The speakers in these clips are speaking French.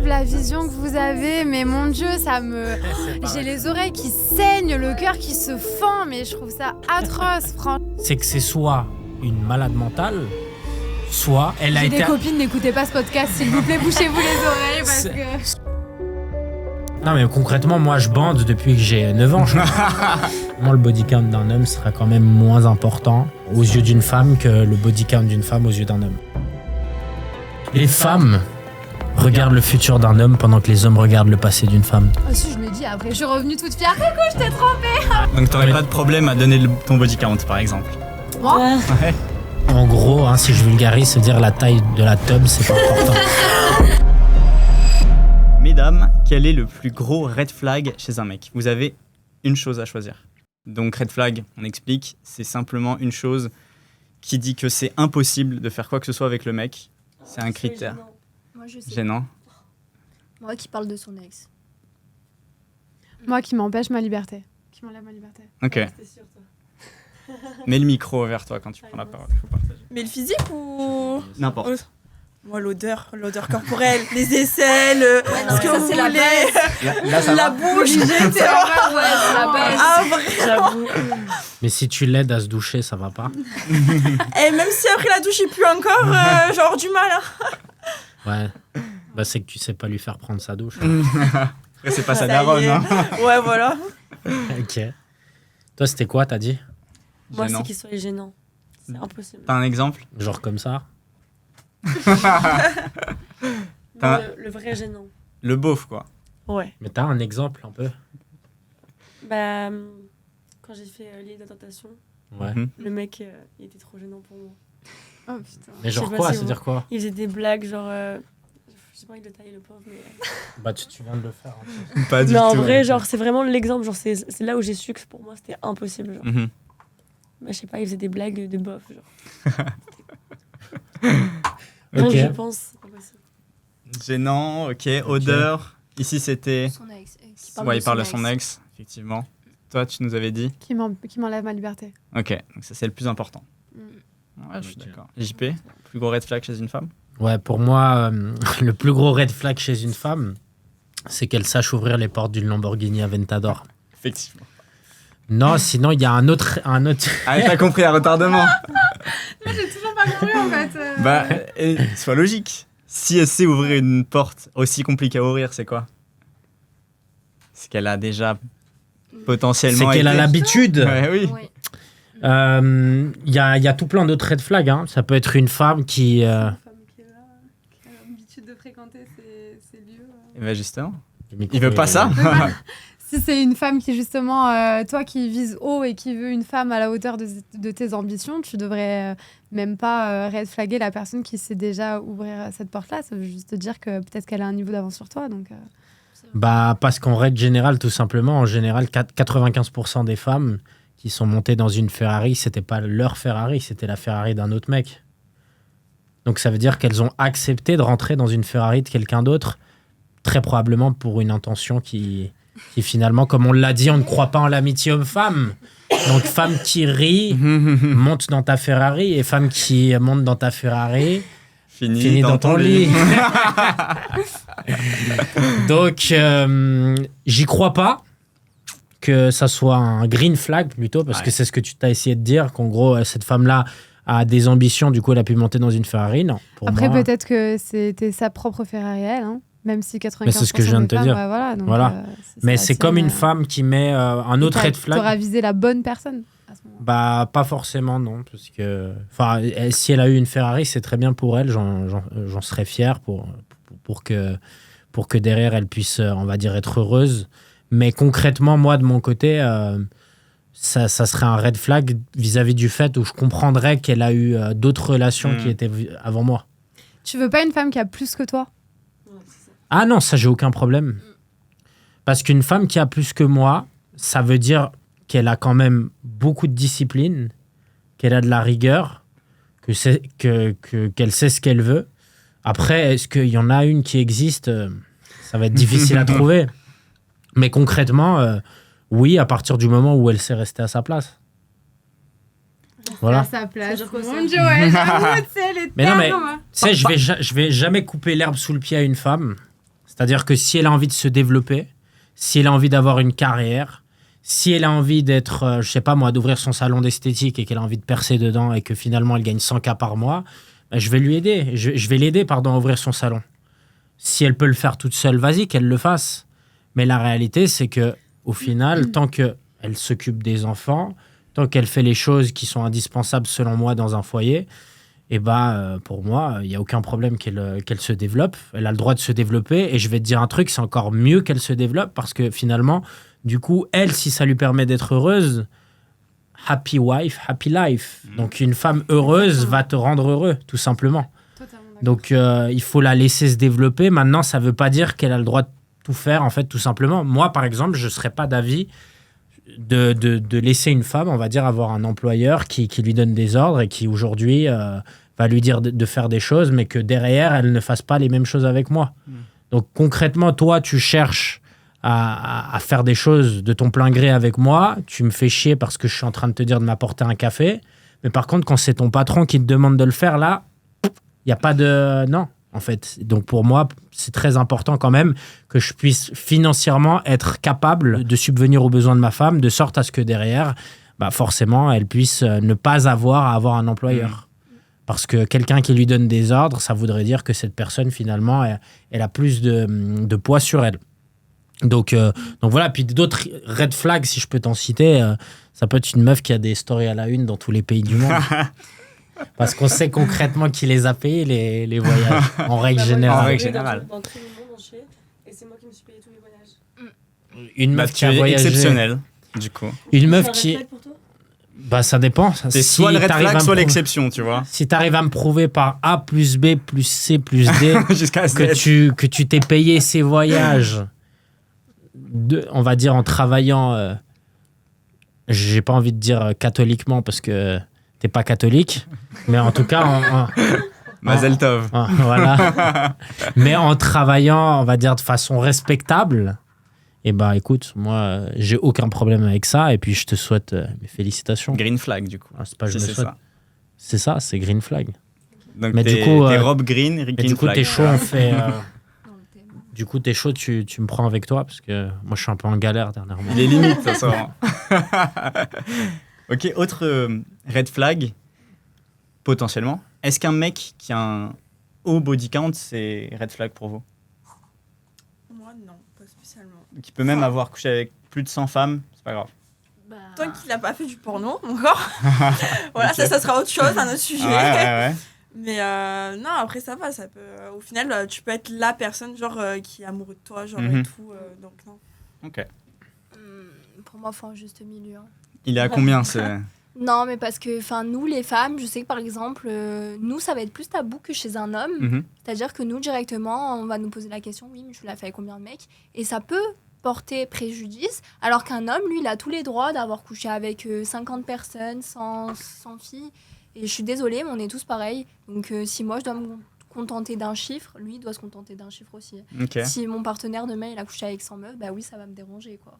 rêve, la vision que vous avez, mais mon Dieu, j'ai les oreilles qui saignent, le cœur qui se fend, mais je trouve ça atroce, franchement. C'est que c'est soit une malade mentale, soit elle a J'ai été... des copines, n'écoutez pas ce podcast, s'il vous plaît, bouchez-vous les oreilles, parce que... Non mais concrètement, moi je bande depuis que j'ai 9 ans. Moi, le body count d'un homme sera quand même moins important aux yeux d'une femme que le body count d'une femme aux yeux d'un homme. Les femmes regardent le futur d'un homme pendant que les hommes regardent le passé d'une femme. Ah si, je le dis, après je suis revenue toute fière. Coucou, je t'ai trompée. Donc t'aurais pas de problème à donner ton body count par exemple? Moi Ouais. En gros, hein, si je vulgarise, se dire la taille de la tub, c'est pas important. Mesdames, quel est le plus gros red flag chez un mec? Vous avez une chose à choisir. Donc red flag, on explique, c'est simplement une chose qui dit que c'est impossible de faire quoi que ce soit avec le mec. C'est un critère. Moi, je sais. Gênant. Moi qui parle de son ex. Moi qui m'empêche ma liberté. Qui m'enlève ma liberté. Ok. Mets le micro vers toi quand tu prends la parole. Faut pas. Mais le physique ou N'importe. Moi, l'odeur corporelle, les aisselles, ce que vous c'est la voulez. Là, ça La va. bouche, Ouais, c'est la base. Ah, vrai. J'avoue. Mais si tu l'aides à se doucher, ça va pas. Et même si après la douche, il pue encore, genre du mal. Hein. Ouais. Bah c'est que tu sais pas lui faire prendre sa douche. Après, c'est pas sa daronne. Hein. Ouais, voilà. Ok. Toi, c'était quoi, t'as dit? Moi, Gênant. c'est qu'il soit gênant. C'est impossible. T'as un exemple? Genre comme ça? T'as- Le vrai gênant. Le beauf, quoi. Ouais. Mais t'as un exemple un peu? Bah, quand j'ai fait l'île de tentation, Ouais. Mhm. le mec, il était trop gênant pour moi. Oh putain. Mais Je sais genre pas quoi? si C'est-à-dire quoi? Il faisait des blagues, genre. Je sais pas, il le taille, le pauvre, mais. Bah tu viens de le faire. En plus. Pas du Mais en tout. vrai, genre, c'est vraiment l'exemple. Genre, c'est là où j'ai su que pour moi, c'était impossible. Genre. Mhm. Bah, je sais pas, il faisait des blagues de bof. Genre. Donc, Ok. je pense, c'est pas possible. Gênant, ok. Odeur. Ici, c'était... Son ex. Ouais, il parle de son ex, effectivement. Toi, tu nous avais dit? Qui m'enlève ma liberté. Ok, donc ça, c'est le plus important. Ouais, je suis Ok. d'accord. JP, plus gros red flag chez une femme? Ouais, pour moi, le plus gros red flag chez une femme, c'est qu'elle sache ouvrir les portes d'une Lamborghini Aventador. Effectivement. Non, sinon, il y a un autre... Ah, t'as compris, un retardement. J'ai toujours pas compris en fait. Bah, sois logique. Si elle sait ouvrir une porte aussi compliquée à ouvrir, c'est quoi? C'est qu'elle a déjà potentiellement C'est qu'elle a été- l'habitude. Ouais, oui. Oui. Il y a tout plein d'autres red flags. Hein. Ça peut être une femme qui... Une femme qui est là, qui a l'habitude de fréquenter ces lieux. Et bah justement. Le micro Il veut pas est- ça? Si c'est une femme qui justement, toi qui vises haut et qui veut une femme à la hauteur de tes ambitions, tu devrais même pas red flagger la personne qui sait déjà ouvrir cette porte-là. Ça veut juste te dire que peut-être qu'elle a un niveau d'avance sur toi. Donc, Bah, parce qu'en règle générale, tout simplement, en général, 95% des femmes qui sont montées dans une Ferrari, c'était pas leur Ferrari, c'était la Ferrari d'un autre mec. Donc ça veut dire qu'elles ont accepté de rentrer dans une Ferrari de quelqu'un d'autre, très probablement pour une intention qui finalement, comme on l'a dit, on ne croit pas en l'amitié homme-femme. Donc femme qui rit, monte dans ta Ferrari, et femme qui monte dans ta Ferrari... Fini dans ton lit. Donc, j'y crois pas que ça soit un green flag plutôt, parce que c'est ce que tu t'as essayé de dire, qu'en gros, cette femme-là a des ambitions, du coup, elle a pu monter dans une Ferrari. Non, pour après, moi, peut-être que c'était sa propre Ferrari, elle, hein, même si 95% Mais c'est ce que je viens de te des dire. femmes, voilà. Donc, Voilà. Mais c'est comme une femme femme qui met un autre red flag. T'auras visé la bonne personne à ce moment-là. Bah, pas forcément, non. Parce que, enfin, si elle a eu une Ferrari, c'est très bien pour elle. J'en serais fier pour que derrière, elle puisse, on va dire, être heureuse. Mais concrètement, moi, de mon côté, ça serait un red flag vis-à-vis du fait où je comprendrais qu'elle a eu d'autres relations qui étaient avant moi. Tu veux pas une femme qui a plus que toi? Ah non, ça, j'ai aucun problème. Parce qu'une femme qui a plus que moi, ça veut dire qu'elle a quand même beaucoup de discipline, qu'elle a de la rigueur, qu'elle sait ce qu'elle veut. Après, est-ce qu'il y en a une qui existe? Ça va être difficile à trouver. Mais concrètement, oui, à partir du moment où elle sait rester à sa place. Voilà. À sa place. Ça veut dire quoi, ça Mon Dieu, ouais, j'avoue, tu sais, les Mais non, mais termes, hein. tu sais, je vais jamais couper l'herbe sous le pied à une femme. C'est-à-dire que si elle a envie de se développer, si elle a envie d'avoir une carrière, si elle a envie d'être, je sais pas moi, d'ouvrir son salon d'esthétique et qu'elle a envie de percer dedans et que finalement elle gagne 100K par mois, ben, je vais lui aider. Je vais l'aider, à ouvrir son salon. Si elle peut le faire toute seule, vas-y, qu'elle le fasse. Mais la réalité, c'est que au final, tant qu'elle s'occupe des enfants, tant qu'elle fait les choses qui sont indispensables selon moi dans un foyer, et pour moi, il n'y a aucun problème qu'elle se développe. Elle a le droit de se développer. Et je vais te dire un truc, c'est encore mieux qu'elle se développe parce que finalement, du coup, elle, si ça lui permet d'être heureuse, happy wife, happy life. Donc une femme heureuse va te rendre heureux, tout simplement. Donc il faut la laisser se développer. Maintenant, ça ne veut pas dire qu'elle a le droit de tout faire, en fait, tout simplement. Moi, par exemple, je ne serais pas d'avis de laisser une femme, on va dire, avoir un employeur qui lui donne des ordres et qui, aujourd'hui, va lui dire de faire des choses, mais que derrière, elle ne fasse pas les mêmes choses avec moi. Donc, concrètement, toi, tu cherches à faire des choses de ton plein gré avec moi. Tu me fais chier parce que je suis en train de te dire de m'apporter un café. Mais par contre, quand c'est ton patron qui te demande de le faire, là, il n'y a pas de... Non, en fait. Donc, pour moi, c'est très important quand même que je puisse financièrement être capable de subvenir aux besoins de ma femme, de sorte à ce que derrière, forcément, elle puisse ne pas avoir à avoir un employeur. Parce que quelqu'un qui lui donne des ordres, ça voudrait dire que cette personne, finalement, elle a plus de poids sur elle. Donc voilà, puis d'autres red flags, si je peux t'en citer, ça peut être une meuf qui a des stories à la une dans tous les pays du monde. Parce qu'on sait concrètement qui les a payés, les voyages, en règle générale. En règle générale. Dans tout le monde entier, et c'est moi qui me suis payé tous les voyages. Une meuf qui a tu es voyagé. exceptionnel, du coup. Une meuf C'est un qui... red flag pour toi ? Ça dépend. C'est soit le red flag, soit l'exception, tu vois. Si tu arrives à me prouver par A plus B plus C plus D Jusqu'à Z. que tu t'es payé ces voyages, on va dire en travaillant, j'ai pas envie de dire catholiquement parce que t'es pas catholique, mais en tout cas... Mazel tov. Voilà. Mais en travaillant, on va dire, de façon respectable, écoute, moi, j'ai aucun problème avec ça. Et puis, je te souhaite mes félicitations. Green flag, du coup. C'est pas je Si me c'est souhaite. ça. C'est ça, c'est green flag. Donc, Mais t'es, du coup, t'es robe green, green Et du coup, flag. t'es chaud, on fait... Dans le thème. Du coup, t'es chaud, tu me prends avec toi parce que moi, je suis un peu en galère dernièrement. Il est limite, ça sort. Ok, autre red flag, potentiellement. Est-ce qu'un mec qui a un haut body count, c'est red flag pour vous? Moi, non, pas spécialement. Qui peut même avoir couché avec plus de 100 femmes, c'est pas grave. Tant qu'il n'a pas fait du porno, encore. Voilà, Ok. ça sera autre chose, un autre sujet. Ouais. Mais non, après, ça va. Ça peut, au final, tu peux être la personne genre, qui est amoureux de toi, genre, Mhm. et tout. Donc, non. Ok. Pour moi, il faut un juste milieu. Hein. Il est à combien c'est... Non, mais parce que nous, les femmes, je sais que par exemple, nous, ça va être plus tabou que chez un homme. Mhm. C'est-à-dire que nous, directement, on va nous poser la question, oui, mais tu l'as fait avec combien de mecs? Et ça peut porter préjudice, alors qu'un homme, lui, il a tous les droits d'avoir couché avec 50 personnes, 100 filles. Et je suis désolée, mais on est tous pareils. Donc si moi, je dois me contenter d'un chiffre, lui, il doit se contenter d'un chiffre aussi. Ok. Si mon partenaire demain, il a couché avec 100 meufs, bah oui, ça va me déranger, quoi.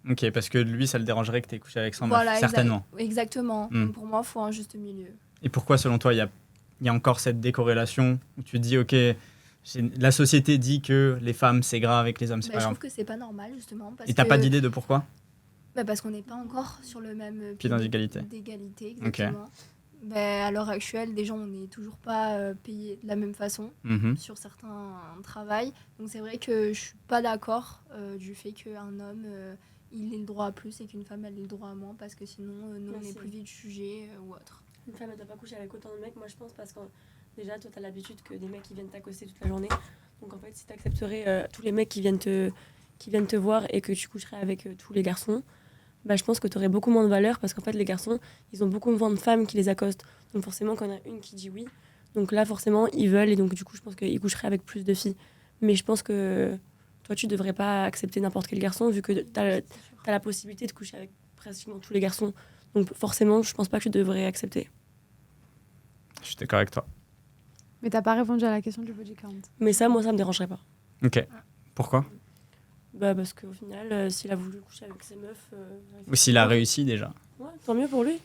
Ok, parce que lui, ça le dérangerait que t'aies couché avec 100 Voilà, meufs, certainement. Exactement. Mm. Donc pour moi, il faut un juste milieu. Et pourquoi, selon toi, il y a encore cette décorrélation où tu te dis, ok, la société dit que les femmes, c'est grave et que les hommes, c'est Bah, pas je grave. trouve que c'est pas normal, justement. Parce Et t'as que... pas d'idée de pourquoi? Parce qu'on n'est pas encore sur le même Pied d'égalité. D'égalité, Ok. exactement. À l'heure actuelle, déjà, on n'est toujours pas payé de la même façon Mhm. sur certains travails. Donc c'est vrai que je suis pas d'accord du fait qu'un homme il ait le droit à plus et qu'une femme elle ait le droit à moins parce que sinon nous on est Merci. plus vite jugés ou autre. Une femme, elle doit pas coucher avec autant de mecs, moi je pense, parce que déjà, toi, t'as l'habitude que des mecs qui viennent t'accoster toute la journée. Donc en fait, si t'accepterais tous les mecs qui viennent te voir et que tu coucherais avec tous les garçons, bah, je pense que t'aurais beaucoup moins de valeur parce qu'en fait, les garçons, ils ont beaucoup moins de femmes qui les accostent. Donc forcément, quand il y en a une qui dit oui, donc là, forcément, ils veulent et donc du coup, je pense qu'ils coucheraient avec plus de filles. Mais je pense que toi, tu devrais pas accepter n'importe quel garçon vu que t'as la possibilité de coucher avec pratiquement tous les garçons. Donc forcément, je pense pas que tu devrais accepter. Je suis d'accord avec toi. Mais t'as pas répondu à la question du body count. Mais ça, moi, ça me dérangerait pas. Ok. Pourquoi? Bah parce qu'au final, s'il a voulu coucher avec ses meufs... Ou s'il a réussi déjà. Ouais, tant mieux pour lui.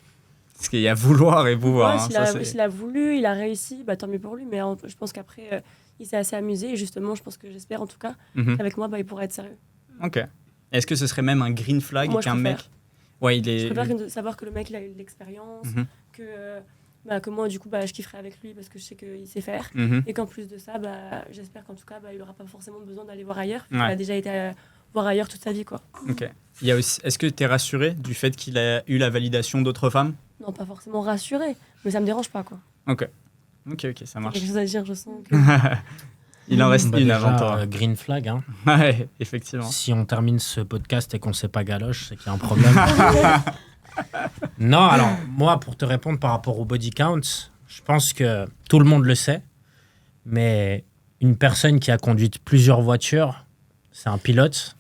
Parce qu'il y a vouloir et pouvoir. Ouais, hein, s'il ça, a, c'est- s'il a voulu, il a réussi, bah tant mieux pour lui. Mais je pense qu'après, il s'est assez amusé. Et justement, j'espère en tout cas, Mhm. qu'avec moi, il pourra être sérieux. Ok. Est-ce que ce serait même un green flag Moi, je qu'un mec... préfère. Ouais, il Je est... préfère de savoir que le mec, il a eu de l'expérience, Mhm. que moi, du coup, je kifferais avec lui parce que je sais qu'il sait faire. Mhm. Et qu'en plus de ça, j'espère qu'en tout cas, il n'aura pas forcément besoin d'aller voir ailleurs. Ouais. Il a déjà été voir ailleurs toute sa vie, quoi. Ok. Il y a aussi... Est-ce que tu es rassuré du fait qu'il a eu la validation d'autres femmes? Non, pas forcément rassuré, mais ça me dérange pas, quoi. Ok, ça J'ai marche. quelque chose à dire, je sens. Que... Il en reste Bah, une déjà, avant toi. green flag. Hein. Ouais, effectivement. Si on termine ce podcast et qu'on ne sait pas galoche, c'est qu'il y a un problème. Non, alors, moi, pour te répondre par rapport au body count, je pense que tout le monde le sait, mais une personne qui a conduit plusieurs voitures, c'est un pilote.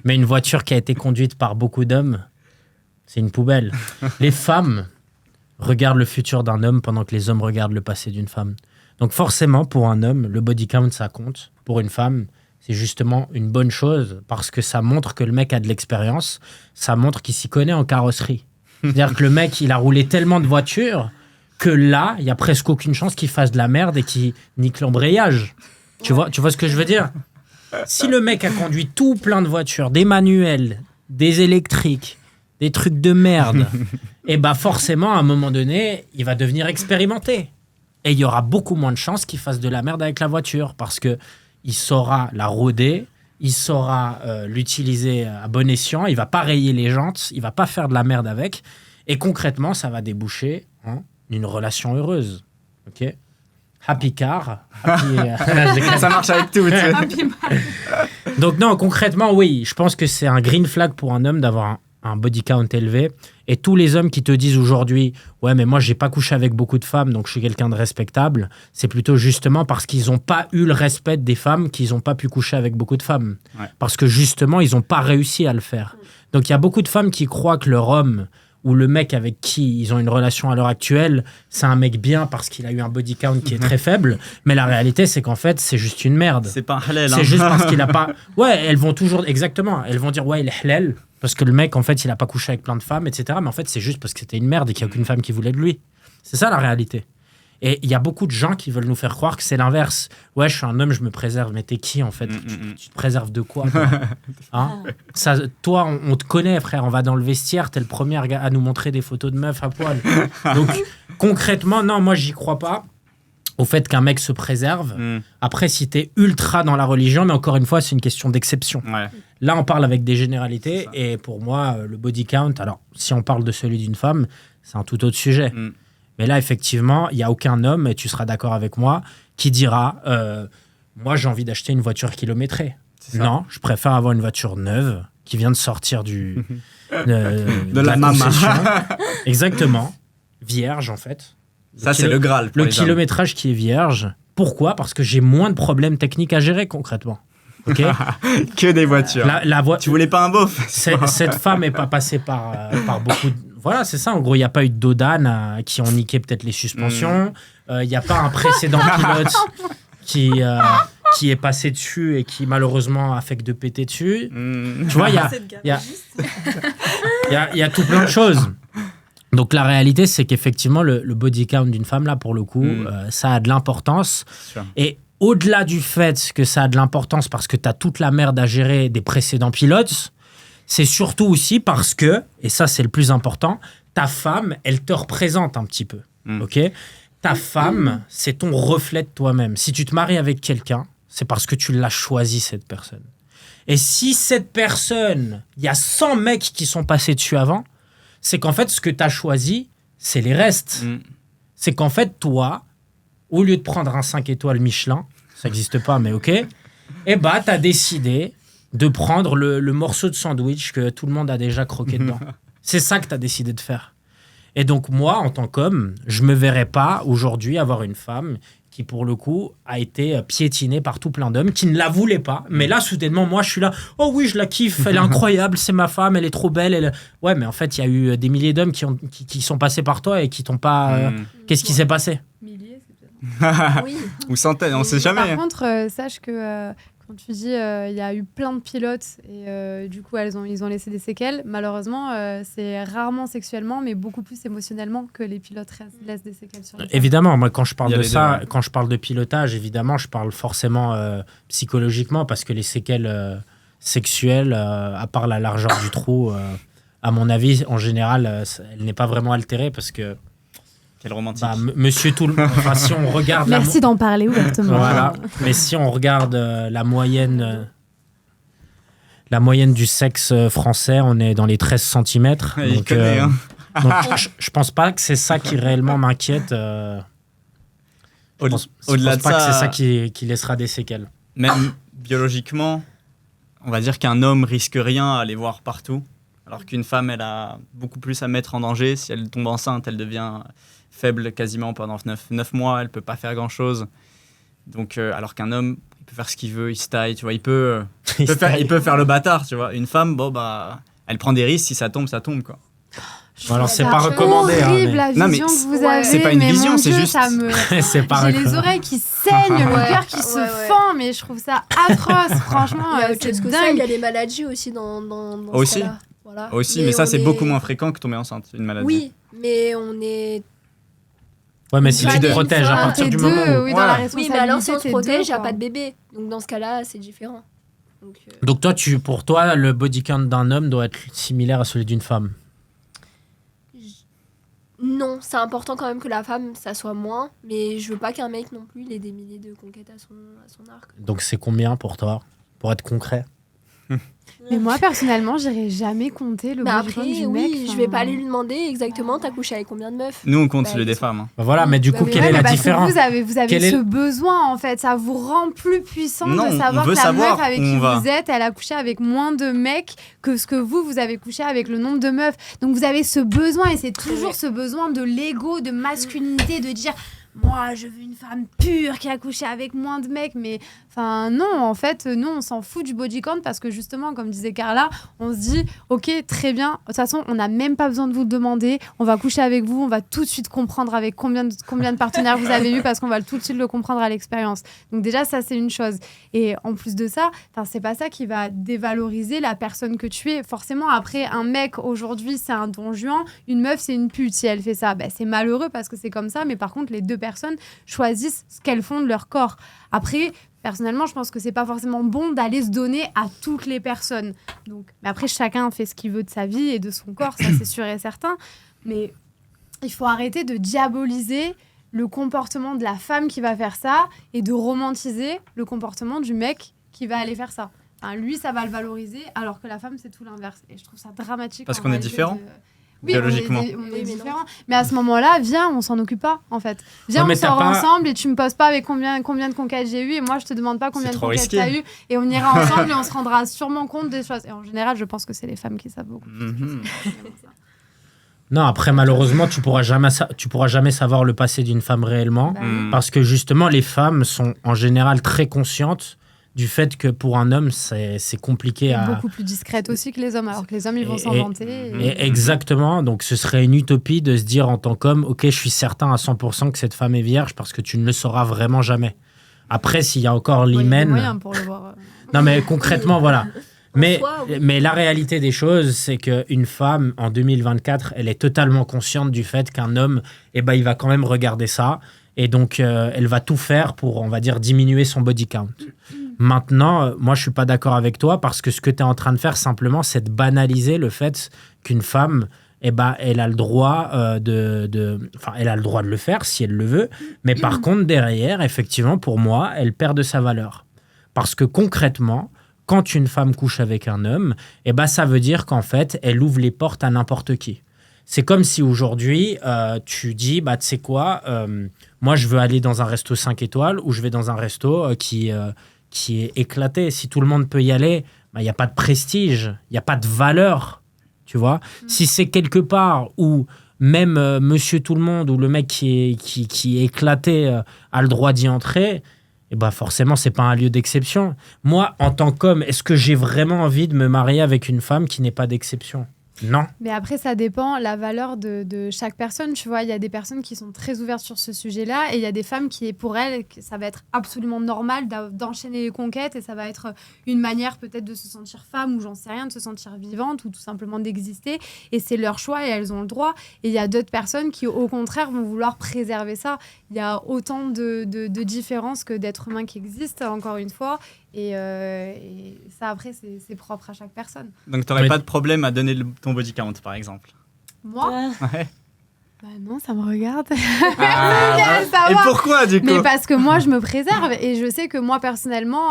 Mais une voiture qui a été conduite par beaucoup d'hommes, c'est une poubelle. Les femmes regardent le futur d'un homme pendant que les hommes regardent le passé d'une femme. Donc forcément, pour un homme, le body count, ça compte. Pour une femme, c'est justement une bonne chose parce que ça montre que le mec a de l'expérience, ça montre qu'il s'y connaît en carrosserie. C'est-à-dire que le mec, il a roulé tellement de voitures que là, il y a presque aucune chance qu'il fasse de la merde et qu'il nique l'embrayage. Tu vois ce que je veux dire? Si le mec a conduit tout plein de voitures, des manuels, des électriques, des trucs de merde, et forcément, à un moment donné, il va devenir expérimenté. Et il y aura beaucoup moins de chances qu'il fasse de la merde avec la voiture parce que il saura la rôder, il saura l'utiliser à bon escient, il va pas rayer les jantes, il va pas faire de la merde avec. Et concrètement, ça va déboucher une relation heureuse. Ok? Happy car. Ça marche avec tout. tu sais. Donc non, concrètement, oui, je pense que c'est un green flag pour un homme d'avoir un body count élevé. Et tous les hommes qui te disent aujourd'hui « Ouais, mais moi, j'ai pas couché avec beaucoup de femmes, donc je suis quelqu'un de respectable », c'est plutôt justement parce qu'ils n'ont pas eu le respect des femmes qu'ils n'ont pas pu coucher avec beaucoup de femmes. Ouais. Parce que justement, ils n'ont pas réussi à le faire. Donc il y a beaucoup de femmes qui croient que leur homme ou le mec avec qui ils ont une relation à l'heure actuelle, c'est un mec bien parce qu'il a eu un body count qui est très faible. Mais la réalité, c'est qu'en fait, c'est juste une merde. C'est pas un halal. C'est juste parce qu'il a pas... Ouais, elles vont toujours... Exactement. Elles vont dire, ouais, il est halal. Parce que le mec, en fait, il a pas couché avec plein de femmes, etc. Mais en fait, c'est juste parce que c'était une merde et qu'il n'y a aucune femme qui voulait de lui. C'est ça, la réalité. Et il y a beaucoup de gens qui veulent nous faire croire que c'est l'inverse. Ouais, je suis un homme, je me préserve. Mais t'es qui, en fait? Tu te préserves de quoi, toi? Hein? Ça, toi, on te connaît, frère. On va dans le vestiaire. T'es le premier à nous montrer des photos de meufs à poil. Donc, concrètement, non, moi, j'y crois pas. Au fait qu'un mec se préserve. Après, si t'es ultra dans la religion, mais encore une fois, c'est une question d'exception. Ouais. Là, on parle avec des généralités. Et pour moi, le body count, alors, si on parle de celui d'une femme, c'est un tout autre sujet. Mais là, effectivement, il n'y a aucun homme, et tu seras d'accord avec moi, qui dira moi, j'ai envie d'acheter une voiture kilométrée. Non, je préfère avoir une voiture neuve qui vient de sortir de la mama. concession. Exactement. Vierge, en fait. Ça, c'est le Graal. Pour Le les hommes. kilométrage qui est vierge. Pourquoi? Parce que j'ai moins de problèmes techniques à gérer, concrètement. Ok. Que des voitures. Tu voulais pas un beauf? Cette femme n'est pas passée par beaucoup de... Voilà, c'est ça. En gros, il n'y a pas eu de dos d'âne qui ont niqué peut-être les suspensions. Il n'y a pas un précédent pilote qui est passé dessus et qui, malheureusement, a fait que de péter dessus. Tu vois, il y a tout plein de choses. Donc, la réalité, c'est qu'effectivement, le body count d'une femme, là, pour le coup, ça a de l'importance. Et au-delà du fait que ça a de l'importance parce que tu as toute la merde à gérer des précédents pilotes, c'est surtout aussi parce que, et ça c'est le plus important, ta femme, elle te représente un petit peu. Ok ? Ta femme, c'est ton reflet de toi-même. Si tu te maries avec quelqu'un, c'est parce que tu l'as choisi, cette personne. Et si cette personne, il y a 100 mecs qui sont passés dessus avant, c'est qu'en fait, ce que tu as choisi, c'est les restes. C'est qu'en fait, toi, au lieu de prendre un 5 étoiles Michelin, ça n'existe pas, mais ok, tu as décidé de prendre le morceau de sandwich que tout le monde a déjà croqué dedans. C'est ça que tu as décidé de faire. Et donc, moi, en tant qu'homme, je ne me verrais pas aujourd'hui avoir une femme qui, pour le coup, a été piétinée par tout plein d'hommes qui ne la voulaient pas. Mais là, soudainement, moi, je suis là. Oh oui, je la kiffe, elle est incroyable, c'est ma femme, elle est trop belle. Ouais, mais en fait, il y a eu des milliers d'hommes qui sont passés par toi et qui t'ont pas... Qu'est-ce qui s'est passé? Milliers, c'est peut-être. Oui. Ou centaines, on sait jamais. Par contre, sache que quand tu dis il y a eu plein de pilotes et du coup ils ont laissé des séquelles, malheureusement c'est rarement sexuellement mais beaucoup plus émotionnellement que les pilotes laissent des séquelles sur les femmes. Évidemment, moi quand je Il parle y a de les ça, deux, ouais. quand je parle de pilotage, évidemment, je parle forcément psychologiquement parce que les séquelles sexuelles, à part la largeur du trou, à mon avis, en général, elle n'est pas vraiment altérée parce que Quel romantique. monsieur tout le enfin, si on regarde Merci d'en parler ouvertement. voilà. Mais si on regarde la moyenne du sexe français, on est dans les 13 cm. Il connaît, hein. Donc je pense pas que c'est ça qui réellement m'inquiète. Je Au-delà pense de pas que ça, c'est ça qui laissera des séquelles. même biologiquement, on va dire qu'un homme risque rien à les voir partout, alors qu'une femme, elle a beaucoup plus à mettre en danger. Si elle tombe enceinte, elle devient faible quasiment pendant 9 mois, elle peut pas faire grand-chose. Donc, alors qu'un homme, il peut faire ce qu'il veut, il se taille, tu vois, il peut faire le bâtard, tu vois. Une femme, bon, bah, elle prend des risques, si ça tombe, quoi. Bon, alors, c'est Ça pas recommandé. hein, horrible mais- la Non, mais vision que vous ouais, avez. c'est pas une mais vision, mon c'est Dieu, juste- ça me... c'est pas J'ai les recommandé. oreilles qui saignent, le Ouais. cœur qui se Ouais. fend, mais je trouve ça atroce, franchement. Il y a autre C'est chose que ça, il y dingue. a les maladies aussi dans Aussi. ce cas-là. Voilà. Aussi, mais ça, on c'est est- beaucoup moins fréquent que tomber enceinte, une maladie. Oui, mais on est... Ouais, mais si Bah, tu te les protèges à femmes, partir T'es du deux, moment où... oui, dans la Voilà. responsabilité. Oui, mais alors si on se t'es protège, il deux, n'y a quoi. pas de bébé. Donc dans ce cas-là, c'est différent. Donc, Donc toi, pour toi, le body count d'un homme doit être similaire à celui d'une femme. non, c'est important quand même que la femme, ça soit moins. Mais je veux pas qu'un mec non plus, il ait des milliers de conquêtes à son arc. Donc c'est combien pour toi? Pour être concret? Mais moi, personnellement, j'irai jamais compter le Mais body count après, du oui, mec. je vais pas aller lui demander exactement t'as couché avec combien de meufs. Nous, on compte Bah, celui des ils sont- femmes. hein. Bah voilà, mais du Bah coup, oui. quelle Ouais, est mais la parce que différence? vous avez Quel est ce le- besoin, en fait. Ça vous rend plus puissant Non, de on savoir veut que la savoir meuf avec où qui on va. vous êtes, elle a couché avec moins de mecs que ce que vous avez couché avec le nombre de meufs. Donc vous avez ce besoin, et c'est toujours ce besoin de l'ego, de masculinité, de dire... Moi, je veux une femme pure qui a couché avec moins de mecs. Mais enfin, non, en fait, nous, on s'en fout du body count parce que justement, comme disait Carla, on se dit, ok, très bien. De toute façon, on n'a même pas besoin de vous le demander. On va coucher avec vous. On va tout de suite comprendre avec combien de partenaires vous avez eu parce qu'on va tout de suite le comprendre à l'expérience. Donc déjà, ça, c'est une chose. Et en plus de ça, c'est pas ça qui va dévaloriser la personne que tu es. Forcément, après, un mec, aujourd'hui, c'est un don Juan. Une meuf, c'est une pute. Si elle fait ça, c'est malheureux parce que c'est comme ça. Mais par contre, les deux personnes choisissent ce qu'elles font de leur corps. Après, personnellement, je pense que c'est pas forcément bon d'aller se donner à toutes les personnes. Donc, mais après, chacun fait ce qu'il veut de sa vie et de son corps, ça c'est sûr et certain. Mais il faut arrêter de diaboliser le comportement de la femme qui va faire ça et de romantiser le comportement du mec qui va aller faire ça. Enfin, lui, ça va le valoriser, alors que la femme, c'est tout l'inverse. Et je trouve ça dramatique. Parce en qu'on est réalité différents. Oui, Biologiquement. on est Oui, mais non. différents. Mais à ce moment-là, viens, on s'en occupe pas, en fait. Viens, Ouais, mais on sort t'as pas- ensemble et tu me poses pas avec combien de conquêtes j'ai eu et moi, je te demande pas combien C'est de trop conquêtes risqué. t'as eu et on ira ensemble et on se rendra sûrement compte des choses. Et en général, je pense que c'est les femmes qui savent beaucoup. Mhm. Non, après, malheureusement, tu pourras jamais savoir le passé d'une femme réellement. Bah, Mm. Parce que justement, les femmes sont en général très conscientes du fait que pour un homme, c'est compliqué à... beaucoup plus discrète aussi que les hommes, alors que les hommes, ils vont Et- s'en et- vanter. Et exactement, donc ce serait une utopie de se dire en tant qu'homme, ok, je suis certain à 100% que cette femme est vierge parce que tu ne le sauras vraiment jamais. Après, s'il y a encore Ouais, il y a des l'hymen... moyens pour le voir. Non, mais concrètement, voilà. Mais, soi, oui. mais la réalité des choses, c'est qu'une femme, en 2024, elle est totalement consciente du fait qu'un homme, il va quand même regarder ça. Et donc, elle va tout faire pour, on va dire, diminuer son body count. Maintenant, moi, je suis pas d'accord avec toi parce que ce que tu es en train de faire, simplement, c'est de banaliser le fait qu'une femme, elle a le droit elle a le droit de le faire si elle le veut. Mais par contre, derrière, effectivement, pour moi, elle perd de sa valeur. Parce que concrètement, quand une femme couche avec un homme, ça veut dire qu'en fait, elle ouvre les portes à n'importe qui. C'est comme si aujourd'hui, tu dis, tu sais quoi, moi, je veux aller dans un resto 5 étoiles ou je vais dans un resto qui est éclaté. Si tout le monde peut y aller, il n'y a pas de prestige, il n'y a pas de valeur, tu vois. Si c'est quelque part où même monsieur tout le monde ou le mec qui est éclaté a le droit d'y entrer, forcément, c'est pas un lieu d'exception. Moi, en tant qu'homme, est-ce que j'ai vraiment envie de me marier avec une femme qui n'est pas d'exception ? Non. Mais après, ça dépend la valeur de chaque personne. Tu vois, il y a des personnes qui sont très ouvertes sur ce sujet-là et il y a des femmes qui, pour elles, ça va être absolument normal d'enchaîner les conquêtes et ça va être une manière peut-être de se sentir femme ou j'en sais rien, de se sentir vivante ou tout simplement d'exister. Et c'est leur choix et elles ont le droit. Et il y a d'autres personnes qui, au contraire, vont vouloir préserver ça. Il y a autant de différences que d'êtres humains qui existent, encore une fois. Et ça, après, c'est propre à chaque personne. Donc, t'aurais pas de problème à donner ton body count, par exemple. Moi Ouais. Bah non, ça me regarde. Et pourquoi, du coup? Mais parce que moi, je me préserve et je sais que moi, personnellement,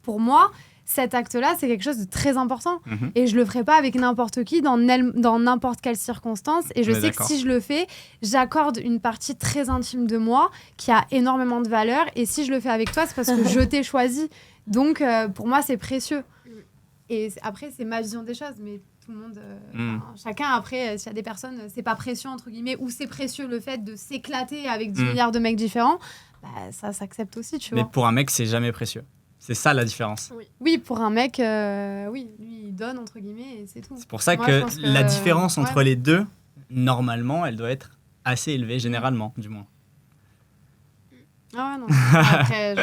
pour moi, cet acte-là, c'est quelque chose de très important. Mhm. Et je le ferai pas avec n'importe qui, dans n'importe quelle circonstance. Et je On est sais d'accord. que si je le fais, j'accorde une partie très intime de moi qui a énormément de valeur. Et si je le fais avec toi, c'est parce que je t'ai choisi. Donc, pour moi, c'est précieux. Et après, c'est ma vision des choses. Mais tout le monde, chacun, après, s'il y a des personnes, c'est pas précieux, entre guillemets, ou c'est précieux le fait de s'éclater avec 10 milliards de mecs différents, bah, ça s'accepte aussi, tu Mais vois. pour un mec, c'est jamais précieux. C'est ça la différence. Oui, pour un mec, oui, lui, il donne, entre guillemets, et c'est tout. C'est pour ça Moi, je que pense que- la différence entre ouais. les deux, normalement, elle doit être assez élevée, généralement, du moins. Ah ouais, non. Après,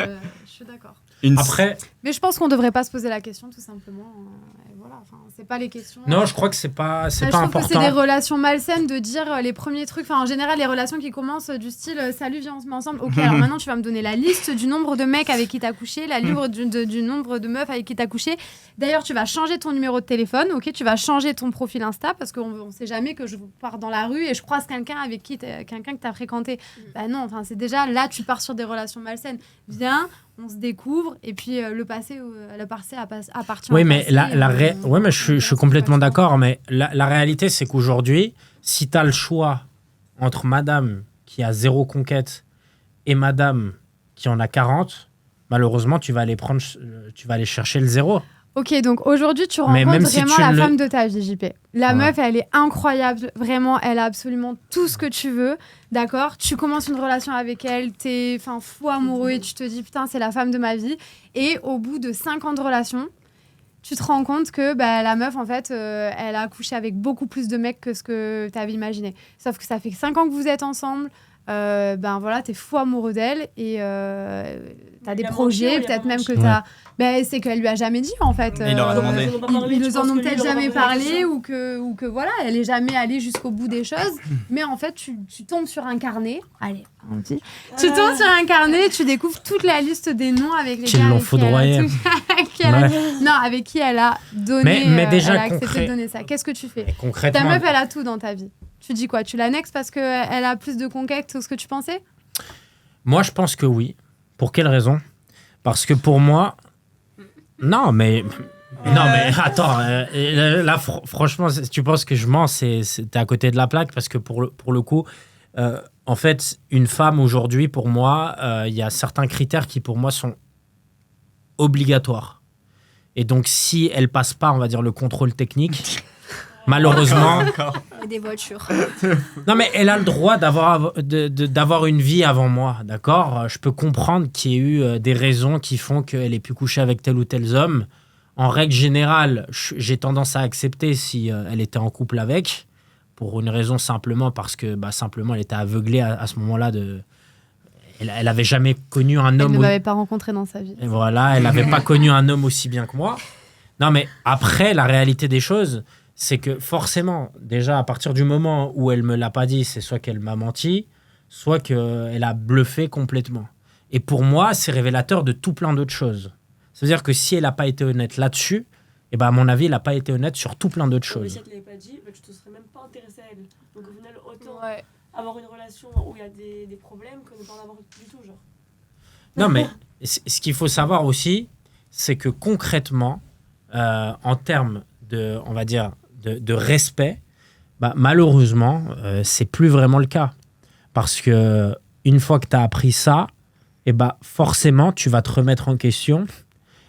je suis d'accord. Après, Mais je pense qu'on devrait pas se poser la question, tout simplement. Et voilà, enfin, c'est pas les questions. non, je crois que c'est pas Je trouve important. que c'est des relations malsaines de dire les premiers trucs. Enfin, en général, les relations qui commencent du style salut, viens, on se met ensemble. Ok, alors maintenant, tu vas me donner la liste du nombre de mecs avec qui t'as couché, la liste du nombre de meufs avec qui t'as couché. D'ailleurs, tu vas changer ton numéro de téléphone. Ok, tu vas changer ton profil Insta parce qu'on sait jamais que je pars dans la rue et je croise quelqu'un avec quelqu'un que t'as fréquenté. Bah non, enfin, c'est déjà là, tu pars sur des relations malsaines. Viens. On se découvre et puis le passé appartient Oui, au mais passé, ouais, mais je suis complètement d'accord. Mais la réalité, c'est qu'aujourd'hui, si tu as le choix entre madame qui a 0 conquête et madame qui en a 40, malheureusement, tu vas aller chercher le 0. Ok, donc aujourd'hui, tu Mais rencontres même si vraiment tu la le- femme de ta vie, JP. La Ouais. meuf, elle est incroyable. Vraiment, elle a absolument tout ce que tu veux. D'accord? Tu commences une relation avec elle, t'es fou amoureux et tu te dis, putain, c'est la femme de ma vie. Et au bout de 5 ans de relation, tu te rends compte que la meuf, en fait, elle a couché avec beaucoup plus de mecs que ce que tu avais imaginé. Sauf que ça fait 5 ans que vous êtes ensemble. Voilà, t'es fou amoureux d'elle et t'as des Il a projets, menti ou il a peut-être pas même menti que t'as. C'est qu'elle lui a jamais dit en fait. Et il leur a demandé. Ils nous en ont peut-être jamais parlé ou que voilà, elle est jamais allée jusqu'au bout des choses. Mais en fait, tu tombes sur un carnet. Allez, on dit. Tu tombes sur un carnet, tu découvres toute la liste des noms avec les Qui gars l'ont avec qui elle a foudroyée. non, avec qui elle a donné. Mais déjà, elle a accepté de donner ça. Qu'est-ce que tu fais? Et concrètement, Ta meuf, elle a tout dans ta vie. Tu dis quoi? Tu l'annexes parce qu'elle a plus de conquêtes que ce que tu pensais? moi, je pense que oui. Pour quelle raison? Parce que pour moi... Non, mais attends. Là, franchement, si tu penses que je mens, t'es à côté de la plaque parce que pour le coup, en fait, une femme aujourd'hui, pour moi, il y a certains critères qui, pour moi, sont obligatoires. Et donc, si elle passe pas, on va dire, le contrôle technique, malheureusement... Et des voitures. Non, mais elle a le droit d'avoir une vie avant moi, d'accord? Je peux comprendre qu'il y ait eu des raisons qui font qu'elle ait pu coucher avec tel ou tel homme. En règle générale, j'ai tendance à accepter si elle était en couple avec, pour une raison simplement parce que simplement elle était aveuglée à ce moment-là. Elle avait jamais connu un Elle homme... ne m'avait pas rencontré dans sa vie. Et voilà, elle n'avait pas connu un homme aussi bien que moi. Non, mais après, la réalité des choses, c'est que forcément, déjà, à partir du moment où elle me l'a pas dit, c'est soit qu'elle m'a menti, soit qu'elle a bluffé complètement. Et pour moi, c'est révélateur de tout plein d'autres choses. C'est-à-dire que si elle n'a pas été honnête là-dessus, à mon avis, elle n'a pas été honnête sur tout plein d'autres Mais choses. si elle te l'avait pas dit, tu te serais même pas intéressé à elle. Donc au final, autant Ouais. avoir une relation où il y a des problèmes que ne pas en avoir du tout, genre. Non, mais ce qu'il faut savoir aussi, c'est que concrètement, en termes de, on va dire, de respect, malheureusement, c'est plus vraiment le cas. Parce que une fois que tu as appris ça, forcément, tu vas te remettre en question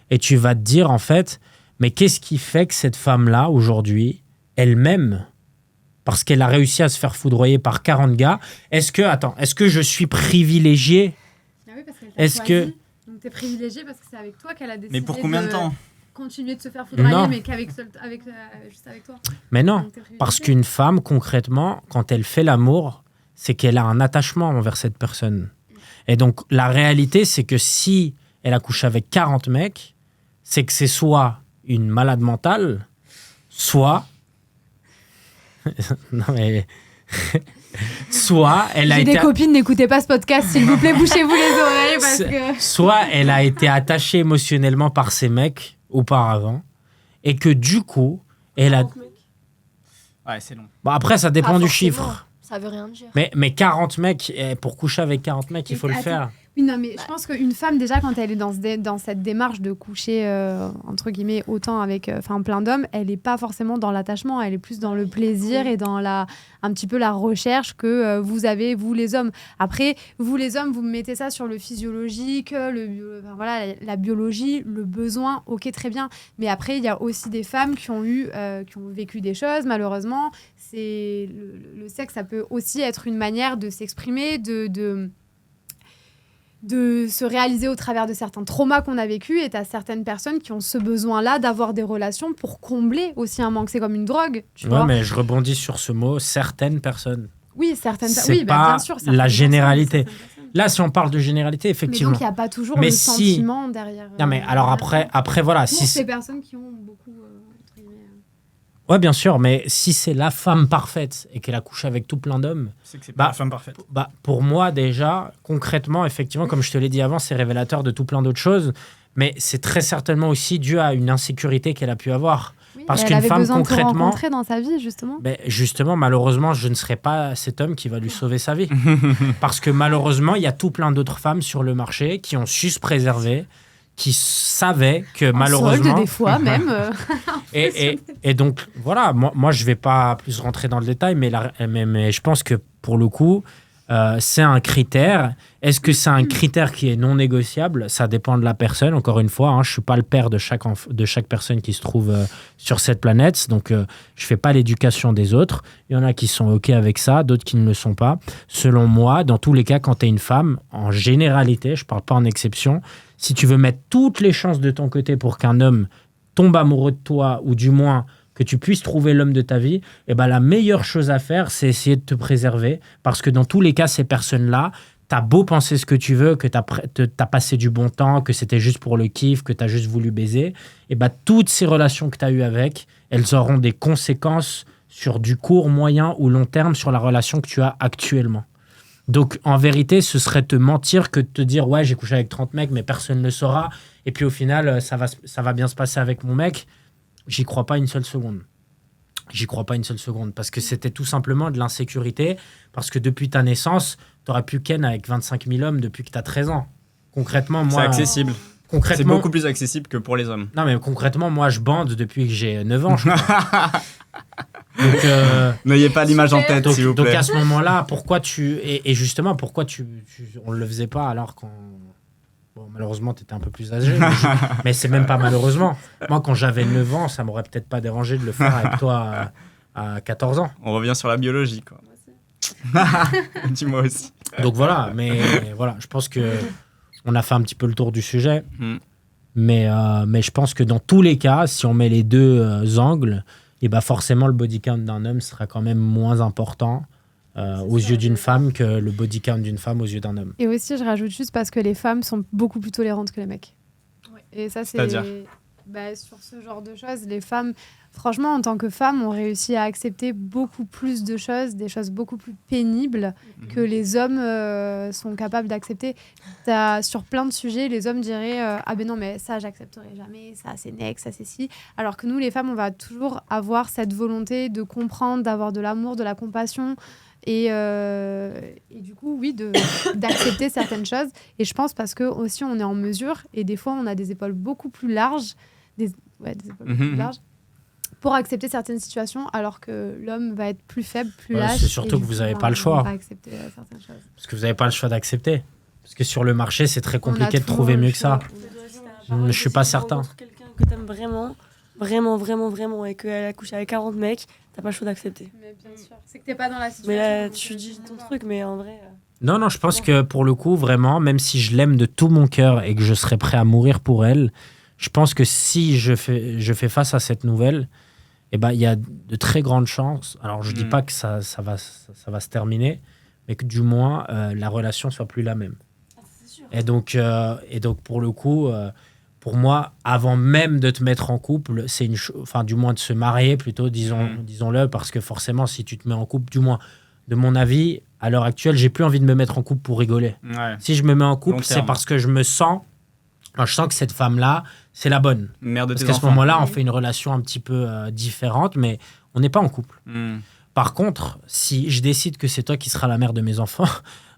et tu vas te dire, en fait, mais qu'est-ce qui fait que cette femme-là, aujourd'hui, elle m'aime? Parce qu'elle a réussi à se faire foudroyer par 40 gars. Est-ce que je suis privilégié? Ah oui, parce qu'elle t'a Est-ce choisi. que- Donc t'es privilégié parce que c'est avec toi qu'elle a décidé. Mais pour combien de temps? continuer de se faire foudroyer, Non. mais qu'avec juste avec toi. Mais non, Donc, t'es parce privilégié. qu'une femme, concrètement, quand elle fait l'amour, c'est qu'elle a un attachement envers cette personne. Et donc, la réalité, c'est que si elle a couché avec 40 mecs, c'est que c'est soit une malade mentale, soit... non, mais... soit elle a J'ai été... des copines, n'écoutez pas ce podcast, s'il vous plaît, bouchez-vous les oreilles parce que... Soit elle a été attachée émotionnellement par ces mecs auparavant, et que du coup, elle a... Ouais, c'est long. Bon, après, ça dépend Pas du forcément. chiffre. Ça veut rien dire. Mais 40 mecs, pour coucher avec 40 mecs, il Mais faut le attends. faire. Oui, non, mais je pense qu'une femme, déjà, quand elle est dans cette démarche de coucher, entre guillemets, autant avec plein d'hommes, elle n'est pas forcément dans l'attachement, elle est plus dans le plaisir et dans un petit peu la recherche que vous avez, vous les hommes. Après, vous les hommes, vous mettez ça sur le physiologique, la biologie, le besoin, ok, très bien. Mais après, il y a aussi des femmes qui ont vécu des choses, malheureusement. Le sexe, ça peut aussi être une manière de s'exprimer, de se réaliser au travers de certains traumas qu'on a vécus, et t'as certaines personnes qui ont ce besoin-là d'avoir des relations pour combler aussi un manque. C'est comme une drogue, tu Ouais, vois. mais je rebondis sur ce mot, certaines personnes. Oui, certaines C'est oui, pas bien sûr, certaines la personnes. généralité. Là, si on parle de généralité, Mais effectivement. donc, il n'y a pas toujours Mais le si- sentiment derrière. Non, mais alors après voilà. Pour Si ces personnes qui ont beaucoup. Entre guillemets, ouais, bien sûr, mais si c'est la femme parfaite et qu'elle a couché avec tout plein d'hommes, C'est que c'est Bah, pas la femme parfaite. bah, pour moi, déjà, concrètement, effectivement, comme je te l'ai dit avant, c'est révélateur de tout plein d'autres choses. Mais c'est très certainement aussi dû à une insécurité qu'elle a pu avoir. oui, Parce elle qu'une avait femme, besoin de te concrètement- rencontrer dans sa vie, justement. Ben, justement, malheureusement, je ne serai pas cet homme qui va lui sauver sa vie. Parce que malheureusement, il y a tout plein d'autres femmes sur le marché qui ont su se préserver, qui savaient que En malheureusement... solde, des fois, même. Et donc, voilà, moi je ne vais pas plus rentrer dans le détail, mais je pense que pour le coup, c'est un critère. Est-ce que c'est un critère qui est non négociable? Ça dépend de la personne. Encore une fois, je ne suis pas le père de chaque personne qui se trouve sur cette planète. Donc, je ne fais pas l'éducation des autres. Il y en a qui sont OK avec ça, d'autres qui ne le sont pas. Selon moi, dans tous les cas, quand tu es une femme, en généralité, je ne parle pas en exception, si tu veux mettre toutes les chances de ton côté pour qu'un homme tombe amoureux de toi, ou du moins que tu puisses trouver l'homme de ta vie, eh ben, la meilleure chose à faire, c'est essayer de te préserver. Parce que dans tous les cas, ces personnes-là, t'as beau penser ce que tu veux, que t'as passé du bon temps, que c'était juste pour le kiff, que t'as juste voulu baiser, eh ben, toutes ces relations que t'as eues avec, elles auront des conséquences sur du court, moyen ou long terme sur la relation que tu as actuellement. Donc, en vérité, ce serait te mentir que de te dire « Ouais, j'ai couché avec 30 mecs, mais personne ne le saura. Et puis, au final, ça va bien se passer avec mon mec. » J'y crois pas une seule seconde. J'y crois pas une seule seconde. Parce que c'était tout simplement de l'insécurité. Parce que depuis ta naissance, tu aurais pu ken avec 25 000 hommes depuis que tu as 13 ans. Concrètement, C'est moi... accessible. C'est Concrètement, beaucoup plus accessible que pour les hommes. non, mais concrètement, moi, je bande depuis que j'ai 9 ans, je crois. Donc... N'ayez pas l'image en tête, Donc, s'il vous donc plaît. à ce moment-là, pourquoi et justement, pourquoi on le faisait pas alors quand... Bon, malheureusement, tu étais un peu plus âgé, mais c'est même pas malheureusement. Moi, quand j'avais 9 ans, ça m'aurait peut-être pas dérangé de le faire avec toi à 14 ans. On revient sur la biologie, quoi. Dis-moi aussi. Donc voilà, mais voilà, je pense que on a fait un petit peu le tour du sujet. Mm. Mais je pense que dans tous les cas, si on met les deux angles, et ben forcément, le body count d'un homme sera quand même moins important aux yeux d'une femme que le body count d'une femme aux yeux d'un homme. Et aussi, je rajoute juste parce que les femmes sont beaucoup plus tolérantes que les mecs. Et ça, c'est... C'est-à-dire sur ce genre de choses, les femmes, franchement, en tant que femmes, ont réussi à accepter beaucoup plus de choses, des choses beaucoup plus pénibles que les hommes sont capables d'accepter. Sur plein de sujets, les hommes diraient ah ben non, mais ça, j'accepterai jamais, ça, c'est next, ça, c'est si. Alors que nous, les femmes, on va toujours avoir cette volonté de comprendre, d'avoir de l'amour, de la compassion. Et du coup, oui, d'accepter certaines choses. Et je pense parce que aussi on est en mesure, et des fois on a des épaules beaucoup plus larges, des épaules beaucoup plus larges, pour accepter certaines situations, alors que l'homme va être plus faible, plus Ouais, lâche. c'est surtout et que du vous coup, avez on pas le va choix. pas accepter certaines choses. Parce que vous n'avez pas le choix d'accepter. Parce que sur le marché, c'est très On a compliqué de toujours trouver le mieux que ça. Je suis pas certain. Quelqu'un que t'aimes vraiment, et qu'elle a couché avec 40 mecs, t'as pas le choix d'accepter. Mais bien sûr, c'est que t'es pas dans la situation. Mais là, donc, tu dis ton truc, mais en vrai. Non, je pense que pour le coup, vraiment, même si je l'aime de tout mon cœur et que je serais prêt à mourir pour elle, je pense que si je fais face à cette nouvelle, eh ben, il y a de très grandes chances. Alors, je ne dis pas que ça va se terminer, mais que du moins, la relation soit plus la même. C'est sûr. Et donc, pour le coup, pour moi, avant même de te mettre en couple, c'est enfin, du moins de se marier plutôt, disons-le, parce que forcément, si tu te mets en couple, du moins, de mon avis, à l'heure actuelle, j'ai plus envie de me mettre en couple pour rigoler. Ouais. Si je me mets en couple, Long c'est terme. parce que je sens que cette femme-là, c'est la bonne. Mère de Parce tes qu'à ce enfants. moment-là, on fait une relation un petit peu différente, mais on n'est pas en couple. Par contre, si je décide que c'est toi qui seras la mère de mes enfants,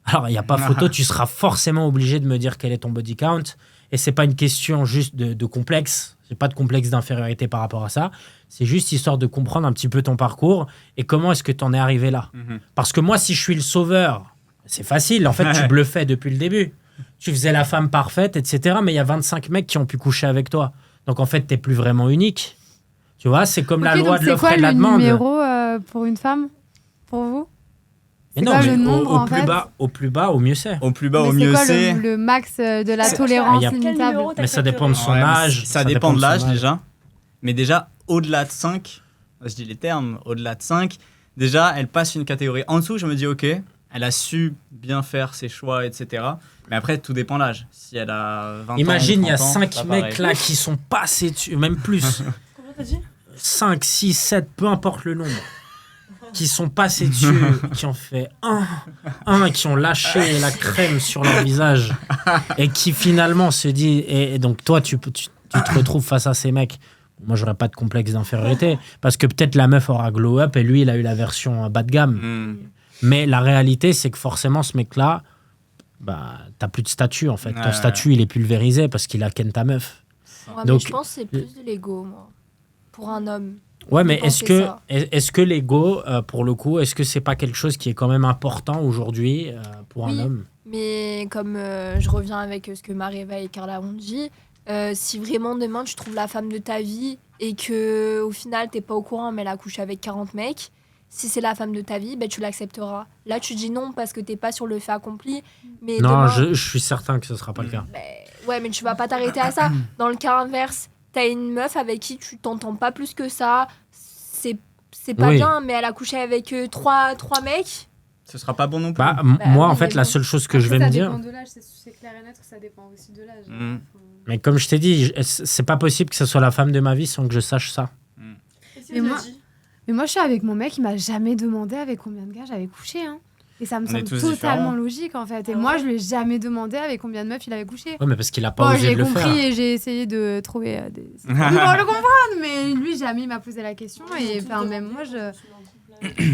alors il n'y a pas photo, tu seras forcément obligé de me dire quel est ton body count. Et c'est pas une question juste de complexe. J'ai pas de complexe d'infériorité par rapport à ça. C'est juste histoire de comprendre un petit peu ton parcours et comment est-ce que tu en es arrivé là. Parce que moi, si je suis le sauveur, c'est facile. En fait, tu bluffais depuis le début. Tu faisais la femme parfaite, etc. Mais il y a 25 mecs qui ont pu coucher avec toi. Donc en fait, t'es plus vraiment unique. Tu vois, c'est comme la loi de l'offre et de la demande. C'est quoi le numéro pour une femme, pour vous? Mais non, quoi mais le nombre, en fait au plus bas, au mieux c'est. Au plus bas, Mais au c'est mieux quoi c'est. le max de la C'est- tolérance Il y a- Quel limitable? numéro Mais ça dépend de son Ouais, mais âge. Ça dépend de son l'âge âge. déjà. Mais déjà, au-delà de 5, je dis les termes, au-delà de 5, déjà, elle passe une catégorie en dessous. Je me dis, ok, elle a su bien faire ses choix, etc. Mais après, tout dépend de l'âge. Si elle a 20 ans. Imagine, il y a 30 ans, 5 c'est pas mecs pareil. là qui sont passés dessus, même plus. Comment t'as dit 5, 6, 7, peu importe le nombre. Qui sont passés dessus, qui ont fait qui ont lâché la crème sur leur visage et qui finalement se dit. Et donc, toi, tu te retrouves face à ces mecs. Moi, j'aurais pas de complexe d'infériorité parce que peut-être la meuf aura glow up et lui, il a eu la version bas de gamme. Mais la réalité, c'est que forcément, ce mec-là, bah, t'as plus de statut en fait. Ton Ouais. statut, il est pulvérisé parce qu'il a ken ta meuf. Ouais, Donc- mais je pense que c'est plus de l'ego, moi. Pour un homme. Ouais, mais Je est-ce pensais que, ça. est-ce que l'ego, pour le coup, est-ce que c'est pas quelque chose qui est quand même important aujourd'hui pour un Oui. homme? Mais comme je reviens avec ce que Mareva et Carla ont dit, si vraiment demain tu trouves la femme de ta vie et que au final t'es pas au courant mais elle a couché avec 40 mecs, si c'est la femme de ta vie, ben, tu l'accepteras. Là tu dis non parce que t'es pas sur le fait accompli. Mais Non, demain, je suis certain que ce sera pas le cas. ben, ouais, mais tu vas pas t'arrêter à ça. Dans le cas inverse, t'as une meuf avec qui tu t'entends pas plus que ça, c'est pas Oui. bien, mais elle a couché avec trois mecs. Ce sera pas bon non plus. Bah, Bah, moi, oui, en fait, mais la bon. seule chose que je vais me dire, de l'âge, c'est clair et net que ça dépend aussi de l'âge. Mm. mais comme je t'ai dit, c'est pas possible que ce soit la femme de ma vie sans que je sache ça. Et si Mais elle moi- l'a dit Mais moi, je suis avec mon mec, il m'a jamais demandé avec combien de gars j'avais couché. Hein. Et ça me On est semble tous totalement différents. logique, en fait. Et Ah moi, ouais je lui ai jamais demandé avec combien de meufs il avait couché. Ouais, mais parce qu'il a pas Bon, osé j'ai de le compris faire. et j'ai essayé de trouver des... pour le comprendre, mais lui, jamais il m'a posé la question. Et enfin, même moi, je...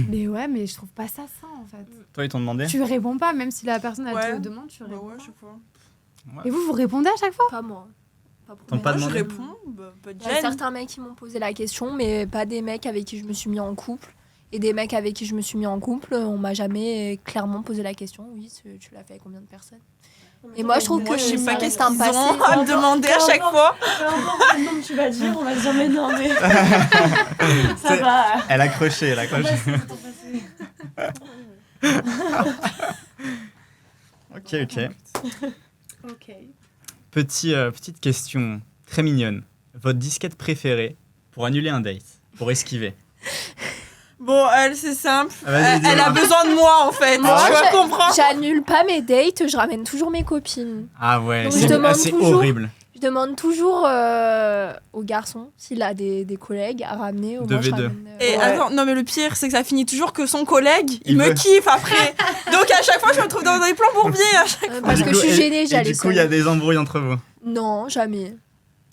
Mais ouais, mais je trouve pas ça sain, en fait. Toi, ils t'ont demandé. Tu réponds pas, même si la personne, elle Ouais. te demande, tu Bah réponds. ouais, je sais pas. Et vous répondez à chaque fois? Pas moi. Pas pour T'en moi. pas Moi, je demandé réponds, bah, pas de Il y a gêne. certains mecs qui m'ont posé la question, mais pas des mecs avec qui je me suis mis en couple. Et des mecs avec qui je me suis mis en couple, on m'a jamais clairement posé la question. Oui, tu l'as fait avec combien de personnes? Et moi, je trouve Moi, que je sais ça pas reste qu'est-ce un qu'ils passé. ont à me demander à chaque fois. Peu importe le nom que tu vas dire, on va se dire mais non, mais ça C'est- va. Elle a croché, elle a Ça va, croché. c'est ton passé. Ok. Ok. Petite question très mignonne. Votre disquette préférée pour annuler un date, pour esquiver? Bon, elle, c'est simple. Ah, vas-y, Elle a dis-moi. besoin de moi, en fait. Moi, tu vas comprendre. j'annule pas mes dates, je ramène toujours mes copines. Ah ouais, Donc, c'est je demande c'est toujours. horrible. Je demande toujours au garçon, s'il a des collègues, à ramener. Au moins, je 2v2. ramène, Et ouais. attends, non, mais le pire, c'est que ça finit toujours que son collègue, il Il me veut. kiffe après. Donc à chaque fois, je me retrouve dans des plans bourbiers. À chaque... Parce Du que coup, je suis et- gênée, Et j'allais du coup, il y a seule. des embrouilles entre vous. Non, jamais.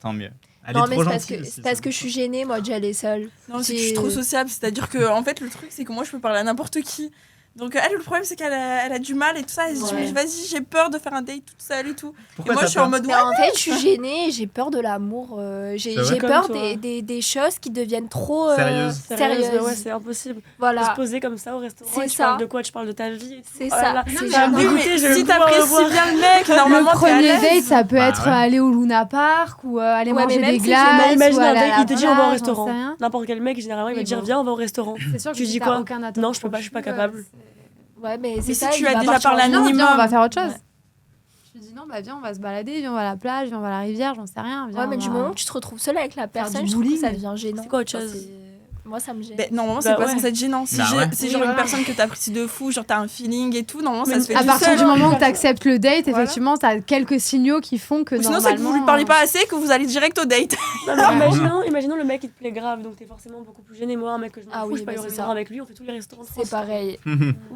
Tant mieux. Elle Non, est mais trop c'est parce gentille. que, aussi, c'est parce ça. que je suis gênée, moi, d'y aller seule. Non, c'est que je suis trop sociable. C'est-à-dire que, en fait, le truc, c'est que moi, je peux parler à n'importe qui. Donc elle, le problème, c'est qu'elle a du mal et tout ça. Elle se dit, Ouais. mais vas-y, j'ai peur de faire un date toute seule et tout. Pourquoi et moi, t'as je suis en peur mode, Mais ouais. en fait, je suis gênée, j'ai peur de l'amour. J'ai C'est vrai peur Comme toi. des choses qui deviennent trop Sérieuses. sérieuses. Ouais, c'est impossible. De se Voilà, poser comme ça au restaurant. C'est et tu ça. parles de quoi? Tu parles de ta vie. et tout. c'est Oh là ça. là, Non, C'est mais ça va me Oui, jamais- mais dégoûter, je vais si plus pouvoir t'apprécies revoir. bien le mec, normalement, Le t'es à premier l'aise. date, ça peut Bah être ouais. aller au Luna Park ou aller Ouais, manger mais même des si glaces. Mais imagine ou un aller à date, la il te dit on va au plage, restaurant. j'en sais rien. N'importe quel mec, généralement, il va Oui, te dire bon. viens, on va au restaurant. C'est sûr que Tu si dis t'as quoi? aucun atome Non, je peux pas, je suis pas crochu, capable. Ouais, mais Mais c'est si ça. tu il as va déjà partir parlé en un Non, général. minimum. viens, on va faire autre chose. Ouais. Tu dis non, bah viens, on va se balader, viens, on va à la plage, viens, on va à la rivière, j'en sais rien. Viens, Ouais, mais on du va- moment où tu te retrouves seule avec la personne, du je trouve que bowling. ça devient gênant. C'est quoi autre Genre, chose Moi, ça me gêne. Normalement, c'est Bah pas ouais. censé être gênant. Si Bah ouais. c'est Oui, genre une voilà. personne que t'apprécies de fou, genre t'as un feeling et tout, normalement, ça Mais se fait À tout partir seul. du moment où Voilà. tu acceptes le date, Voilà. effectivement, tu as quelques signaux qui font que Ou sinon, normalement... c'est que vous lui parlez pas assez, que vous allez direct au date. Non, mais imaginons le mec il te plaît grave, donc t'es forcément beaucoup plus gêné. Moi, un mec que je m'en Ah fous, oui, je peux aller bah au c'est restaurant ça. avec lui, on fait tous les restaurants de C'est France. pareil.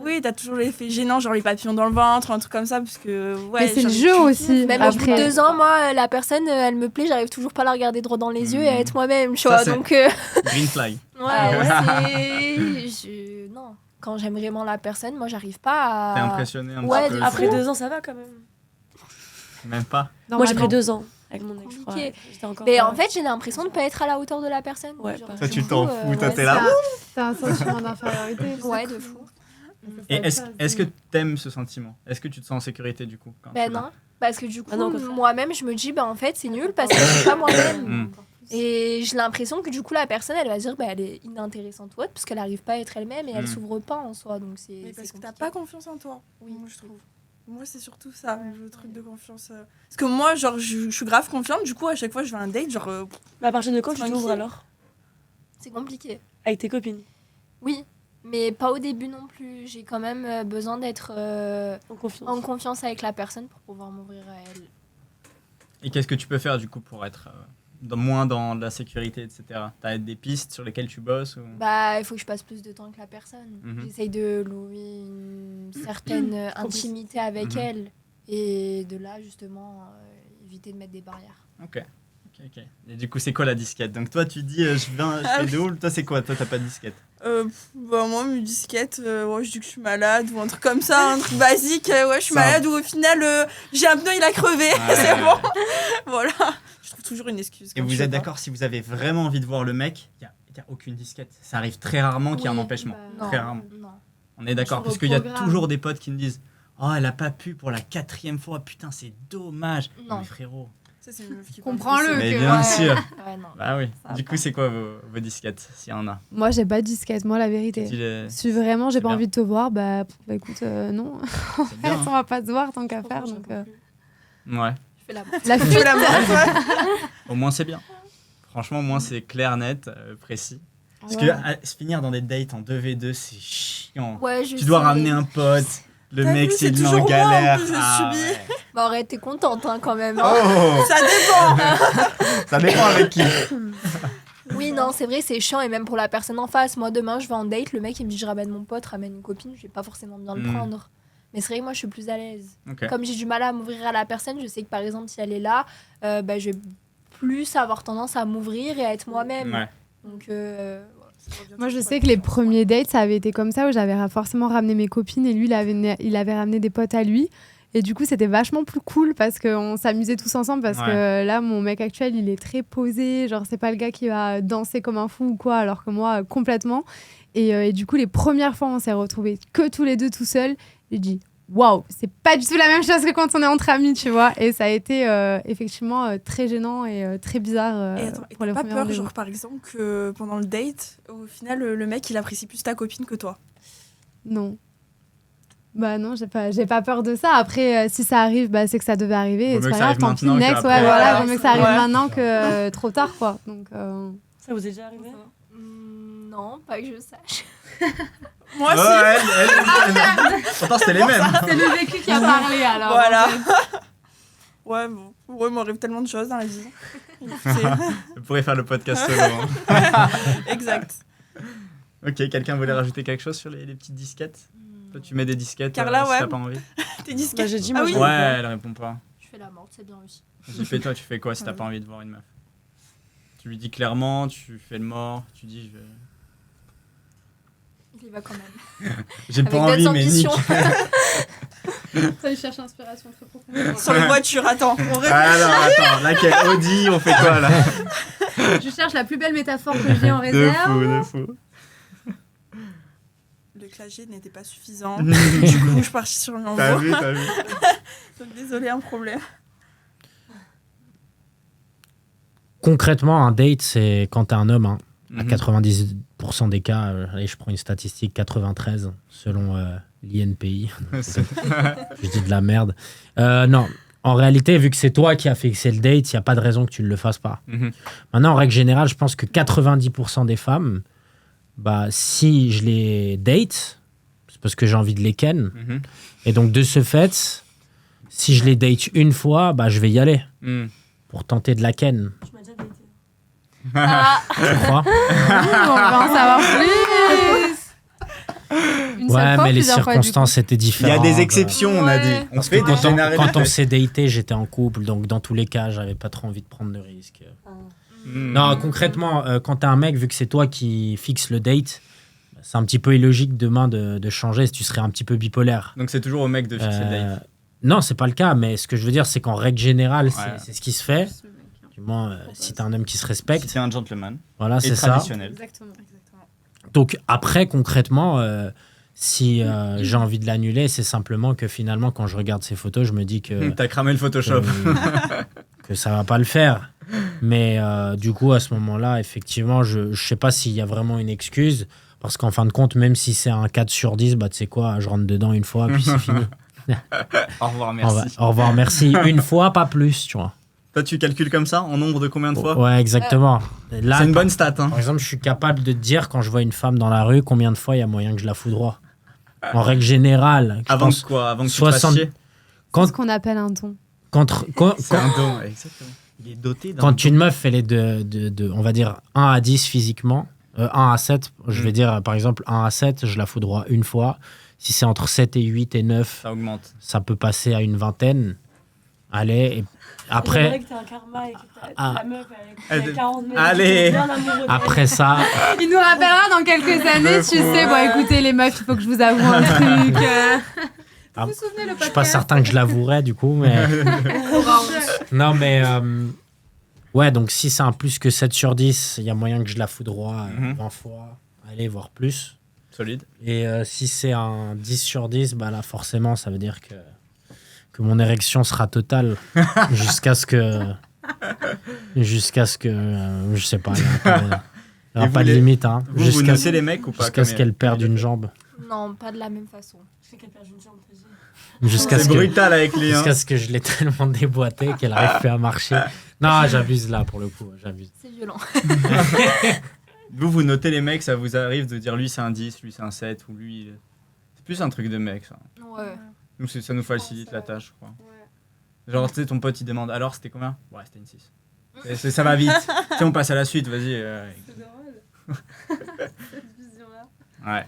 Oui, t'as toujours l'effet gênant, genre les papillons dans le ventre, un truc comme ça, parce que. Ouais, Mais c'est le genre, jeu tu aussi. kiffes. Même Après- au bout de 2 ans, moi, la personne, elle me plaît, j'arrive toujours pas à la regarder droit dans les yeux et à être moi-même, tu Ça, vois. c'est- Donc, Green flag. Non. Quand j'aime vraiment la personne, moi, j'arrive pas T'es à. impressionné un Ouais, petit peu. Après 2 ans, ça va quand même. Même pas. Moi, j'ai pris Normalement. 2 ans avec mon ex, je crois. Compliqué. J'étais encore. Mais en fait, j'ai l'impression de pas être à la hauteur de la personne. Ouais, Genre, pareil. Toi, du tu coup, t'en fous, toi, ouais, t'es là. C'est un sentiment d'infériorité. Ouais, de fou. Et est-ce que t'aimes ce sentiment? Est-ce que tu te sens en sécurité du coup quand Ben tu l'as non. Parce que du coup, Ah non, au contraire. moi-même, je me dis, bah en fait, c'est nul parce que je suis pas moi-même. Mm. Et j'ai l'impression que du coup, la personne, elle va dire, bah elle est inintéressante ou autre, parce qu'elle n'arrive pas à être elle-même et elle Mm. s'ouvre pas en soi. Donc c'est. Mais parce c'est que t'as compliqué. pas confiance en toi. Oui, moi, je trouve. Moi, c'est surtout ça, le truc de confiance. Parce que moi, genre, je suis grave confiante, du coup, à chaque fois, je vais à un date, genre. Mais à partir de quand tu Tranquille. t'ouvres alors C'est compliqué. Avec tes copines Oui, mais pas au début non plus. J'ai quand même besoin d'être en confiance. en confiance avec la personne pour pouvoir m'ouvrir à elle. Et qu'est-ce que tu peux faire du coup pour être moins dans la sécurité, etc. T'as des pistes sur lesquelles tu bosses ou... Bah, il faut que je passe plus de temps avec la personne. Mhm. J'essaye de louer une certaine intimité avec Mhm. elle. Et de là, justement, éviter de mettre des barrières. Ok. Et du coup, c'est quoi la disquette? Donc toi, tu dis, je Ah fais de oui. où? Toi, c'est quoi? Toi, t'as pas de disquette? Bah, moi, mes disquettes, ouais, je dis que je suis malade ou un truc comme ça, un truc basique. Ouais, je suis Ça. malade ou au final, j'ai un pneu, il a crevé. C'est Ouais. bon. Voilà. Je trouve toujours une excuse. Et quand vous je fais êtes pas. d'accord, si vous avez vraiment envie de voir le mec, il n'y a aucune disquette. Ça arrive très rarement qu'il y ait un Oui, empêchement. bah, Très rarement. Non. On est d'accord, Tu parce qu'il y a reprogrammes. toujours des potes qui me disent, oh, elle a pas pu pour la 4e fois, putain, c'est dommage. Non. Mais frérot. Ça, c'est une meuf qui Comprends-le. parle. Mais que, bien ouais. sûr. Ouais, non. Bah oui. Ça va Du pas. coup, c'est quoi vos disquettes, s'il y en a? Moi, j'ai pas de disquette, moi, la vérité. Tu les- Si vraiment j'ai C'est pas bien. envie de te voir, bah écoute, non. C'est bien, On va pas se voir tant qu'à faire. Franchement, Donc, j'en peux plus. Ouais. Je fais la la Tu fuite. la montres, ouais. Au moins, c'est bien. Franchement, au moins, c'est clair, net, précis. Parce Ouais. que se finir dans des dates en 2v2, c'est chiant. Ouais, je Tu dois sais. ramener un pote. Le T'as mec, vu, c'est c'est lui en toujours moi, en galère. plus, je Ah, subis. ouais. Bah, arrête, t'es contente hein, quand même. hein. Oh, Ça dépend. ça dépend avec qui. Oui, non, c'est vrai, c'est chiant. Et même pour la personne en face. Moi, demain, je vais en date. Le mec, il me dit, je ramène mon pote, ramène une copine. Je vais pas forcément bien le Mm. prendre. Mais c'est vrai que moi, je suis plus à l'aise. Ok. Comme j'ai du mal à m'ouvrir à la personne, je sais que par exemple, si elle est là, bah, je vais plus avoir tendance à m'ouvrir et à être moi-même. Ouais. Donc, Moi, je sais que les premiers dates, ça avait été comme ça, où j'avais forcément ramené mes copines et lui, il avait ramené des potes à lui. Et du coup, c'était vachement plus cool parce qu'on s'amusait tous ensemble. Parce que là, mon mec actuel, il est très posé. Genre, c'est pas le gars qui va danser comme un fou ou quoi, alors que moi, complètement. Et du coup, les premières fois, on s'est retrouvés que tous les deux tout seuls. J'ai dit, waouh, c'est pas du tout la même chose que quand on est entre amis, tu vois. Et ça a été effectivement très gênant et très bizarre Et attends, et pour t'as les pas premiers peur, rendez-vous. genre par exemple, que pendant le date, au final, le mec il apprécie plus ta copine que toi? Non. Bah non, j'ai pas peur de ça. Après, si ça arrive, bah, c'est que ça devait arriver. Vaut Et mieux c'est que pas ça grave, arrive tant pis, maintenant next. qu'après. Ouais, voilà, Ouais, vaut mieux que ça arrive ouais. maintenant que trop tard, quoi. Donc, Ça vous est déjà arrivé non, pas que je sache. Moi Ouais, aussi. elle. Pourtant, c'était les mêmes. c'est le vécu qui a parlé, alors. Voilà. Ouais, bon. Ouais, il m'arrive tellement de choses dans la vie. Je pourrais faire le podcast solo. hein. Exact. Ok, quelqu'un voulait rajouter quelque chose sur les petites disquettes? Toi, tu mets des disquettes Carla, si ouais. t'as pas envie. T'es disquette. Bah, j'ai dit, Ah moi, oui. je- Ouais, elle répond pas. Je fais la morte, c'est bien aussi. JP, toi, tu fais quoi si t'as pas envie de voir une meuf? Tu lui dis clairement, tu fais le mort, tu dis je... Il y va quand même. J'ai Avec pas envie, d'autres mais nique. ambitions. Ça, il cherche l'inspiration très profondément. Sur les voitures, attends. On répond. Alors, attends, là, quel Audi, on fait quoi là? Je cherche la plus belle métaphore que j'ai en De réserve. fou. Le clavier n'était pas suffisant. Du coup, je suis partie sur une T'as envoi. vu, t'as vu. Donc, désolé, un problème. Concrètement, un date, c'est quand t'es un homme, hein. À Mhm. 90% des cas, allez, je prends une statistique, 93 selon l'INPI. C'est- Je dis de la merde. Non, En réalité, vu que c'est toi qui as fixé le date, il n'y a pas de raison que tu ne le fasses pas. Mhm. Maintenant, en règle générale, je pense que 90% des femmes, bah, si je les date, c'est parce que j'ai envie de les ken. Mhm. Et donc, de ce fait, si je les date une fois, bah, je vais y aller Mhm. pour tenter de la ken. Tu m'as déjà daté. Ah, Tu crois? On va en savoir plus. Une seule Ouais, fois, mais les plusieurs fois, du coup. circonstances étaient Il y différentes. a des exceptions, on a dit. Ouais. On fait des Quand on généralités. s'est daté, j'étais en couple, donc dans tous les cas, j'avais pas trop envie de prendre de risques. Mhm. Non, concrètement, quand t'es un mec, vu que c'est toi qui fixe le date, c'est un petit peu illogique demain de changer si tu serais un petit peu bipolaire. Donc c'est toujours au mec de fixer le date. Non, c'est pas le cas, mais ce que je veux dire, c'est qu'en règle générale, Ouais. c'est ce qui se fait. Du moins, si t'es un homme qui se Si respecte, t'es un gentleman voilà, et c'est ça. traditionnel. Exactement. Donc après, concrètement, si j'ai envie de l'annuler, c'est simplement que finalement, quand je regarde ces photos, je me dis que, T'as cramé le Photoshop. que ça va pas le faire. Mais du coup, à ce moment-là, effectivement, je sais pas s'il y a vraiment une excuse. Parce qu'en fin de compte, même si c'est un 4 sur 10, bah, tu sais quoi, je rentre dedans une fois, puis c'est fini. Au revoir, merci. Au revoir, merci. Une fois, pas plus, tu vois. Toi, tu calcules comme ça, en nombre de combien de fois Ouais, exactement. Là, C'est une bonne stat. Hein. par exemple, je suis capable de te dire, quand je vois une femme dans la rue, combien de fois il y a moyen que je la foudroie. En règle générale, je Avant pense, quoi Avant que tu te 60 fasses chier quand, C'est ce qu'on appelle un ton. quand, C'est un don, exactement. Il est doté d'un quand une meuf, elle est de, on va dire, 1 à 10 physiquement, 1 à 7, je vais dire, par exemple, 1 à 7, je la foudroie une fois. Si c'est entre 7 et 8 et 9, Ça augmente. ça peut passer à une vingtaine. Allez, et J'aimerais après, que t'aies un karma et que Ah. la meuf, Elle elle de- est 40 mètres. Allez. Bien amoureux d'elle. après ça, Il nous rappellera dans quelques années, tu sais. Bon, écoutez, les meufs, il faut que je vous avoue un truc. Ah, Vous vous souvenez le je suis pas podcast certain que je l'avouerais du coup, mais... Non, mais ouais, donc si c'est un plus que 7 sur 10, il y a moyen que je la foudroie Mhm. 20 fois, allez, voire plus. Solide. Et si c'est un 10 sur 10, bah là, forcément, ça veut dire que mon érection sera totale jusqu'à ce que. Je sais pas, il n'y aura Et pas, vous, de les- limite. Hein, Vous jusqu'à notez les mecs ou pas jusqu'à ce comme qu'elle il- perde une jambe. non, pas de la même façon. Je fais qu'elle perd une jambe, vas-y. Jusqu'à ce C'est que. brutal avec les. Hein. Jusqu'à ce que je l'ai tellement déboîté qu'elle n'arrive plus à marcher. Non, j'abuse là pour le coup, j'abuse. C'est violent. Vous notez les mecs, ça vous arrive de dire lui c'est un 10, lui c'est un 7 ou lui. C'est plus un truc de mec ça. Ouais. Nous, ça nous facilite la tâche, je crois. Genre, tu sais, ton pote il demande alors c'était combien? Ouais, c'était une 6. Ça va vite. Tu sais, on passe à la suite, vas-y. C'est drôle. Cette vision-là. Ouais.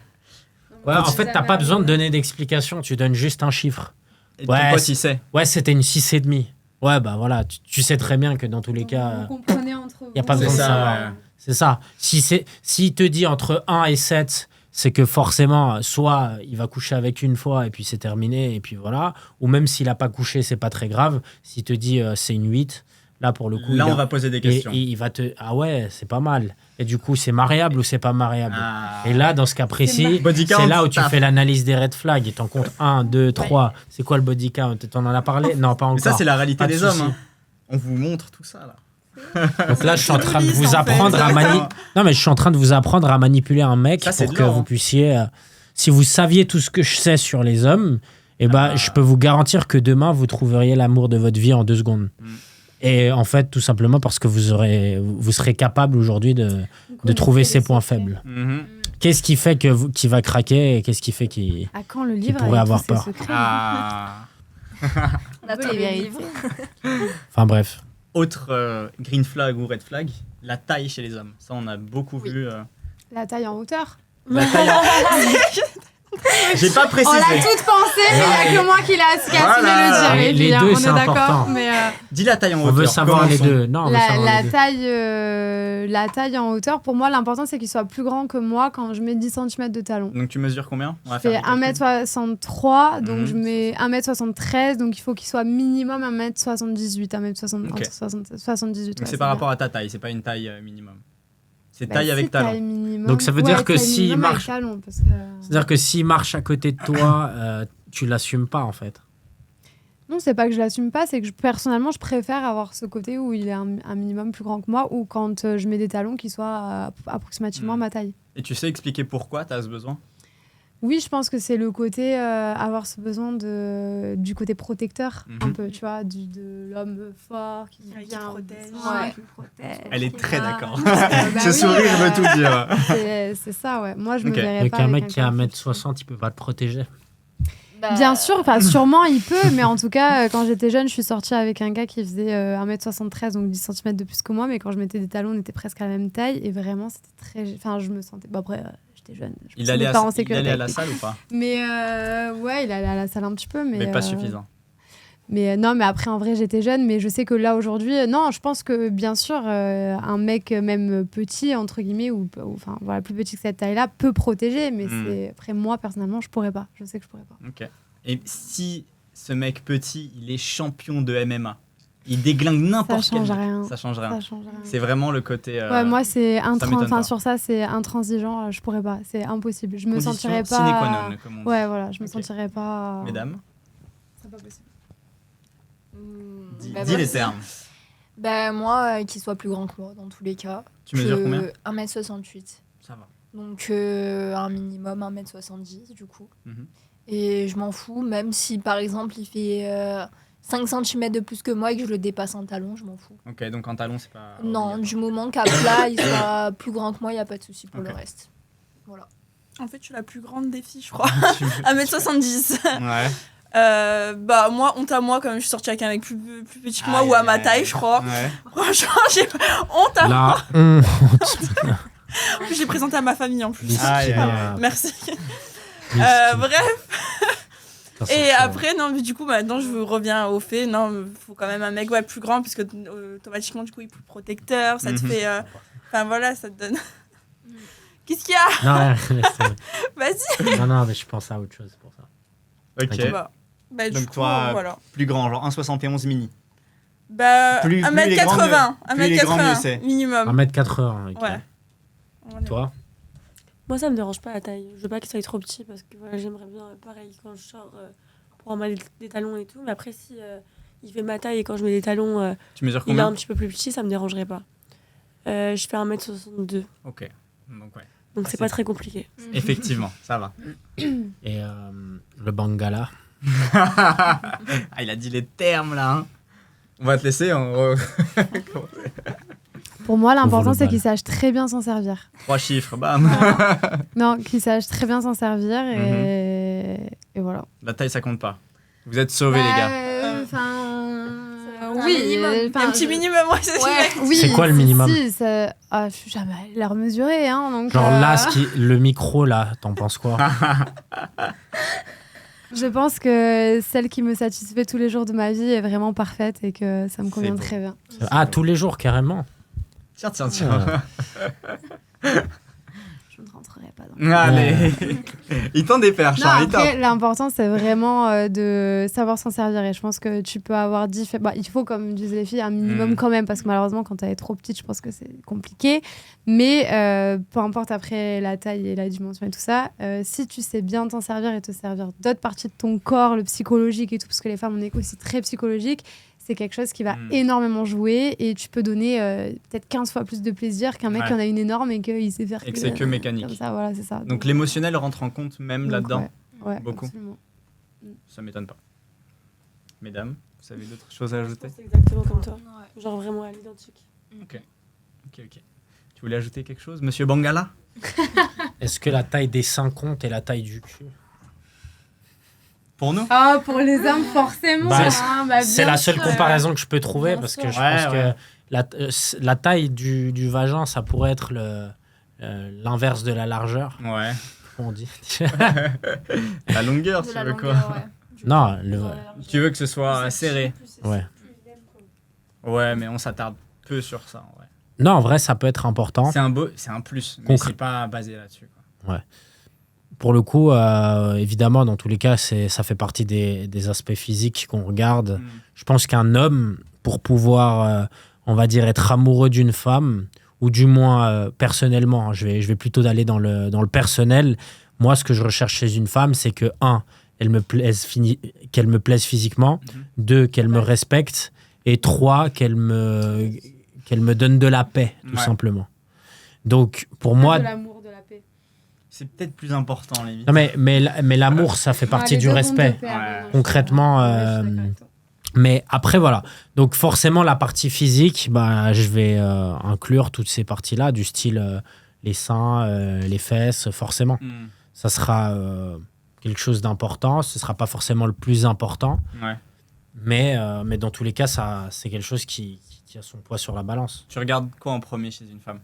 Ouais, en fait, t'as pas besoin de donner d'explication, tu donnes juste un chiffre. Et Ouais, ton pote c'est- il sait. Ouais, c'était une 6,5. Ouais, bah voilà, tu sais très bien que dans tous les Vous cas, comprenez entre vous. y a pas besoin de savoir. euh, c'est ça. S'il te dit entre 1 et 7, c'est que forcément, soit il va coucher avec une fois et puis c'est terminé, et puis voilà. Ou même s'il a pas couché, c'est pas très grave. S'il te dit c'est une 8, là pour le coup, Là, il on a- va poser des et questions. il va te. Ah ouais, c'est pas mal. Et du coup, c'est mariable ou c'est pas mariable. Ah. Et là, dans ce cas précis, Body count, c'est là où tu taf. fais l'analyse des red flags et t'en comptes 1, 2, 3. C'est quoi le body count? T'en en as parlé? Non, pas encore. Mais ça, c'est la réalité Pas de des hommes. souci. Hein. On vous montre tout ça là. Donc là, je suis en train de lisse, vous en fait. apprendre à Non, mais je suis en train de vous apprendre à manipuler un mec Ça, c'est pour de que l'or, vous hein. puissiez. Si vous saviez tout ce que je sais sur les hommes, eh ben, Ah. je peux vous garantir que demain, vous trouveriez l'amour de votre vie en 2 secondes. Mm. Et en fait, tout simplement parce que vous serez capable aujourd'hui de trouver ses points faibles. Mhm. Qu'est-ce qui fait qu'il va craquer et qu'est-ce qui fait qu'il. À quand le livre pourrait avec avoir tous ces peur. secrets Ah. On a peu tous les les vérités. livres. Enfin bref. Autre green flag ou red flag, la taille chez les hommes. Ça, on a beaucoup Oui. vu. La taille en hauteur. La taille. J'ai pas On précisé. l'a toutes pensé, mais il n'y a que moi qui l'a assumé Voilà. le dire. Les Et puis, deux, on c'est est d'accord. important. Mais Dis la taille en On hauteur. veut savoir les Commençons. deux. Non, on veut savoir les deux. la taille en hauteur, pour moi, l'important, c'est qu'il soit plus grand que moi quand je mets 10 cm de talon. Donc tu mesures combien? On va Je faire fais des calculs. 1m63, donc Mhm. je mets 1m73, donc il faut qu'il soit minimum 1m78, 1m78. Ok. Entre 78, Donc ouais, c'est par bien. rapport à ta taille, c'est pas une taille minimum. C'est Bah, taille avec c'est talon. taille minimum. Donc ça veut dire que taille s'il minimum avec marche- talon, parce que... C'est-à-dire que s'il marche à côté de toi, tu l'assumes pas en fait. Non, c'est pas que je l'assume pas, c'est que personnellement, je préfère avoir ce côté où il est un minimum plus grand que moi, ou quand je mets des talons qui soient approximativement Mhm. ma taille. Et tu sais expliquer pourquoi tu as ce besoin? Oui, je pense que c'est le côté avoir ce besoin du côté protecteur, un peu, tu vois, de l'homme fort qui Ouais, qui vient protège. Ouais, qui protège. Elle est très Voilà. d'accord. Bah Ce oui, sourire veut tout dire. c'est ça, ouais. Moi, je me Ok. verrais Avec pas un mec qui est à quelqu'un 1m60, il peut pas te protéger. Bien sûr, enfin sûrement il peut, mais en tout cas, quand j'étais jeune, je suis sortie avec un gars qui faisait 1m73, donc 10 cm de plus que moi, mais quand je mettais des talons, on était presque à la même taille, et vraiment, c'était très... Enfin, je me sentais... Bon, après, j'étais jeune, je me Il allait sentais pas en il sécurité allait à la avec lui. salle ou pas? Mais ouais, il allait à la salle un petit peu, mais... Mais pas suffisant. Mais non, mais après, en vrai, j'étais jeune, mais je sais que là, aujourd'hui, non, je pense que, bien sûr, un mec, même petit, entre guillemets, ou enfin, voilà, plus petit que cette taille-là, peut protéger, mais c'est... Après, moi, personnellement, je pourrais pas. Je sais que je pourrais pas. Ok. Et si ce mec petit, il est champion de MMA, il déglingue n'importe Ça quel change mec, rien. ça change rien. Ça change rien. C'est vraiment le côté. Ouais, moi, c'est m'étonne pas. sur ça, c'est intransigeant. Je pourrais pas. C'est impossible. Je me condition sentirais sine qua pas. non, comme on dit. Ouais, voilà, je me Ok. sentirais pas. Mesdames, C'est pas possible. dis les termes. Bah, moi, qu'il soit plus grand que moi, dans tous les cas. Tu mesures combien? 1m68. Ça va. Donc, un minimum 1m70, du coup. Mhm. Et je m'en fous, même si, par exemple, il fait 5 cm de plus que moi et que je le dépasse en talon, je m'en fous. Ok, donc en talon, c'est pas. Non, obligatoire. du moment qu'à plat, il soit plus grand que moi, il n'y a pas de souci pour Ok. le reste. Voilà. En fait, je suis la plus grande des filles, je crois. Tu- 1m70. Ouais. Bah, moi, honte à moi, comme je suis sortie avec un mec plus petit que moi Aïe, ou à aïe, ma aïe. taille, je crois. Ouais. Franchement, j'ai honte à moi. Là, on... Je l'ai présenté à ma famille en plus. Aïe, aïe, Voilà. aïe. Merci. Bref. Bref. Et après, non, mais du coup, maintenant, je reviens au fait. Non, il faut quand même un mec plus grand, parce que automatiquement, du coup, il est plus protecteur. Ça te Mhm. fait. Enfin, voilà, ça te donne. Qu'est-ce qu'il y a? Non, laisse tomber. Vas-y. non, mais je pense à autre chose pour ça. Ok. Ok. Bah, du Donc coup, toi, voilà. Plus grand, genre 1,71 mini. Bah, plus les 1m80. grands, plus les grands, mieux 1m80 c'est. minimum. 1m80. Ok. Ouais. Toi? Moi, ça me dérange pas la taille. Je veux pas qu'il soit trop petit parce que voilà, j'aimerais bien, pareil, quand je sors pour avoir des talons et tout. Mais après, si il fait ma taille et quand je mets des talons, Tu mesures il est combien? un petit peu plus petit, ça me dérangerait pas. Je fais 1m62, Ok. Donc ouais. donc Ah, c'est c'est- pas très compliqué. Effectivement, ça va. Et le Bangala? Ah, il a dit les termes là. Hein. On va te laisser. Pour moi, l'important, le c'est bal. qu'il sache très bien s'en servir. 3 chiffres, bam. Non, qu'il sache très bien s'en servir Mhm. et voilà. La taille, ça compte pas. Vous êtes sauvés, les gars. Oui, minimum. Un petit minimum, ouais, c'est Ouais. Oui, C'est quoi le minimum? Si, je suis jamais allée la remesurer. Hein, donc, Genre là, le micro, là, t'en penses quoi? je pense que celle qui me satisfait tous les jours de ma vie est vraiment parfaite et que ça me convient beau. très bien. Ah, tous les jours, carrément. Tiens. Je ne rentrerai pas dans Allez. Il tend des perches. Non, hein, il tend. après, l'important, c'est vraiment de savoir s'en servir. Et je pense que tu peux avoir il faut, comme disaient les filles, un minimum Mm. quand même, parce que malheureusement, quand elle est trop petite, je pense que c'est compliqué. Mais peu importe après la taille et la dimension et tout ça, si tu sais bien t'en servir et te servir d'autres parties de ton corps, le psychologique et tout, parce que les femmes, on est aussi très psychologique, c'est quelque chose qui va Mm. énormément jouer et tu peux donner peut-être 15 fois plus de plaisir qu'un mec Ouais. qui en a une énorme et qu'il sait faire Et que c'est que mécanique. comme ça, voilà, c'est ça. Donc l'émotionnel rentre en compte même Donc, là-dedans. ouais, Beaucoup. absolument. Ça m'étonne pas. Mesdames, vous avez d'autres choses à Je ajouter? pense exactement comme toi. Ouais. Genre vraiment à l'identique. Ok. Tu voulais ajouter quelque chose, Monsieur Bangala? Est-ce que la taille des seins compte et la taille du cul? Pour nous? Ah, pour les hommes, forcément. Bah, bien C'est la seule sûr. comparaison que je peux trouver Bien parce sûr. que je Ouais, pense ouais. que la taille du vagin, ça pourrait être l'inverse de la largeur, Ouais. on dit. La longueur, De tu la veux quoi? longueur, ouais. Non, Tu veux que ce soit serré? Ouais. Ouais, mais on s'attarde peu sur ça. Ouais. Non, en vrai, ça peut être important. C'est un plus, mais Concret. c'est pas basé là-dessus. Quoi. Pour le coup, évidemment, dans tous les cas, ça fait partie des aspects physiques qu'on regarde. Mm. Je pense qu'un homme, pour pouvoir, on va dire, être amoureux d'une femme, ou du moins personnellement, je vais plutôt aller dans le personnel. Moi, ce que je recherche chez une femme, c'est que, qu'elle me plaise physiquement, Mhm. 2, qu'elle me respecte, et 3, qu'elle me donne de la paix, tout Ouais. simplement. Donc, pour moi, De l'amour, de la paix. c'est peut-être plus important, limite. Non, mais l'amour, ça fait partie les du deux vont respect. de pair, Ouais. non, Concrètement, je suis d'accord avec toi. mais après, voilà. Donc, forcément, la partie physique, bah, je vais inclure toutes ces parties-là, du style les seins, les fesses, forcément. Ça sera quelque chose d'important. Ce ne sera pas forcément le plus important. Ouais. Mais dans tous les cas, c'est quelque chose qui a son poids sur la balance. Tu regardes quoi en premier chez une femme?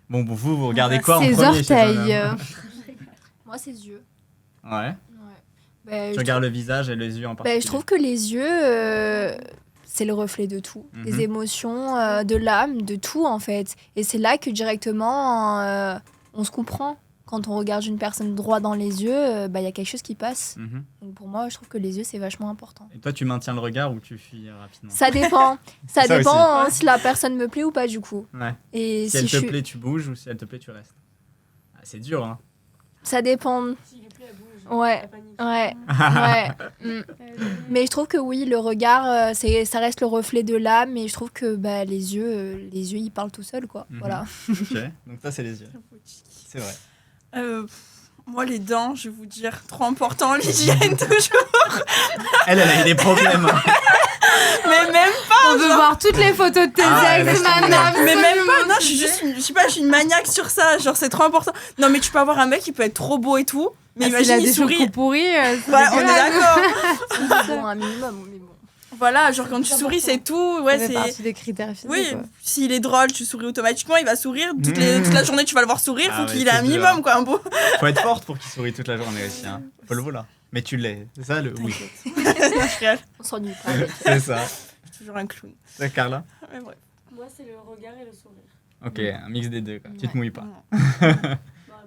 Bon, pour vous regardez quoi en Ses premier chez un orteils. homme? Moi, ses yeux. Ouais. Ouais. Bah, Tu je regardes le visage et les yeux en Bah, particulier. je trouve que les yeux, c'est le reflet de tout. Mhm. Des émotions, de l'âme, de tout en fait. Et c'est là que directement, on se comprend. Quand on regarde une personne droit dans les yeux, bah, y a quelque chose qui passe. Mhm. Donc pour moi, je trouve que les yeux, c'est vachement important. Et toi, tu maintiens le regard ou tu fuis rapidement? Ça dépend. Ça Ça dépend aussi. hein, si la personne me plaît ou pas du coup. Ouais. Et Si elle je te suis- plaît, tu bouges, ou si elle te plaît, tu restes. Ah, c'est dur, hein. Ça dépend. S'il lui plaît, elle bouge. Ouais. Elle panique. Ouais. Mais je trouve que oui, le regard, ça reste le reflet de l'âme. Et je trouve que bah, les yeux, ils parlent tout seuls, quoi. Mhm. Voilà. Ok, donc ça, c'est les yeux. C'est vrai. Moi, les dents, je vais vous dire, trop important, l'hygiène toujours. Elle a eu des problèmes. Mais même On veut voir toutes les photos de tes Ah, ex laisse tomber. maintenant. Mais même pas, non, je suis juste, je sais pas, je suis une maniaque sur ça, genre c'est trop important. Non, mais tu peux avoir un mec qui peut être trop beau et tout, mais S'il a imagine, des il sourit. cheveux pourris, c'est Ouais, on est dégueulasse. d'accord. Bon, un minimum, mais bon. Voilà, genre quand tu souris, c'est tout. Ouais, Ça fait c'est. partie des critères physiques. Oui, quoi. s'il est drôle, tu souris automatiquement, il va sourire. Toute la journée, tu vas le voir sourire, Ah faut ouais, qu'il ait c'est un dur. minimum, quoi, un beau. Faut être forte pour qu'il sourie toute la journée aussi, hein. Faut le vouloir. Mais tu l'es. C'est ça le oui. Naturel. On s'ennuie pas. avec. C'est ça. Je suis toujours un clown. C'est Carla? Ouais, bref. Moi, c'est le regard et le sourire. Ok, un mix des deux, quoi. Tu te Ouais. mouilles pas. Bah,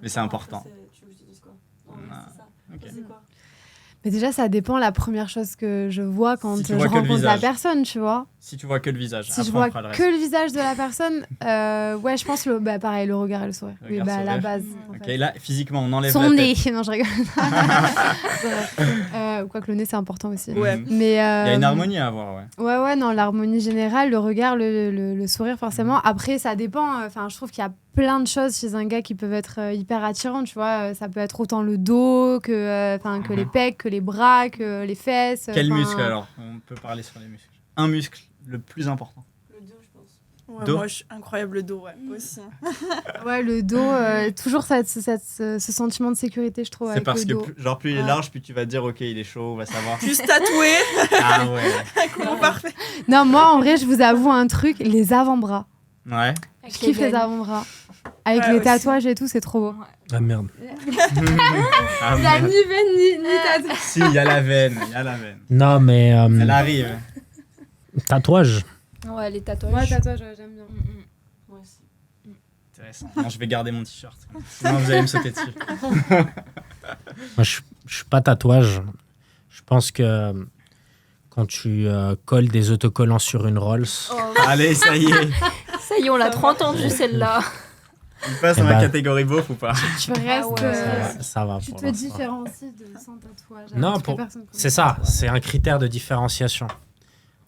Mais c'est important. Tu veux que je te dise quoi? Non, Ah, c'est ça. ok. Toi, c'est quoi? Mais déjà, ça dépend la première chose que je vois quand Si tu je vois que le rencontre la visage. personne, tu vois. Si tu vois que le visage, Si après je on vois fera le reste. que le visage de la personne, ouais, je pense pareil, le regard et le sourire. Regard, Oui, la sourire. base. en Ok, fait. là, physiquement, on enlève Son la nez. tête. Non, je rigole. Quoique le nez, c'est important aussi. Ouais. Mhm. Mais, Il y a une harmonie à avoir, ouais. Ouais, non, l'harmonie générale, le regard, le sourire, forcément. Après, ça dépend. Enfin, je trouve qu'il y a plein de choses chez un gars qui peuvent être hyper attirantes, tu vois. Ça peut être autant le dos que les pecs, que les bras, que les fesses. Quel enfin, muscle alors? On peut parler sur les muscles. Un muscle le plus important. Le dos, je pense. Ouais, Dos. moi, incroyable dos, ouais, aussi. Ouais, le dos, toujours ce sentiment de sécurité, je trouve. C'est avec parce le que dos. plus il est Ouais. large, plus tu vas te dire, ok, il est chaud, on va savoir. Plus tatoué, Ah ouais. comment parfait. Non, moi, en vrai, je vous avoue un truc, les avant-bras. Ouais. Je kiffe les avant-bras. Avec Ouais, les aussi. tatouages et tout, c'est trop beau. Ah merde. Ah, Il a merde. ni veine ni tatouage. Si, il y a la veine, il y a la veine. Non, mais Elle arrive. tatouage. Ouais, les tatouages. Ouais, tatouage, j'aime bien. Moi aussi. Intéressant. Non, je vais garder mon t-shirt. Sinon, vous allez me sauter dessus. Moi, je suis pas tatouage. Je pense que quand tu colles des autocollants sur une Rolls, Oh, Allez, ça y est. ça y est, on l'a 30 ans de celle-là. On passe dans Eh la ben. catégorie beauf ou pas? Tu restes. ouais. ça va. Tu pour te l'instant. différencies de sans tatouage. Non, avec pour- les personnes qu'on C'est ça, c'est un critère de différenciation.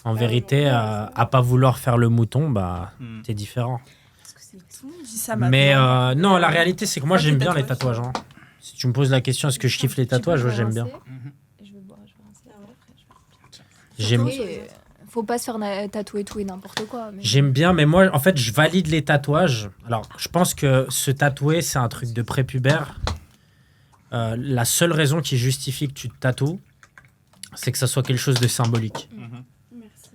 En vérité, à pas vouloir faire le mouton, bah, Hmm. t'es différent. Parce que tout le monde dit ça maintenant. Mais non, la réalité, c'est que moi, Pas j'aime des bien les tatouages. tatouages. hein. Si tu me poses la question, est-ce que je kiffe les tatouages? Ouais, j'aime bien. Je vais boire, je vais rincer. Ah ouais, après, je vais- J'aime Après, faut pas se faire tatouer tout et n'importe quoi. Mais... J'aime bien, mais moi, en fait, je valide les tatouages. Alors, je pense que se tatouer, c'est un truc de prépubère. La seule raison qui justifie que tu te tatoues, c'est que ça soit quelque chose de symbolique. Mhm. Merci.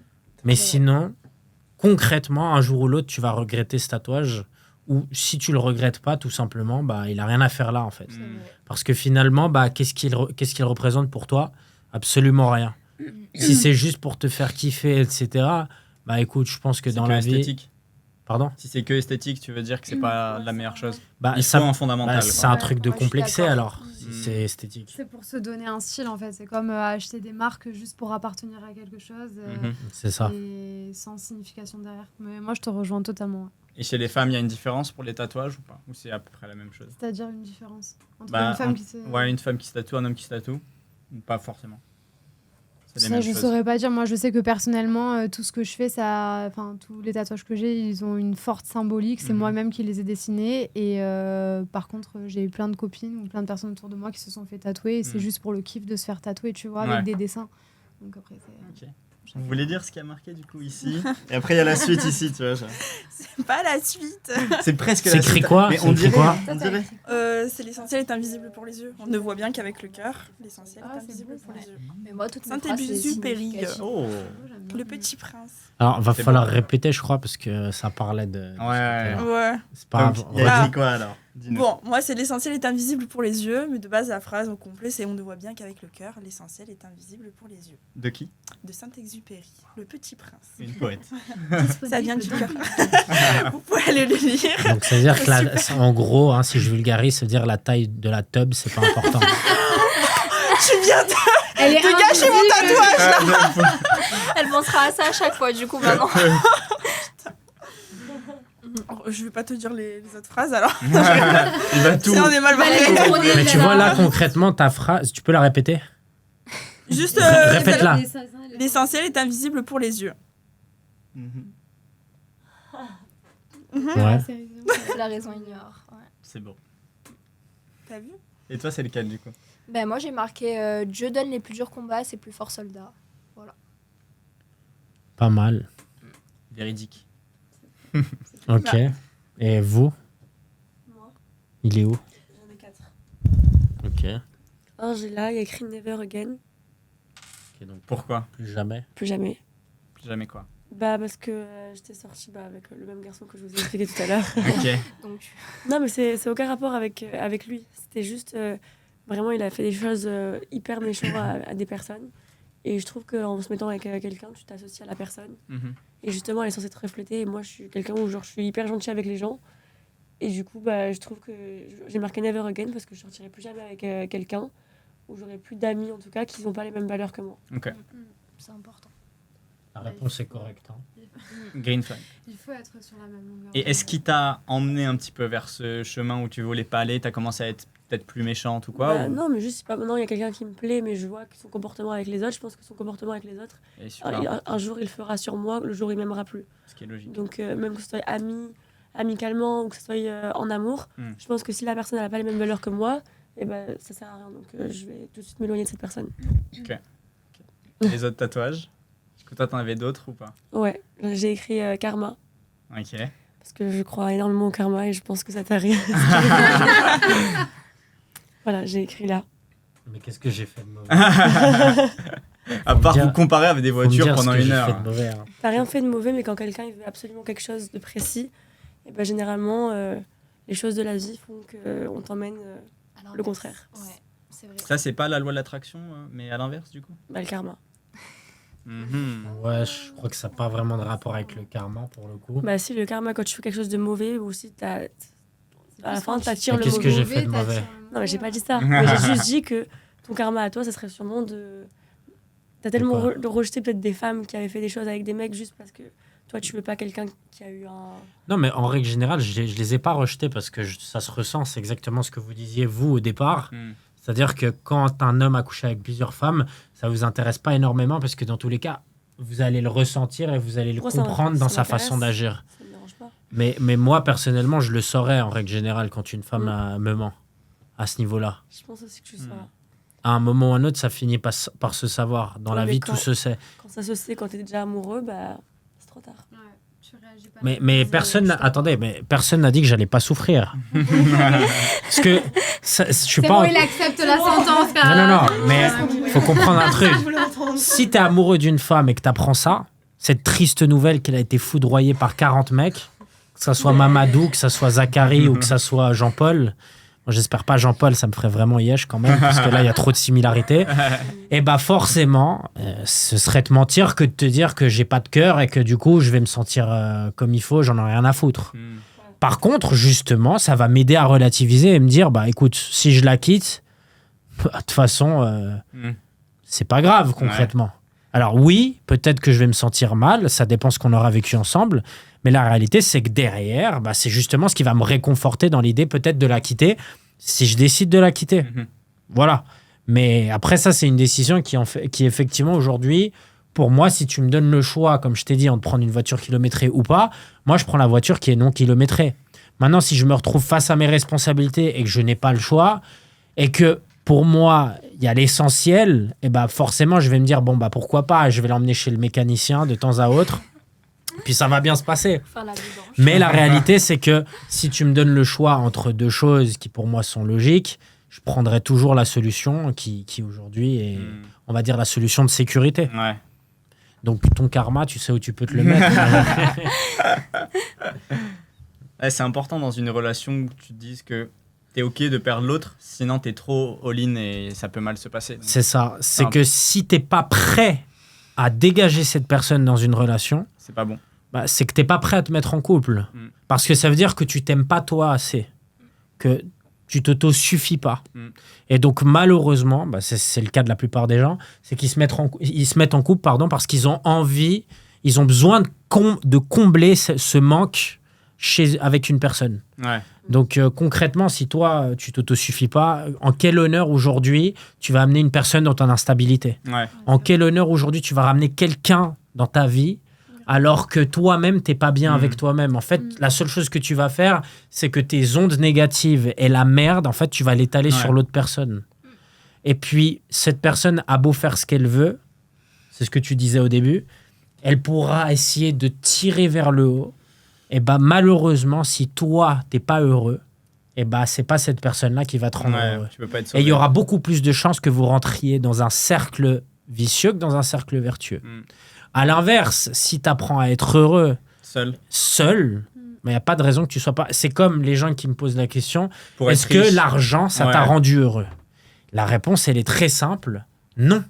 Mais sinon, concrètement, un jour ou l'autre, tu vas regretter ce tatouage. Ou si tu le regrettes pas, tout simplement, bah, il a rien à faire là, en fait. Hmm. Parce que finalement, bah, qu'est-ce qu'il représente pour toi? Absolument rien. Si c'est juste pour te faire kiffer, etc., bah écoute, je pense que C'est dans que la vie... esthétique. Pardon? Si c'est que esthétique, tu veux dire que c'est pas la meilleure chose. Bah, Il ça, faut un fondamental. bah, quoi. c'est un Ouais, truc de moi, je suis complexé d'accord. alors, si Mm. c'est esthétique. C'est pour se donner un style en fait. C'est comme acheter des marques juste pour appartenir à quelque chose Mhm. C'est ça. et sans signification derrière. Mais moi je te rejoins totalement. Et chez les femmes, il y a une différence pour les tatouages ou pas? Ou c'est à peu près la même chose? C'est-à-dire une différence entre Bah, une femme qui se. Ouais, une femme qui se tatoue, un homme qui se tatoue? Ou pas forcément. C'est les Ça, mêmes je choses. saurais pas dire. Moi, je sais que personnellement, tout ce que je fais, tous les tatouages que j'ai, ils ont une forte symbolique. C'est Mhm. moi-même qui les ai dessinés. Et par contre, j'ai eu plein de copines ou plein de personnes autour de moi qui se sont fait tatouer. Et c'est Mhm. juste pour le kiff de se faire tatouer, tu vois, Ouais. avec des dessins. Donc après, c'est... Ok. Vous voulez dire ce qui a marqué du coup ici? Et après il y a la suite ici, tu vois. C'est pas la suite. C'est presque C'est la écrit suite. quoi? Mais C'est on écrit dirait. quoi? On dirait. C'est l'essentiel est invisible pour les yeux. On ne voit bien qu'avec le cœur. L'essentiel Ah, est c'est invisible beau, pour ça. les yeux. Mais moi, toutes mes Saint-Exupéry. phrases, c'est significatif. Oh. Le petit prince. Alors, va C'est falloir bon. répéter, je crois, parce que ça parlait de. Ouais. Ouais. C'est pas Donc, grave. il a Ah. dit quoi alors? Dis-nous. Bon, moi, c'est l'essentiel est invisible pour les yeux, mais de base, la phrase au complet, c'est on ne voit bien qu'avec le cœur, l'essentiel est invisible pour les yeux. De qui? De Saint-Exupéry, le petit prince. Une poète. Ça vient du cœur. Vous pouvez aller le lire. Donc, c'est-à-dire que, en gros, hein, si je vulgarise, ça veut dire la taille de la tub, c'est pas important. Tu viens de Elle est gâcher mon tatouage. Elle pensera à ça à chaque fois, du coup, maintenant. Je vais pas te dire les autres phrases alors. Il va tout. Si on est mal barré. Mais tu vois, là, concrètement, ta phrase, tu peux la répéter? Juste. Répète-la. L'essentiel est invisible pour les yeux. Mhm. Ouais. La raison ignore. Ouais. C'est beau. T'as vu? Et toi, c'est lequel du coup? Ben, moi, j'ai marqué Dieu donne les plus durs combats à ses plus forts soldats. Pas mal. Véridique. Ok. Et vous? Moi, Il est où? j'en ai 4. Ok. Alors, j'ai là, il y a écrit Never Again. Ok, donc Pourquoi? plus jamais. Plus jamais. Jamais quoi. Bah, parce que j'étais sortie avec le même garçon que je vous ai expliqué tout à l'heure. Ok. Donc, Non, mais c'est aucun rapport avec lui. C'était juste. Vraiment, il a fait des choses hyper méchantes à des personnes. Et je trouve qu'en se mettant avec quelqu'un, tu t'associes à la personne. Mhm. Et justement, elle est censée te refléter. Et moi, je suis quelqu'un où genre, je suis hyper gentille avec les gens. Et du coup, bah, je trouve que j'ai marqué Never Again parce que je sortirai plus jamais avec quelqu'un où j'aurai plus d'amis, en tout cas, qui n'ont pas les mêmes valeurs que moi. Ok. c'est important. La réponse est correcte. Hein. Green flag. Il faut être sur la même longueur. Et est-ce qu'il t'a emmené un petit peu vers ce chemin où tu voulais pas aller? T'as commencé à être peut-être plus méchante ou quoi? Bah, ou- non, mais juste, c'est pas maintenant, il y a quelqu'un qui me plaît, mais je vois que son comportement avec les autres, je pense que son comportement avec les autres, Et super, un jour, il le fera sur moi, le jour, il m'aimera plus. ce qui est logique. Donc, même que ce soit amicalement ou que ce soit en amour, Mm. je pense que si la personne n'a pas les mêmes valeurs que moi, eh ben, ça sert à rien. Donc, je vais tout de suite m'éloigner de cette personne. Les autres tatouages? Est-ce que toi t'en avais d'autres ou pas? Ouais, j'ai écrit karma, Ok. parce que je crois énormément au karma et je pense que ça t'arrive. Voilà, j'ai écrit là. Mais qu'est-ce que j'ai fait de mauvais? À Faut me part dire- vous comparer avec des Faut me voitures dire ce pendant que une j'ai heure. fait de mauvais, hein. T'as rien fait de mauvais, mais quand quelqu'un il veut absolument quelque chose de précis, et ben généralement, les choses de la vie font qu'on t'emmène Alors, le contraire. Ouais, c'est vrai. Ça, c'est pas la loi de l'attraction, mais à l'inverse du coup? Bah, le karma. Mhm. Ouais, je crois que ça n'a pas vraiment de rapport avec le karma pour le coup. Bah si, le karma, quand tu fais quelque chose de mauvais, ou si à la fin, t'attires Mais le qu'est-ce mauvais. que j'ai fait de mauvais? Non, mais j'ai pas dit ça. Mais j'ai juste dit que ton karma à toi, ça serait sûrement de... T'as tellement quoi rejeté peut-être des femmes qui avaient fait des choses avec des mecs juste parce que toi, tu veux pas quelqu'un qui a eu un... Non, mais en règle générale, je les ai pas rejetés parce que ça se ressent. C'est exactement ce que vous disiez, vous, au départ. Mhm. C'est-à-dire que quand un homme a couché avec plusieurs femmes, ça vous intéresse pas énormément parce que dans tous les cas, vous allez le ressentir et vous allez le Moi, ça comprendre dans ça sa façon m'intéresse. d'agir. Ça me dérange pas. Mais moi, personnellement, je le saurais en règle générale quand une femme me ment à ce niveau-là. Je pense aussi que tu sauras. À un moment ou à un autre, ça finit par se savoir. Dans Ouais, la mais vie, quand- tout se sait. Quand ça se sait, quand t'es déjà amoureux, bah c'est trop tard. Mais personne, attendez, mais personne n'a dit que j'allais pas souffrir. Parce que je suis C'est pas. bon, il accepte la sentence. Non, mais faut comprendre un truc. Si t'es amoureux d'une femme et que t'apprends ça, cette triste nouvelle qu'elle a été foudroyée par 40 mecs, que ça soit Mamadou, que ça soit Zachary ou que ça soit Jean-Paul. Moi, j'espère pas Jean-Paul, ça me ferait vraiment yesh quand même, parce que là, il y a trop de similarités. Et bah forcément, ce serait te mentir que de te dire que j'ai pas de cœur et que du coup, je vais me sentir comme il faut, j'en ai rien à foutre. Mhm. Par contre, justement, ça va m'aider à relativiser et me dire, bah écoute, si je la quitte, de toute façon, Mhm. c'est pas grave concrètement. Alors oui, peut-être que je vais me sentir mal, ça dépend ce qu'on aura vécu ensemble, mais la réalité, c'est que derrière, bah, c'est justement ce qui va me réconforter dans l'idée peut-être de la quitter, si je décide de la quitter. Mhm. Voilà. Mais après, ça, c'est une décision qui effectivement, aujourd'hui, pour moi, si tu me donnes le choix, comme je t'ai dit, entre prendre une voiture kilométrée ou pas, moi, je prends la voiture qui est non kilométrée. Maintenant, si je me retrouve face à mes responsabilités et que je n'ai pas le choix, et que pour moi, il y a l'essentiel, et bah forcément, je vais me dire, bon, bah pourquoi pas, je vais l'emmener chez le mécanicien de temps à autre, puis ça va bien se passer. Faire la vidange. Mais la réalité, c'est que si tu me donnes le choix entre deux choses qui pour moi sont logiques, je prendrai toujours la solution qui aujourd'hui est, on va dire, la solution de sécurité. Ouais. Donc ton karma, tu sais où tu peux te le mettre. Ouais, c'est important dans une relation que tu te dises que t'es OK de perdre l'autre, sinon t'es trop all-in et ça peut mal se passer. Donc, C'est ça. C'est que si t'es pas prêt à dégager cette personne dans une relation, c'est pas bon. bah, c'est que t'es pas prêt à te mettre en couple. Parce que ça veut dire que tu t'aimes pas toi assez. Que tu t'auto-suffis pas. Et donc, malheureusement, bah, c'est le cas de la plupart des gens, c'est qu'ils se mettent en couple parce qu'ils ont envie, ils ont besoin de combler ce manque avec une personne. Ouais. Donc, concrètement, si toi, tu t'auto-suffis pas, en quel honneur aujourd'hui tu vas amener une personne dans ton instabilité? Ouais. En quel honneur aujourd'hui tu vas ramener quelqu'un dans ta vie alors que toi-même, t'es pas bien avec toi-même. En fait, la seule chose que tu vas faire, c'est que tes ondes négatives et la merde, en fait, tu vas l'étaler sur l'autre personne. Et puis, cette personne a beau faire ce qu'elle veut, c'est ce que tu disais au début, elle pourra essayer de tirer vers le haut. Et bah, malheureusement, si toi, t'es pas heureux, et bah, c'est pas cette personne-là qui va te rendre heureux. Tu peux pas être Et sauvé. il y aura beaucoup plus de chances que vous rentriez dans un cercle vicieux que dans un cercle vertueux. À l'inverse, si tu apprends à être heureux seul, mais il n'y a pas de raison que tu sois pas... C'est comme les gens qui me posent la question, Pour est-ce être riche. que l'argent, ça t'a rendu heureux? La réponse, elle est très simple, non.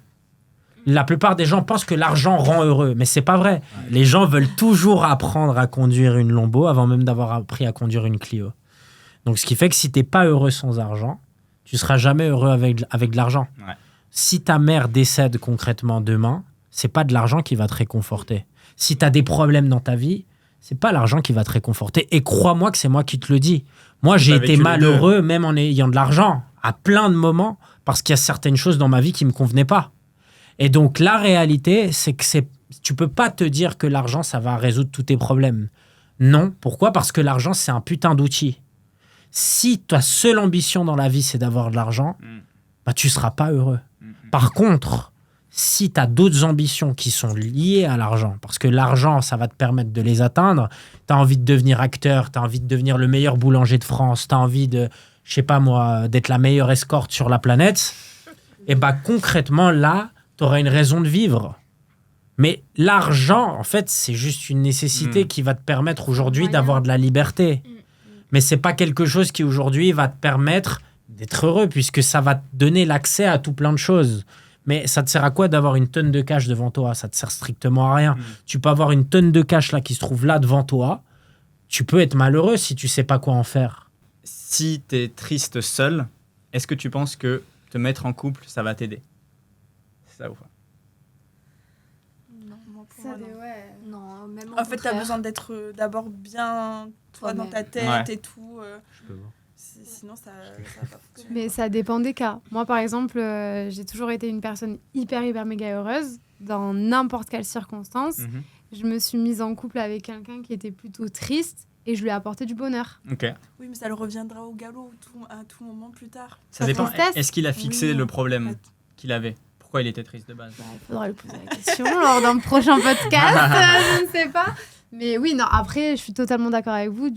La plupart des gens pensent que l'argent rend heureux, mais c'est pas vrai. Les gens veulent toujours apprendre à conduire une Lambo avant même d'avoir appris à conduire une Clio. Donc, ce qui fait que si t'es pas heureux sans argent, tu seras jamais heureux avec de l'argent. Ouais. Si ta mère décède concrètement demain, c'est pas de l'argent qui va te réconforter. Si tu as des problèmes dans ta vie, c'est pas l'argent qui va te réconforter. Et crois-moi que c'est moi qui te le dis. Moi, j'ai été malheureux, même en ayant de l'argent, à plein de moments, parce qu'il y a certaines choses dans ma vie qui me convenaient pas. Et donc, la réalité, c'est que tu peux pas te dire que l'argent, ça va résoudre tous tes problèmes. Non. Pourquoi? Parce que l'argent, c'est un putain d'outil. Si ta seule ambition dans la vie, c'est d'avoir de l'argent, bah, tu seras pas heureux. Par contre, si tu as d'autres ambitions qui sont liées à l'argent, parce que l'argent, ça va te permettre de les atteindre, tu as envie de devenir acteur, tu as envie de devenir le meilleur boulanger de France, tu as envie de, je sais pas moi, d'être la meilleure escorte sur la planète, et bah concrètement, là, tu auras une raison de vivre. Mais l'argent, en fait, c'est juste une nécessité qui va te permettre aujourd'hui d'avoir de la liberté. Mais c'est pas quelque chose qui aujourd'hui va te permettre d'être heureux, puisque ça va te donner l'accès à tout plein de choses. Mais ça te sert à quoi d'avoir une tonne de cash devant toi? Ça te sert strictement à rien. Tu peux avoir une tonne de cash là qui se trouve là devant toi. Tu peux être malheureux si tu sais pas quoi en faire. Si tu es triste seul, est-ce que tu penses que te mettre en couple, ça va t'aider? C'est ça ou pas? Non, moi, pour moi, non. Non, même En fait, tu as besoin d'être d'abord bien toi dans ta tête et tout. Je peux voir. Sinon, ça va pas fonctionner. Mais ça dépend des cas. Moi, par exemple, j'ai toujours été une personne hyper méga heureuse dans n'importe quelle circonstance. Je me suis mise en couple avec quelqu'un qui était plutôt triste et je lui ai apporté du bonheur. Ok. Oui, mais ça le reviendra au galop à tout moment plus tard. Ça dépend. tristesse. Est-ce qu'il a fixé Oui. le problème qu'il avait? Pourquoi il était triste de base? Il faudra lui poser la question lors d'un prochain podcast, je ne sais pas. Mais oui, non, après, je suis totalement d'accord avec vous.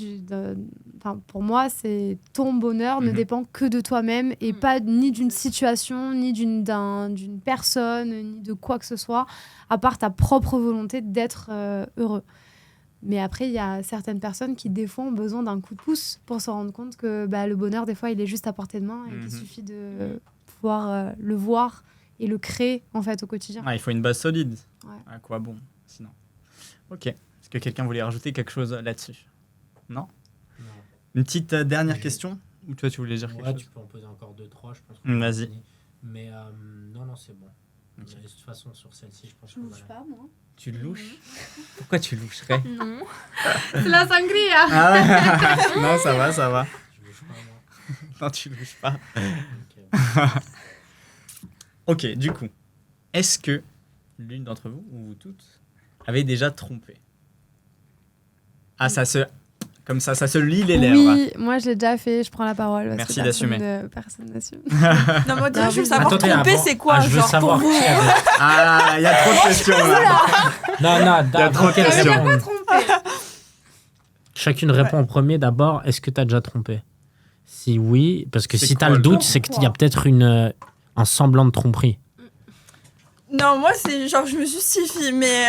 Pour moi, c'est ton bonheur ne dépend que de toi-même et pas ni d'une situation, ni d'une personne, ni de quoi que ce soit, à part ta propre volonté d'être heureux. Mais après, il y a certaines personnes qui, des fois, ont besoin d'un coup de pouce pour se rendre compte que le bonheur, des fois, il est juste à portée de main et qu'il suffit de pouvoir le voir et le créer, en fait, au quotidien. Il faut une base solide. Ouais. À quoi bon, sinon? Ok. Est-ce que quelqu'un voulait rajouter quelque chose là-dessus? Non? Une petite dernière question? Ou toi, tu voulais dire quelque chose? Tu peux en poser encore 2-3, je pense. Vas-y. Mais non, c'est bon. Okay. De toute façon, sur celle-ci, je pense Je louche pas, moi. Tu louches? Pourquoi tu loucherais? Non. C'est la sangria. Ah ouais. Non, ça va. Je louche pas, moi. Non, tu louches pas. Okay. Ok, du coup, est-ce que l'une d'entre vous, ou vous toutes, avez déjà trompé? Ah, ça se lit les lèvres. Oui, moi je l'ai déjà fait, je prends la parole. parce Merci que d'assumer. Personne n'assume. Non, moi, déjà, je veux savoir Attendez, tromper, avant- c'est quoi, je veux genre, savoir pour vous qui avait- Ah, il y a trop de questions là. Non, Il y a trop de questions. Chacune répond en premier d'abord. Est-ce que tu as déjà trompé? Si oui, parce que C'est si tu as quoi le le doute, pourquoi c'est qu'il y a peut-être un semblant de tromperie. Non, moi, c'est genre, je me justifie, mais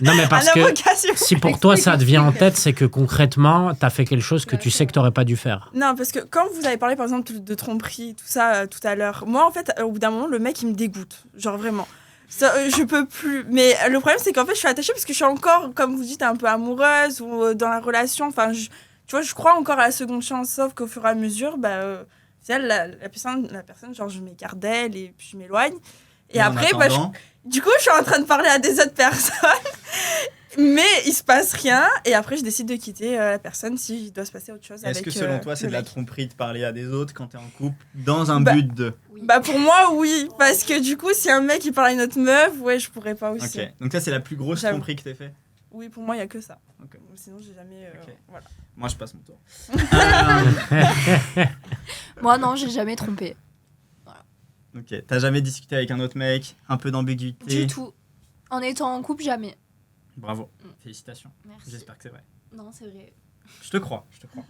Non, mais parce à que l'invocation. si pour toi ça te vient en tête, c'est que concrètement, tu as fait quelque chose que tu sais que tu n'aurais pas dû faire. Non, parce que quand vous avez parlé, par exemple, de tromperie, tout ça, tout à l'heure, moi, en fait, au bout d'un moment, le mec, il me dégoûte. Genre, vraiment. Ça, je peux plus. Mais le problème, c'est qu'en fait, je suis attachée parce que je suis encore, comme vous dites, un peu amoureuse ou dans la relation. Enfin, tu vois, je crois encore à la seconde chance, sauf qu'au fur et à mesure, la personne, genre, je m'écarte d'elle et puis je m'éloigne. Et En après, attendant, du coup, je suis en train de parler à des autres personnes, mais il se passe rien. Et après, je décide de quitter la personne si doit se passer autre chose est-ce avec que selon toi, c'est le de la mec. tromperie de parler à des autres quand t'es en couple dans un Bah, but de... Bah, pour moi, oui. Parce que du coup, si un mec il parle à une autre meuf, ouais, je pourrais pas aussi. Ok, donc ça, c'est la plus grosse J'avoue. tromperie que t'aies fait? Oui, pour moi, il y a que ça. Ok. Sinon, j'ai jamais. Ok. Voilà. Moi, je passe mon tour. Moi, non, j'ai jamais trompé. Ok, t'as jamais discuté avec un autre mec? Un peu d'ambiguïté? Du tout. En étant en couple, jamais. Bravo, félicitations. Merci. J'espère que c'est vrai. Non, c'est vrai. Je te crois, je te crois.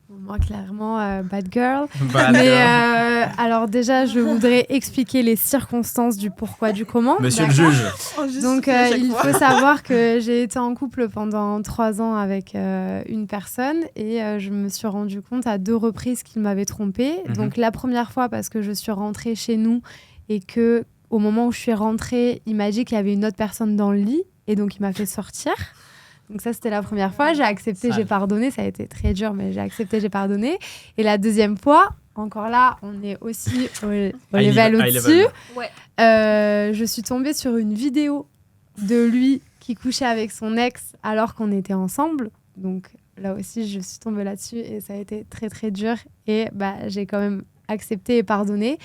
Moi, clairement, bad girl. Bah, Mais alors, alors déjà, je voudrais expliquer les circonstances du pourquoi, du comment. Monsieur le d'accord juge. On justifie Donc, à chaque il fois. faut savoir que j'ai été en couple pendant 3 ans avec une personne et je me suis rendu compte à 2 reprises qu'il m'avait trompée. Mhm. Donc, la première fois parce que je suis rentrée chez nous et que au moment où je suis rentrée, il m'a dit qu'il y avait une autre personne dans le lit et donc il m'a fait sortir. Donc ça, c'était la première fois. J'ai accepté, Sale. j'ai pardonné. Ça a été très dur, mais j'ai accepté, j'ai pardonné. Et la deuxième fois, encore là, on est aussi au level high au-dessus. level. Ouais. Je suis tombée sur une vidéo de lui qui couchait avec son ex alors qu'on était ensemble. Donc là aussi, je suis tombée là-dessus et ça a été très, très dur. Et bah, j'ai quand même accepté et pardonné.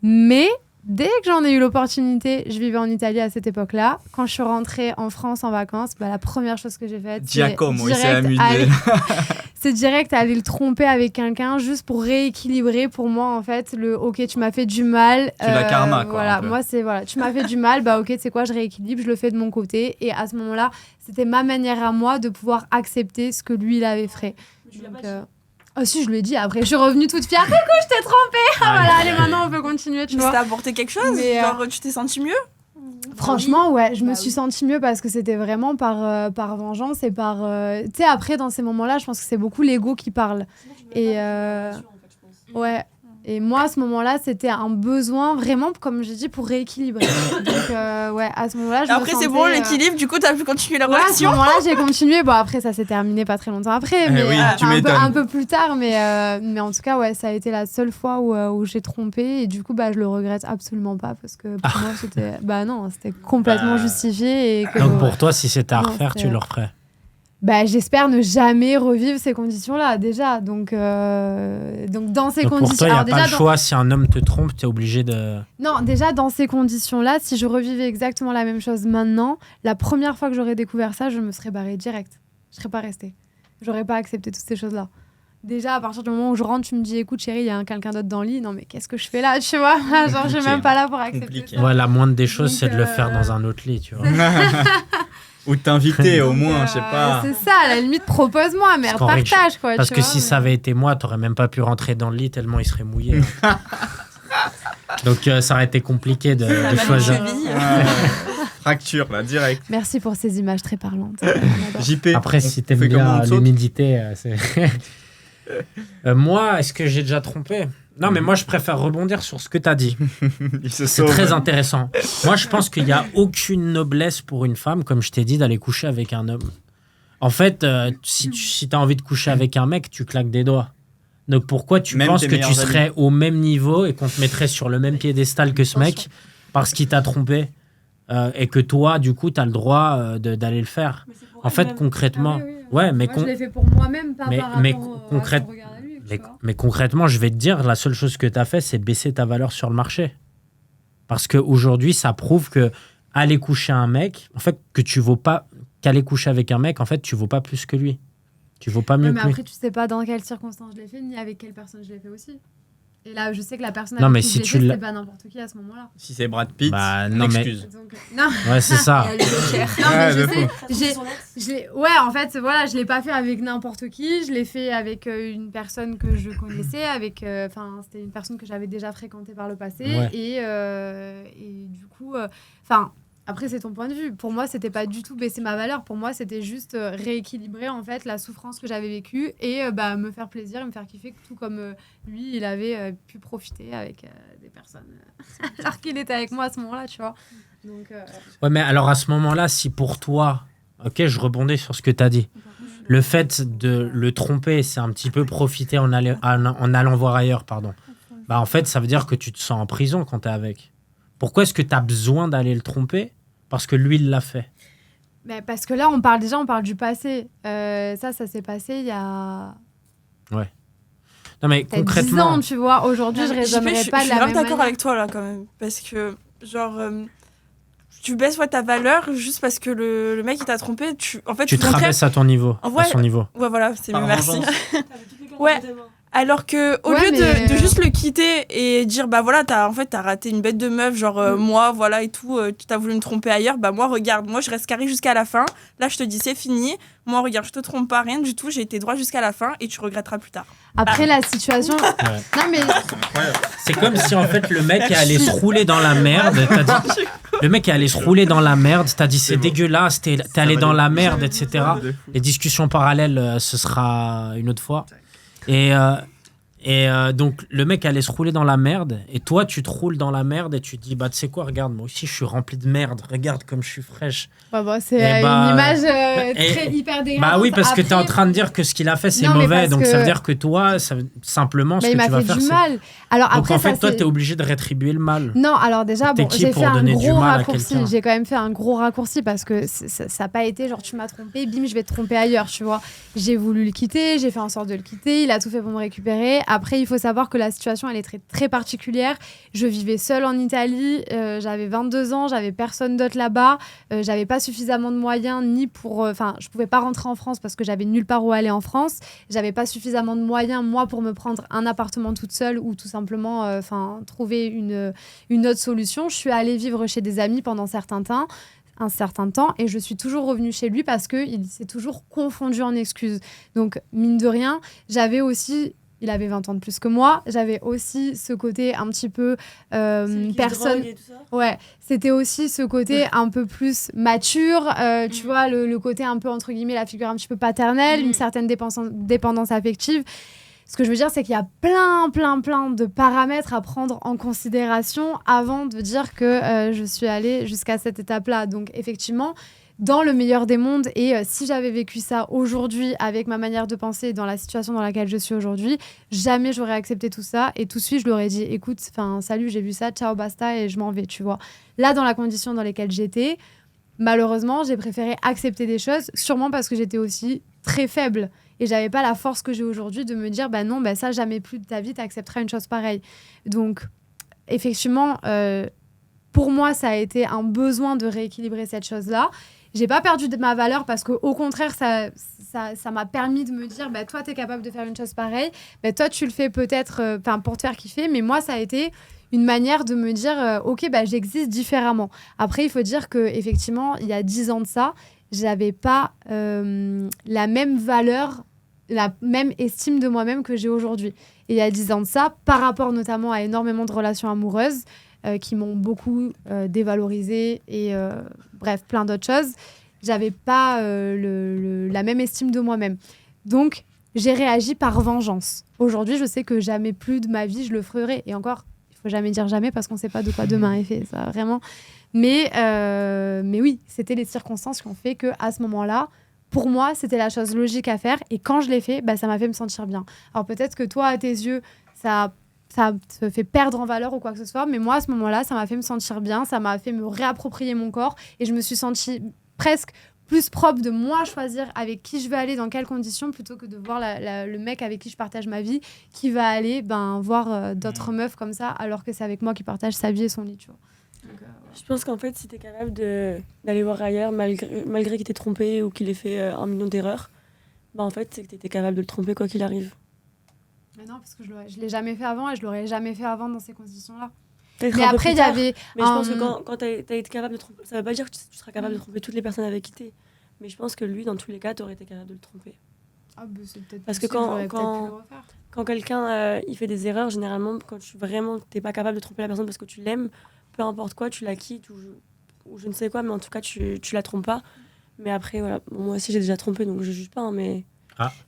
Mais dès que j'en ai eu l'opportunité, je vivais en Italie à cette époque-là. Quand je suis rentrée en France en vacances, bah, la première chose que j'ai faite, Giacomo, il s'est amusé. c'est direct aller le tromper avec quelqu'un juste pour rééquilibrer pour moi en fait le ok tu m'as fait du mal. Tu l'as karma, quoi, Voilà, un peu. moi c'est voilà, tu m'as fait du mal, bah ok tu sais quoi, je rééquilibre, je le fais de mon côté et à ce moment-là c'était ma manière à moi de pouvoir accepter ce que lui il avait fait. Donc, ah si je lui ai dit après je suis revenue toute fière, coucou je t'ai trompée, voilà allez maintenant on peut continuer tu Mais vois. ça t'a apporté quelque chose? Mais, Genre, tu t'es senti mieux? Franchement, ouais, je me Bah suis oui. sentie mieux parce que c'était vraiment par vengeance et par. Tu sais, après, dans ces moments-là, je pense que c'est beaucoup l'ego qui parle. Et, Ouais. Et moi, à ce moment-là, c'était un besoin vraiment, comme j'ai dit, pour rééquilibrer. Donc, ouais, à ce moment-là, je me Après, c'est sentais, bon, l'équilibre, du coup, t'as pu continuer la Ouais, à ce relation. moment-là, j'ai continué. Bon, après, ça s'est terminé pas très longtemps après. Mais, oui, tu enfin, m'étonnes. un peu plus tard. Mais en tout cas, ouais, ça a été la seule fois où j'ai trompé. Et du coup, bah, je le regrette absolument pas. Parce que pour moi, c'était. Bah non, c'était complètement Bah. justifié. Et que, Donc pour toi, si c'était à Non, refaire, c'est- tu le referais. Bah, j'espère ne jamais revivre ces conditions-là, déjà. Donc dans ces Donc pour conditions. toi, il n'y a Alors, pas le déjà, choix. Si un homme te trompe, tu es obligé de... Non, déjà, dans ces conditions-là, si je revivais exactement la même chose maintenant, la première fois que j'aurais découvert ça, je me serais barrée direct. Je serais pas restée. J'aurais pas accepté toutes ces choses-là. Déjà, à partir du moment où je rentre, tu me dis, écoute, chérie, il y a quelqu'un d'autre dans le lit. Non, mais qu'est-ce que je fais là, tu vois? Genre, je suis Compliqué, même pas là pour accepter compliqué. ça. Ouais, la moindre des choses, Donc, c'est de le faire dans un autre lit, tu vois. Ou t'inviter au moins, Donc, je sais pas. C'est ça, à la limite, propose-moi, merde, qu'en règle- partage, quoi. Parce tu que vois, si mais- ça avait été moi, t'aurais même pas pu rentrer dans le lit tellement il serait mouillé. hein. Donc ça aurait été compliqué de La choisir. cheville. Fracture, là, direct. Merci pour ces images très parlantes. On adore. JP, Après, on si t'aimes fait comment, bien on saute l'humidité, c'est... Moi, est-ce que j'ai déjà trompé? Non, mais moi, je préfère rebondir sur ce que t'as dit. Il se C'est sauve. très intéressant. Moi, je pense qu'il n'y a aucune noblesse pour une femme, comme je t'ai dit, d'aller coucher avec un homme. En fait, si tu as envie de coucher avec un mec, tu claques des doigts. Donc pourquoi tu Même penses tes que tu meilleurs serais au même niveau et qu'on te mettrait sur le même piédestal que ce mec parce qu'il t'a trompé et que toi, du coup, tu as le droit d'aller le faire? En fait, concrètement... Ah oui, oui. Ouais, mais Moi, je l'ai fait pour moi-même, pas mais- par mais rapport concrète- à son regard à lui. Mais concrètement, je vais te dire, la seule chose que tu as fait, c'est baisser ta valeur sur le marché. Parce qu'aujourd'hui, ça prouve que aller coucher un mec, en fait, que tu vaux pas, qu'aller coucher avec un mec, en fait, tu vaux pas plus que lui. Tu vaux pas mieux mais que lui. après, tu sais pas dans quelles circonstances je l'ai fait, ni avec quelle personne je l'ai fait aussi. Et là, je sais que la personne Non, avec mais qui si je l'ai tu fait, l'as- c'était pas n'importe qui à ce moment-là. Si c'est Brad Pitt, Bah, non, mais- excuse. Donc, non. Ouais, c'est ça. Il y a le Joker. Non, mais Ouais, je de sais, fou. ouais, en fait, voilà, je l'ai pas fait avec n'importe qui. Je l'ai fait avec une personne que je connaissais, c'était une personne que j'avais déjà fréquentée par le passé, Ouais. et du coup, après c'est ton point de vue. Pour moi, c'était pas du tout baisser ma valeur. Pour moi, c'était juste rééquilibrer en fait la souffrance que j'avais vécue et me faire plaisir, me faire kiffer, tout comme lui, il avait pu profiter avec des personnes alors qu'il était avec moi à ce moment-là, tu vois. Donc Ouais, mais alors à ce moment-là, si pour toi, ok, je rebondis sur ce que tu as dit, le fait de le tromper, c'est un petit peu profiter en allant voir ailleurs, pardon. Bah, en fait, ça veut dire que tu te sens en prison quand tu es avec. Pourquoi est-ce que tu as besoin d'aller le tromper? Parce que lui, il l'a fait. mais parce que là, on parle du passé. Ça s'est passé il y a Non, mais peut-être 10 concrètement, ans, tu vois. Aujourd'hui, je JP, raisonnerais je pas de suis la grave même d'accord manière. avec toi là quand même. Parce que, genre, tu baisses ta valeur juste parce que le mec il t'a trompé. En fait, tu te montrais- rabaisses à ton niveau. En vrai, à son niveau. Ouais, voilà, c'est Par mieux, merci. vengeance. Ouais. Alors que au Ouais, lieu mais- de juste le quitter et dire bah voilà t'as raté une bête de meuf genre moi voilà et tout tu t'as voulu me tromper ailleurs bah moi regarde moi je reste carré jusqu'à la fin là je te dis c'est fini moi regarde je te trompe pas rien du tout j'ai été droit jusqu'à la fin et tu regretteras plus tard. Après, la situation. Non, mais C'est comme si en fait le mec est allé se rouler dans la merde. Le mec est allé se rouler dans la merde. T'as dit c'est dégueulasse, t'es allé dans la merde, etc. Les discussions parallèles, ce sera une autre fois. Et donc le mec allait se rouler dans la merde et toi tu te roules dans la merde et tu te dis bah tu sais quoi, regarde, moi aussi je suis rempli de merde, regarde comme je suis fraîche. c'est Eh bah, une image et- hyper dégradante. Bah oui, parce que t'es en Après, train de dire que ce qu'il a fait c'est Non, mais mauvais, parce donc que- ça veut dire que toi simplement ce il que m'a tu vas fait faire du c'est... mal. Alors Donc après, en fait ça, toi c'est- t'es obligé de rétribuer le mal. Non, alors déjà, T'es bon, qui j'ai pour fait un donner du gros mal à raccourci. quelqu'un J'ai quand même fait un gros raccourci parce que ça n'a pas été genre tu m'as trompé, bim, je vais te tromper ailleurs, tu vois. J'ai voulu le quitter, j'ai fait en sorte de le quitter, il a tout fait pour me récupérer. Après, il faut savoir que la situation, elle est très, très particulière. Je vivais seule en Italie, j'avais 22 ans, j'avais personne d'autre là-bas, j'avais pas suffisamment de moyens ni pour... je pouvais pas rentrer en France parce que j'avais nulle part où aller en France. J'avais pas suffisamment de moyens, moi, pour me prendre un appartement toute seule ou tout simplement trouver une autre solution. Je suis allée vivre chez des amis pendant un certain temps et je suis toujours revenue chez lui parce qu'il s'est toujours confondu en excuses. Donc, mine de rien, j'avais aussi... Il avait 20 ans de plus que moi. J'avais aussi ce côté un petit peu personne... Ouais, c'était aussi ce côté un peu plus mature, tu vois, le côté un peu, entre guillemets, la figure un petit peu paternelle, une certaine dépendance affective. Ce que je veux dire, c'est qu'il y a plein de paramètres à prendre en considération avant de dire que je suis allée jusqu'à cette étape-là. Donc, effectivement, dans le meilleur des mondes, et si j'avais vécu ça aujourd'hui avec ma manière de penser, dans la situation dans laquelle je suis aujourd'hui, jamais j'aurais accepté tout ça. Et tout de suite, je leur ai dit, écoute, salut, j'ai vu ça, ciao, basta, et je m'en vais, tu vois. Là, dans la condition dans laquelle j'étais, malheureusement, j'ai préféré accepter des choses, sûrement parce que j'étais aussi très faible. Et j'avais pas la force que j'ai aujourd'hui de me dire, bah non, bah ça, jamais plus de ta vie, t'accepteras une chose pareille. Donc, effectivement, pour moi, ça a été un besoin de rééquilibrer cette chose-là. J'ai pas perdu de ma valeur parce qu'au contraire, ça m'a permis de me dire, bah, toi, t'es capable de faire une chose pareille. Bah, toi, tu le fais peut-être pour te faire kiffer. Mais moi, ça a été une manière de me dire, OK, bah, j'existe différemment. Après, il faut dire qu'effectivement, il y a 10 ans de ça, j'avais pas la même valeur, la même estime de moi-même que j'ai aujourd'hui. Et il y a 10 ans de ça, par rapport notamment à énormément de relations amoureuses, qui m'ont beaucoup dévalorisée et bref, plein d'autres choses. J'avais pas la même estime de moi-même. Donc, j'ai réagi par vengeance. Aujourd'hui, je sais que jamais plus de ma vie, je le ferai. Et encore, il faut jamais dire jamais parce qu'on sait pas de quoi demain est fait, ça, vraiment. Mais oui, c'était les circonstances qui ont fait qu'à ce moment-là, pour moi, c'était la chose logique à faire. Et quand je l'ai fait, bah, ça m'a fait me sentir bien. Alors peut-être que toi, à tes yeux, ça te fait perdre en valeur ou quoi que ce soit. Mais moi, à ce moment-là, ça m'a fait me sentir bien. Ça m'a fait me réapproprier mon corps. Et je me suis sentie presque plus propre de moi choisir avec qui je vais aller, dans quelles conditions, plutôt que de voir le mec avec qui je partage ma vie qui va aller voir d'autres meufs comme ça, alors que c'est avec moi qui partage sa vie et son lit, tu vois. Donc, Je pense qu'en fait, si t'es capable d'aller voir ailleurs, malgré qu'il t'ait trompé ou qu'il ait fait 1 million d'erreurs, en fait, c'est que t'étais capable de le tromper quoi qu'il arrive. Mais non, parce que je l'ai jamais fait avant et je l'aurais jamais fait avant dans ces conditions-là. Peut-être Mais un peu après, plus il y tard. avait. Mais je pense que quand t'as été capable de tromper, ça veut pas dire que tu seras capable de tromper toutes les personnes avec qui t'es. Mais je pense que lui, dans tous les cas, t'aurais été capable de le tromper. Ah, bah, c'est peut-être Parce que possible, j'aurais peut-être pu le refaire. Quand quelqu'un il fait des erreurs, généralement, quand t'es pas capable de tromper la personne parce que tu l'aimes, peu importe quoi, tu la quittes ou je ne sais quoi, mais en tout cas, tu la trompes pas. Mais après, voilà, bon, moi aussi j'ai déjà trompé, donc je juge pas, hein, mais...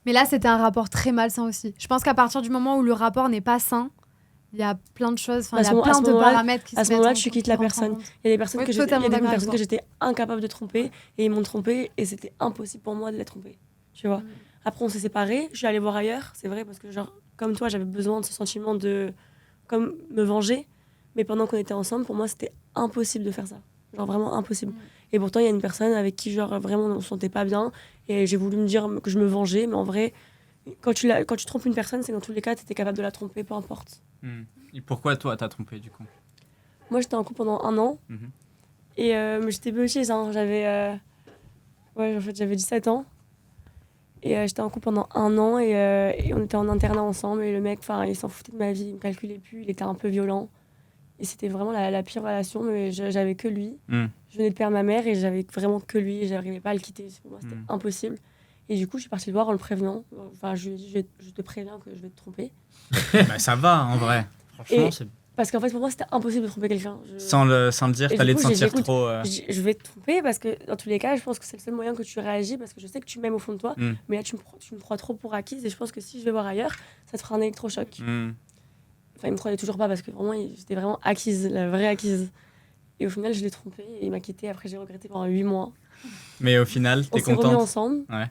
Mais là, c'était un rapport très malsain aussi. Je pense qu'à partir du moment où le rapport n'est pas sain, il y a plein de choses, il y a plein de paramètres qui se mettent à ce moment-là, tu quittes la personne. Il y a des personnes Ouais, que il y a totalement des d'accord personnes avec que j'étais incapable de tromper et ils m'ont trompé et c'était impossible pour moi de les tromper. Tu vois. Après, on s'est séparés, je suis allée voir ailleurs, c'est vrai, parce que genre, comme toi, j'avais besoin de ce sentiment de comme me venger. Mais pendant qu'on était ensemble, pour moi, c'était impossible de faire ça. Genre vraiment impossible. Et pourtant, il y a une personne avec qui, genre, vraiment, on ne se sentait pas bien. Et j'ai voulu me dire que je me vengeais. Mais en vrai, quand tu trompes une personne, c'est que dans tous les cas, tu étais capable de la tromper, peu importe. Et pourquoi toi, t'as trompé, du coup? Moi, j'étais en couple pendant 1 an. Et j'étais beuchise, hein. J'avais 17 ans. Et j'étais en couple pendant 1 an. Et on était en internat ensemble. Et le mec, il s'en foutait de ma vie. Il me calculait plus. Il était un peu violent. Et c'était vraiment la pire relation, mais j'avais que lui. Je venais de perdre ma mère et j'avais vraiment que lui et j'arrivais pas à le quitter. Pour moi, c'était impossible. Et du coup, je suis partie le voir en le prévenant. Enfin, je lui ai dit, je te préviens que je vais te tromper. Bah, ça va, en vrai. Franchement, c'est... Parce qu'en fait, pour moi, c'était impossible de tromper quelqu'un. Sans le dire, t'allais te sentir trop... Je vais te tromper parce que, dans tous les cas, je pense que c'est le seul moyen que tu réagis parce que je sais que tu m'aimes au fond de toi. Mais là, tu me crois trop pour acquise et je pense que si je vais voir ailleurs, ça te fera un électrochoc. Enfin, il me croyait toujours pas parce que vraiment, j'étais vraiment acquise, la vraie acquise. Et au final, je l'ai trompé et il m'a quittée. Après, j'ai regretté pendant 8 mois. Mais au final, t'es contente? On s'est remis ensemble. Ouais.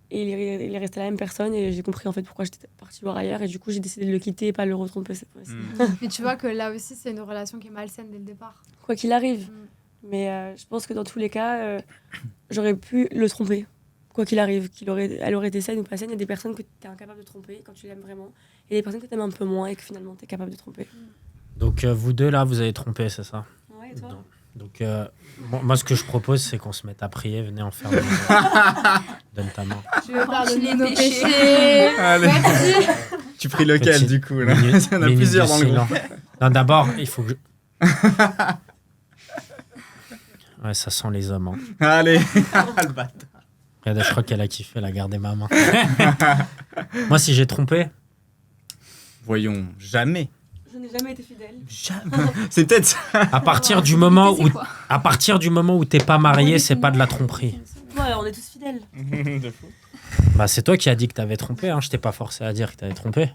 Et il est resté la même personne et j'ai compris en fait pourquoi j'étais partie voir ailleurs. Et du coup, j'ai décidé de le quitter et pas le retromper cette fois-ci. Mais tu vois que là aussi, c'est une relation qui est malsaine dès le départ. Quoi qu'il arrive. Mais je pense que dans tous les cas, j'aurais pu le tromper. Quoi qu'il arrive, elle aurait été saine ou pas saine. Il y a des personnes que tu es incapable de tromper quand tu l'aimes vraiment. Et des personnes que tu aimes un peu moins et que finalement tu es capable de tromper. Donc vous deux là, vous avez trompé, c'est ça? Ouais, et toi? Donc moi, ce que je propose, c'est qu'on se mette à prier. Venez en faire. Donne ta main. Je vais pardonner nos péchés. Allez. Tu pries lequel, du coup là? Il y en a plusieurs dans le groupe. Non, d'abord, il faut que Ouais, ça sent les hommes. Hein. Allez, le bâtard. Regarde, je crois qu'elle a kiffé, elle a gardé ma main. Moi, si j'ai trompé... Voyons, jamais. Je n'ai jamais été fidèle. Jamais. C'est peut-être ça. À partir du moment où t'es pas marié, c'est pas de la tromperie. Ouais, on est tous fidèles. De fou. Bah, c'est toi qui as dit que t'avais trompé, hein. Je t'ai pas forcé à dire que t'avais trompé.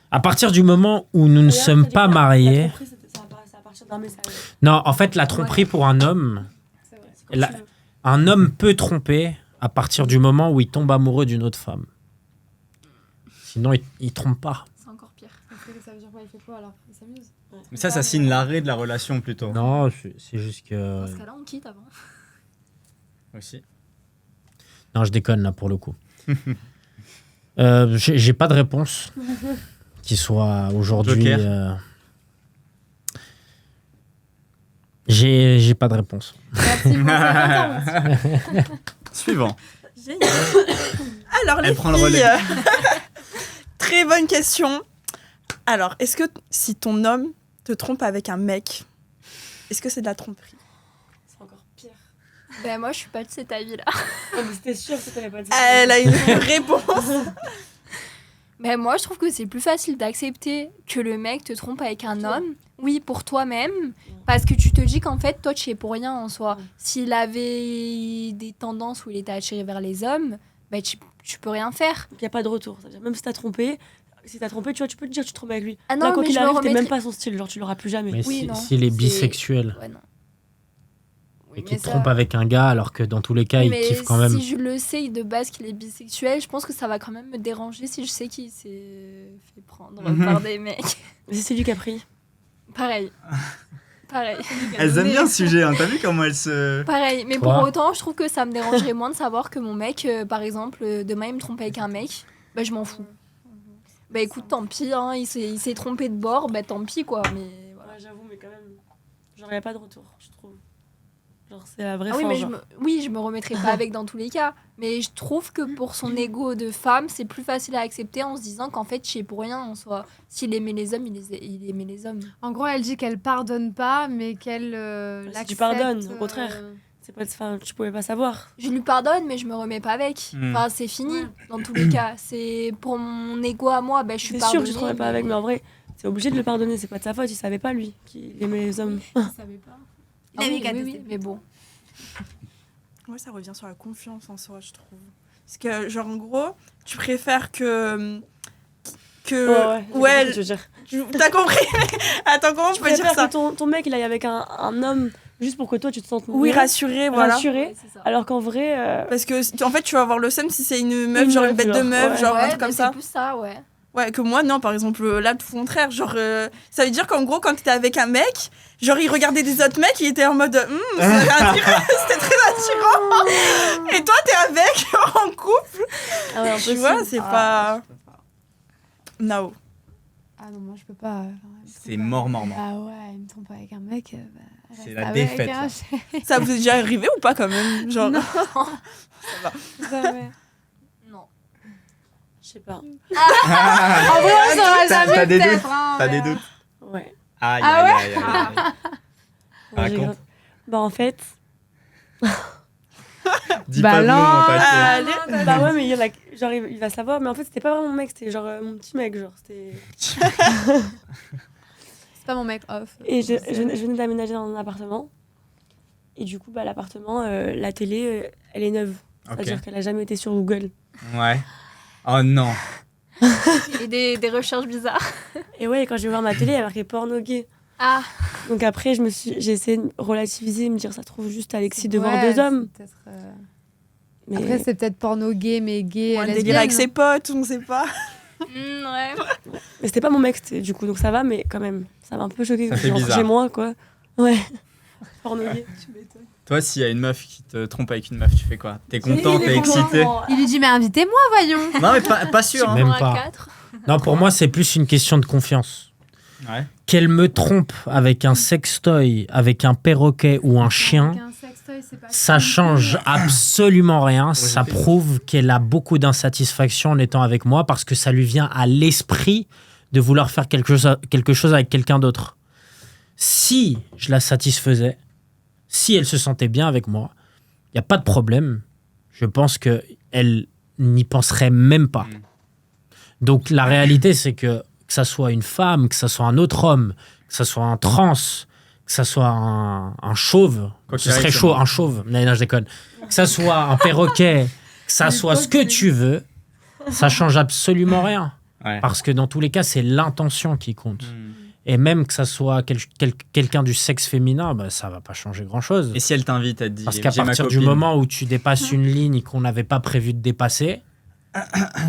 À partir du moment où nous ne sommes pas mariés... C'est à partir d'un message. Non, en fait, la tromperie pour un homme... Un homme peut tromper à partir du moment où il tombe amoureux d'une autre femme. Sinon, il trompe pas. C'est encore pire. Ça veut dire quoi? Il fait quoi alors? Il s'amuse? Mais ça signe l'arrêt de la relation plutôt. Non, c'est juste que... Dans ce cas-là, on quitte avant. Aussi. Non, je déconne là pour le coup. J'ai pas de réponse qui soit aujourd'hui... J'ai pas de réponse. Merci beaucoup. Suivant. Génial. Alors, les Elle prend le relais. filles, très bonne question. Alors, est-ce que si ton homme te trompe avec un mec, est-ce que c'est de la tromperie? C'est encore pire. Ben moi, je suis pas de cet avis-là. Mais c'était sûr que t'avais pas dit. Elle a une réponse. Ben moi, je trouve que c'est plus facile d'accepter que le mec te trompe avec un homme. Oui, pour toi-même. Parce que tu te dis qu'en fait, toi, tu es pour rien en soi. S'il avait des tendances où il était attiré vers les hommes, ben tu peux rien faire. Il n'y a pas de retour. C'est-à-dire, même si t'as trompé, tu vois, tu peux te dire que tu trompes avec lui. Ah non, là, quoi mais qu'il je me arrive, t'es même remettrai- pas son style. Genre, tu l'auras plus jamais. Mais Oui, non. s'il est C'est- bisexuel Ouais, non. Oui, et qu'il mais te ça- trompe avec un gars alors que dans tous les cas, il mais kiffe quand même. si je le sais de base qu'il est bisexuel, je pense que ça va quand même me déranger si je sais qu'il s'est fait prendre par des mecs. Mais c'est lui qui a pris. Pareil. Pareil. Elles aiment bien ce sujet, hein. T'as vu comment elles se... Pareil, mais Toi pour autant, je trouve que ça me dérangerait moins de savoir que mon mec, par exemple, demain il me trompe avec un mec, bah je m'en fous. Bah écoute, tant pis, hein, il s'est trompé de bord, bah tant pis quoi, mais voilà. Ouais, j'avoue, mais quand même, genre, il n'y a pas de retour, je trouve. Genre, c'est la vraie Ah oui, fin, mais genre. je me remettrai pas avec dans tous les cas. Mais je trouve que pour son ego de femme, c'est plus facile à accepter en se disant qu'en fait, je sais pour rien en soi. S'il aimait les hommes, il aimait les hommes. En gros, elle dit qu'elle pardonne pas, mais qu'elle Si tu l'accepte. pardonnes, au contraire. C'est pas, enfin, tu pouvais pas savoir. Je lui pardonne, mais je me remets pas avec. Enfin, c'est fini dans tous les cas. C'est pour mon ego à moi, bah, je suis C'est sûr pardonnée. que je te remets pas avec, mais en vrai, c'est obligé de le pardonner, c'est pas de sa faute, il savait pas lui qu'il aimait les hommes. Je savais pas. Ah oui, oui, mais bon. Ouais, ça revient sur la confiance en soi, je trouve. Parce que, genre, en gros, tu préfères que... Ouais, je veux dire. T'as compris? Attends, comment je Tu peux dire préfères ça? que ton mec il aille avec un homme juste pour que toi tu te sentes Oui, mieux, rassuré, voilà. rassuré, Ouais, c'est ça. alors qu'en vrai. Parce que, en fait, tu vas avoir le seum si c'est une meuf, Une genre une meuf, bête de genre, meuf, ouais. genre un Ouais, truc comme mais ça. c'est plus ça, ouais. Ouais, que moi, non, par exemple, là, tout le contraire. Genre, ça veut dire qu'en gros, quand t'étais avec un mec, genre, il regardait des autres mecs, il était en mode, c'était très attirant. Et toi, t'es avec, en couple. Ah ouais, Tu vois, c'est pas. No. Ah non, moi je peux pas. C'est mort. Ah ouais, il me trompe pas avec un mec. C'est reste la avec, défaite, hein, Ça vous est déjà arrivé ou pas, quand même? Genre, Non. Jamais. Non. Je sais pas. En vrai, on saura T'as jamais des peut-être. doutes hein, T'as mais, des doutes? Ouais. Aïe, Ah ouais aïe, aïe, aïe, aïe. Ouais, j'ai Raconte. grave- Bah en fait. Dis pas le nom, Balance. t'inquiète. allez. Bah ouais, mais genre, il va savoir. Mais en fait, c'était pas vraiment mon mec, c'était genre mon petit mec. Genre, c'était... C'est pas mon mec off. Et je venais d'aménager dans un appartement. Et du coup, bah, l'appartement, la télé, elle est neuve. Ok. C'est-à-dire qu'elle a jamais été sur Google. Ouais. Oh non. Et des recherches bizarres. Et ouais, quand j'ai ouvert ma télé, il y a marqué porno gay. Ah, Donc après, j'ai essayé de relativiser, me dire ça trouve juste Alexis de voir Ouais, deux hommes. c'est peut-être, Mais Après, c'est peut-être porno gay, mais gay. Ou un lesbienne. délire avec ses potes, on sait pas. ouais. mais c'était pas mon mec, du coup, donc ça va, mais quand même, ça m'a un peu choqué Ça que fait je rentre bizarre. chez moi, quoi. Ouais. Porno gay. Toi, s'il y a une meuf qui te trompe avec une meuf, tu fais quoi? T'es content, t'es excité? Il lui dit, mais invitez-moi, voyons. Non, mais pas sûr. Hein. Même Pour un pas. 4. Non, pour moi, c'est plus une question de confiance. Ouais. Qu'elle me trompe avec un sextoy, avec un perroquet ou un chien, ça change absolument rien. Ça j'ai fait. prouve qu'elle a beaucoup d'insatisfaction en étant avec moi parce que ça lui vient à l'esprit de vouloir faire quelque chose avec quelqu'un d'autre. Si je la satisfaisais, si elle se sentait bien avec moi, il n'y a pas de problème. Je pense qu'elle n'y penserait même pas. Donc la réalité, c'est que ça soit une femme, que ça soit un autre homme, que ça soit un trans, que ça soit un chauve, Quoi ce qu'il serait arrive, chaud, c'est bon. un chauve, non, je déconne, que ça soit un perroquet, que ça soit ce que tu veux, ça change absolument rien. Ouais. Parce que dans tous les cas, c'est l'intention qui compte. Hmm. Et même que ça soit quelqu'un du sexe féminin, bah, ça va pas changer grand-chose. Et si elle t'invite, elle te dit Parce qu'à j'ai ma partir du copine. moment où tu dépasses une ligne qu'on n'avait pas prévu de dépasser, bah,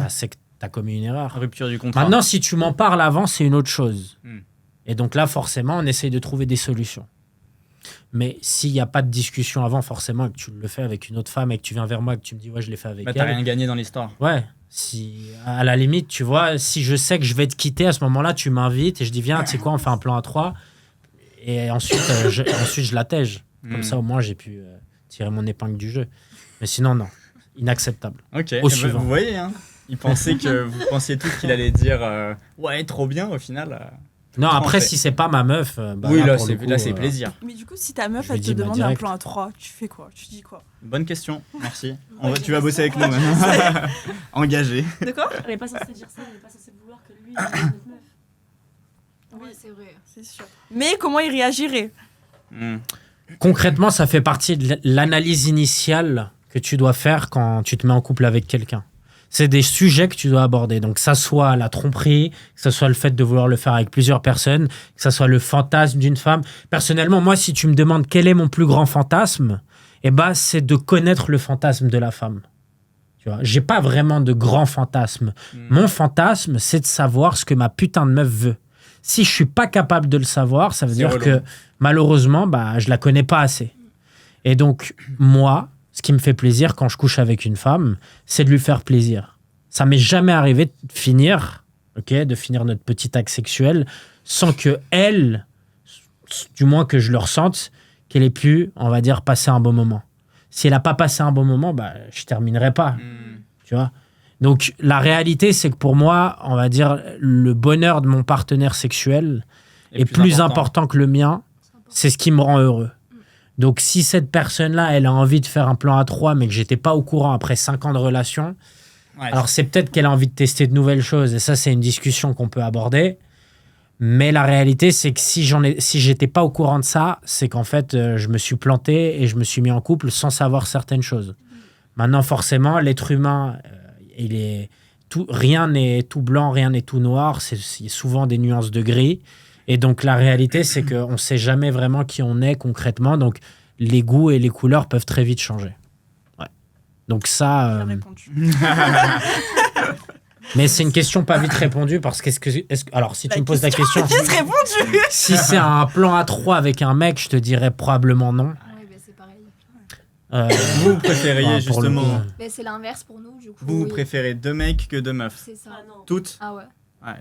c'est que tu as commis une erreur. Rupture du contrat. Maintenant, si tu m'en parles avant, c'est une autre chose. Hmm. Et donc là, forcément, on essaye de trouver des solutions. Mais s'il n'y a pas de discussion avant, forcément, et que tu le fais avec une autre femme et que tu viens vers moi et que tu me dis, ouais, je l'ai fait avec Bah, t'as elle. rien gagné dans l'histoire. Ouais. Si, à la limite, tu vois, si je sais que je vais te quitter, à ce moment-là, tu m'invites et je dis, viens, tu sais quoi, on fait un plan à 3. Et ensuite, je l'attège. Comme Hmm. ça, au moins, j'ai pu tirer mon épingle du jeu. Mais sinon, non. Inacceptable. Ok. Au Eh ben, suivant. vous voyez, hein. Vous pensiez tous qu'il allait dire ouais, trop bien au final. Non, après, Tranché. si c'est pas ma meuf, bah, oui, là, pour le coup, c'est plaisir. Mais du coup, si ta meuf, Je lui elle te dis, bah, demande un direct. plan à 3, tu fais quoi? Tu dis quoi? Bonne question, merci. Tu vas bosser avec nous maintenant. Engagé. De quoi? Elle est pas censée dire ça, elle est pas censée vouloir que lui, il ait une autre meuf. Oui, c'est vrai. C'est sûr. Mais comment il réagirait? Hmm. Concrètement, ça fait partie de l'analyse initiale que tu dois faire quand tu te mets en couple avec quelqu'un. C'est des sujets que tu dois aborder. Donc, que ça soit la tromperie, que ça soit le fait de vouloir le faire avec plusieurs personnes, que ça soit le fantasme d'une femme. Personnellement, moi, si tu me demandes quel est mon plus grand fantasme, eh ben, c'est de connaître le fantasme de la femme. Tu vois, j'ai pas vraiment de grand fantasme. Mon fantasme, c'est de savoir ce que ma putain de meuf veut. Si je suis pas capable de le savoir, ça veut C'est dire relou. que malheureusement, je la connais pas assez. Et donc, moi, ce qui me fait plaisir quand je couche avec une femme, c'est de lui faire plaisir. Ça m'est jamais arrivé de finir notre petit acte sexuel sans que elle, du moins que je le ressente, qu'elle ait pu, on va dire, passer un bon moment. Si elle n'a pas passé un bon moment, je terminerai pas. Tu vois. Donc, la réalité, c'est que pour moi, on va dire, le bonheur de mon partenaire sexuel est plus important que le mien. C'est ce qui me rend heureux. Donc, si cette personne-là, elle a envie de faire un plan à 3, mais que j'étais pas au courant après 5 ans de relation, alors c'est peut-être qu'elle a envie de tester de nouvelles choses. Et ça, c'est une discussion qu'on peut aborder. Mais la réalité, c'est que si j'étais pas au courant de ça, c'est qu'en fait, je me suis planté et je me suis mis en couple sans savoir certaines choses. Maintenant, forcément, l'être humain, rien n'est tout blanc, rien n'est tout noir. C'est souvent des nuances de gris. Et donc, la réalité, c'est qu'on ne sait jamais vraiment qui on est concrètement. Donc, les goûts et les couleurs peuvent très vite changer. Ouais. Donc, ça... Bien répondu. Mais c'est une question pas vite répondue parce que... Alors, si tu me poses la question... Qu'est-ce répondu? Si c'est un plan à 3 avec un mec, je te dirais probablement non. Oui, c'est pareil. Vous préfériez pour le justement... coup, Mais c'est l'inverse pour nous, du coup. Vous oui. préférez 2 mecs que 2 meufs? C'est ça. Ah non, Toutes? Ah ouais. Ouais,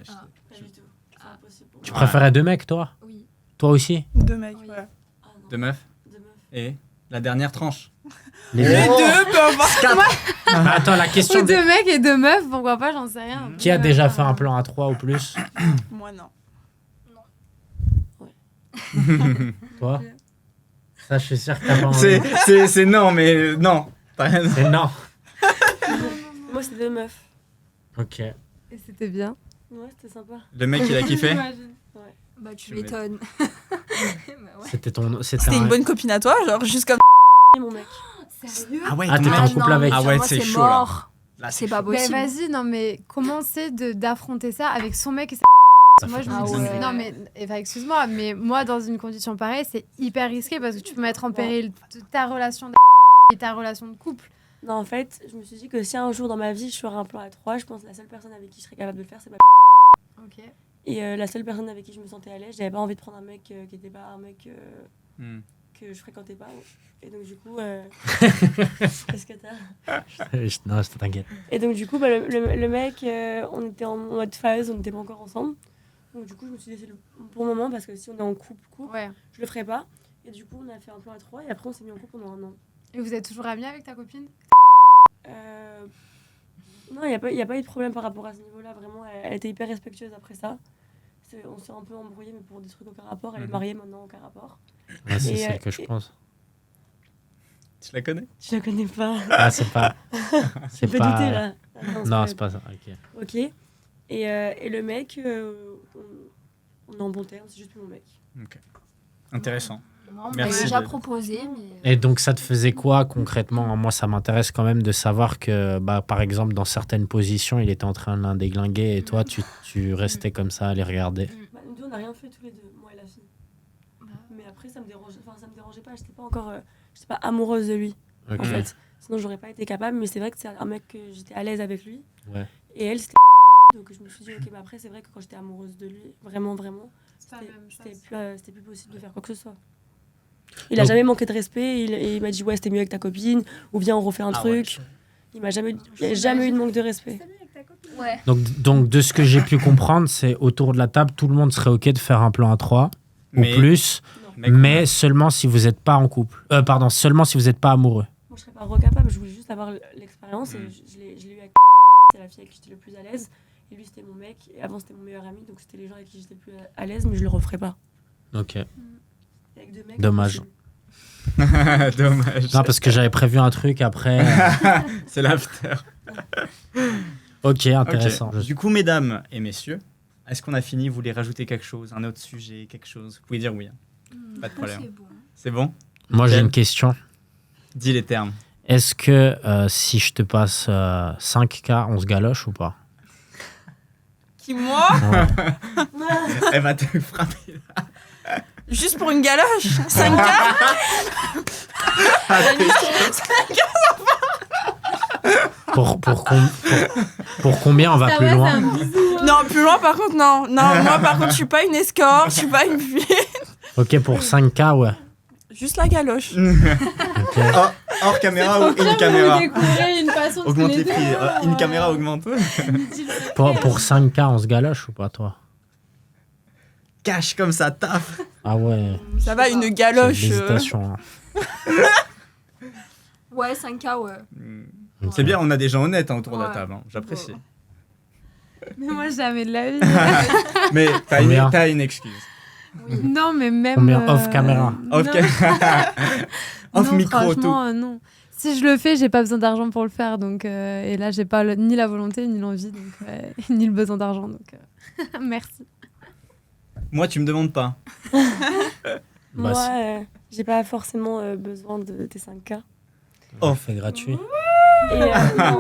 Ah. pas du tout. C'est impossible pour Tu moi. préférais 2 mecs, toi? Oui. Toi aussi? 2 mecs, Oui. ouais. Ah non, 2 meufs? deux meufs. Et la dernière tranche? Les Les deux. deux, peu importe. Mais attends, la question... Ou 2 mecs et 2 meufs, pourquoi pas, j'en sais rien. Qui a déjà fait un plan à 3 ou plus? Moi, non. Toi? Ça, je suis sûr que t'as pas envie. C'est non, mais non. C'est non. Moi, c'est 2 meufs. Ok. Et c'était bien. Ouais, c'était sympa. Le mec, il a kiffé? Bah, tu Je m'étonnes. Bah, ouais. C'était une bonne copine à toi, genre juste comme. Et mon mec. Sérieux? Ah ouais, Ah, t'étais en couple non, avec. mais Ah ouais, moi, c'est chaud, mort. Là, C'est pas Mais possible. vas-y, non, mais comment c'est d'affronter ça avec son mec et Ça moi, fait je me Ah dis, ouais. non, mais excuse-moi, mais moi, dans une condition pareille, c'est hyper risqué parce que tu peux mettre en péril ta relation et ta relation de couple. Non, en fait, je me suis dit que si un jour dans ma vie je ferais un plan à 3, je pense que la seule personne avec qui je serais capable de le faire, c'est ma Ok. Et la seule personne avec qui je me sentais à l'aise, j'avais pas envie de prendre un mec qui était pas un mec Hmm. que je fréquentais pas. Et donc, du coup. Qu'est-ce que t'as? Non, je t'inquiète. Et donc, du coup, le mec, on était en mode phase, on n'était pas encore ensemble. Donc, du coup, je me suis dit, c'est le bon moment parce que si on est en couple, Ouais. je le ferais pas. Et du coup, on a fait un plan à 3 et après, on s'est mis en couple pendant 1 an. Et vous êtes toujours amis avec ta copine? Non, il n'y a pas eu de problème par rapport à ce niveau-là. Vraiment, elle était hyper respectueuse après ça. On s'est un peu embrouillé, mais pour des trucs aucun rapport. Elle est mariée maintenant, aucun rapport. Ouais, c'est Et, celle que je pense. Tu la connais? Je la connais pas. Ah, c'est pas. Je C'est peux pas. douter là. Non, c'est pas ça. Ok. Ok. Et le mec, on est en bon terme, c'est juste plus mon mec. Intéressant. Moi, on m'a Merci déjà de- proposé, mais. Et donc, ça te faisait quoi concrètement? Moi, ça m'intéresse quand même de savoir que, par exemple, dans certaines positions, il était en train de l'un déglinguer et toi, tu restais comme ça à les regarder. Bah, nous deux, on n'a rien fait tous les deux, moi et la fille. Mais après, ça me dérangeait pas. J'étais pas encore, j'étais pas amoureuse de lui, Ok. en fait. Sinon, j'aurais pas été capable. Mais c'est vrai que c'est un mec que j'étais à l'aise avec lui. Ouais. Et elle, c'était donc je me suis dit, ok, mais après, c'est vrai que quand j'étais amoureuse de lui, vraiment, c'était plus possible de faire quoi que ce soit. Il a Donc- jamais manqué de respect. Il m'a dit, ouais, c'était mieux avec ta copine, ou viens, on refait un truc. Il n'y a jamais eu de manque de respect. Ouais. Donc, de ce que j'ai pu comprendre, c'est autour de la table, tout le monde serait OK de faire un plan à 3 ou plus, mais seulement si vous n'êtes pas en couple. Seulement si vous n'êtes pas amoureux. Moi, je serais pas recapable. Je voulais juste avoir l'expérience. Et je l'ai eu avec c'est la fille avec qui j'étais le plus à l'aise. Et lui, c'était mon mec. Et avant, c'était mon meilleur ami. Donc, c'était les gens avec qui j'étais le plus à l'aise. Mais je le referais pas. Ok. Avec 2 mecs. Dommage. Dommage. Non, parce que j'avais prévu un truc après. C'est l'after. Ok, intéressant. Ok. Du coup, mesdames et messieurs, est-ce qu'on a fini? Vous voulez rajouter quelque chose? Un autre sujet? Quelque chose? Vous pouvez dire oui. Pas de problème. C'est bon. C'est bon? Moi, j'ai Quel- une question. Dis les termes. Est-ce que si je te passe 5K, on se galoche ou pas? Qui, moi? Ouais. Elle va te frapper. Juste pour une galoche? 5K? Pour combien on va Ça plus va, c'est loin un bisou. Non, plus loin, par contre, non. Non, moi, par contre, je suis pas une escorte, je suis pas une fille. Ok, pour 5K, ouais. Juste la galoche. Ok. Hors caméra ou in Vous caméra. découvrez une passion de Augmente les tous prix. deux. In caméra augmente. Pour 5K, on se galoche ou pas, toi? Cash comme ça, taf. Ah ouais. Ça va, une C'est galoche. l'hésitation. Hein. Ouais, 5K, ouais. Ok. C'est bien, on a des gens honnêtes autour de la Ouais. table. Hein. J'apprécie. Mais moi, jamais de la vie. Mais Combien t'as une excuse. Non, mais même. Combien off caméra? Off non. caméra. Off Non, micro, tout. franchement, non. Si je le fais, j'ai pas besoin d'argent pour le faire. Donc, et là, j'ai pas ni la volonté, ni l'envie, donc, ni le besoin d'argent. Donc, merci. Moi, tu me demandes pas. Bah, Moi, si. j'ai pas forcément besoin de tes 5K. On fait gratuit. Et, non,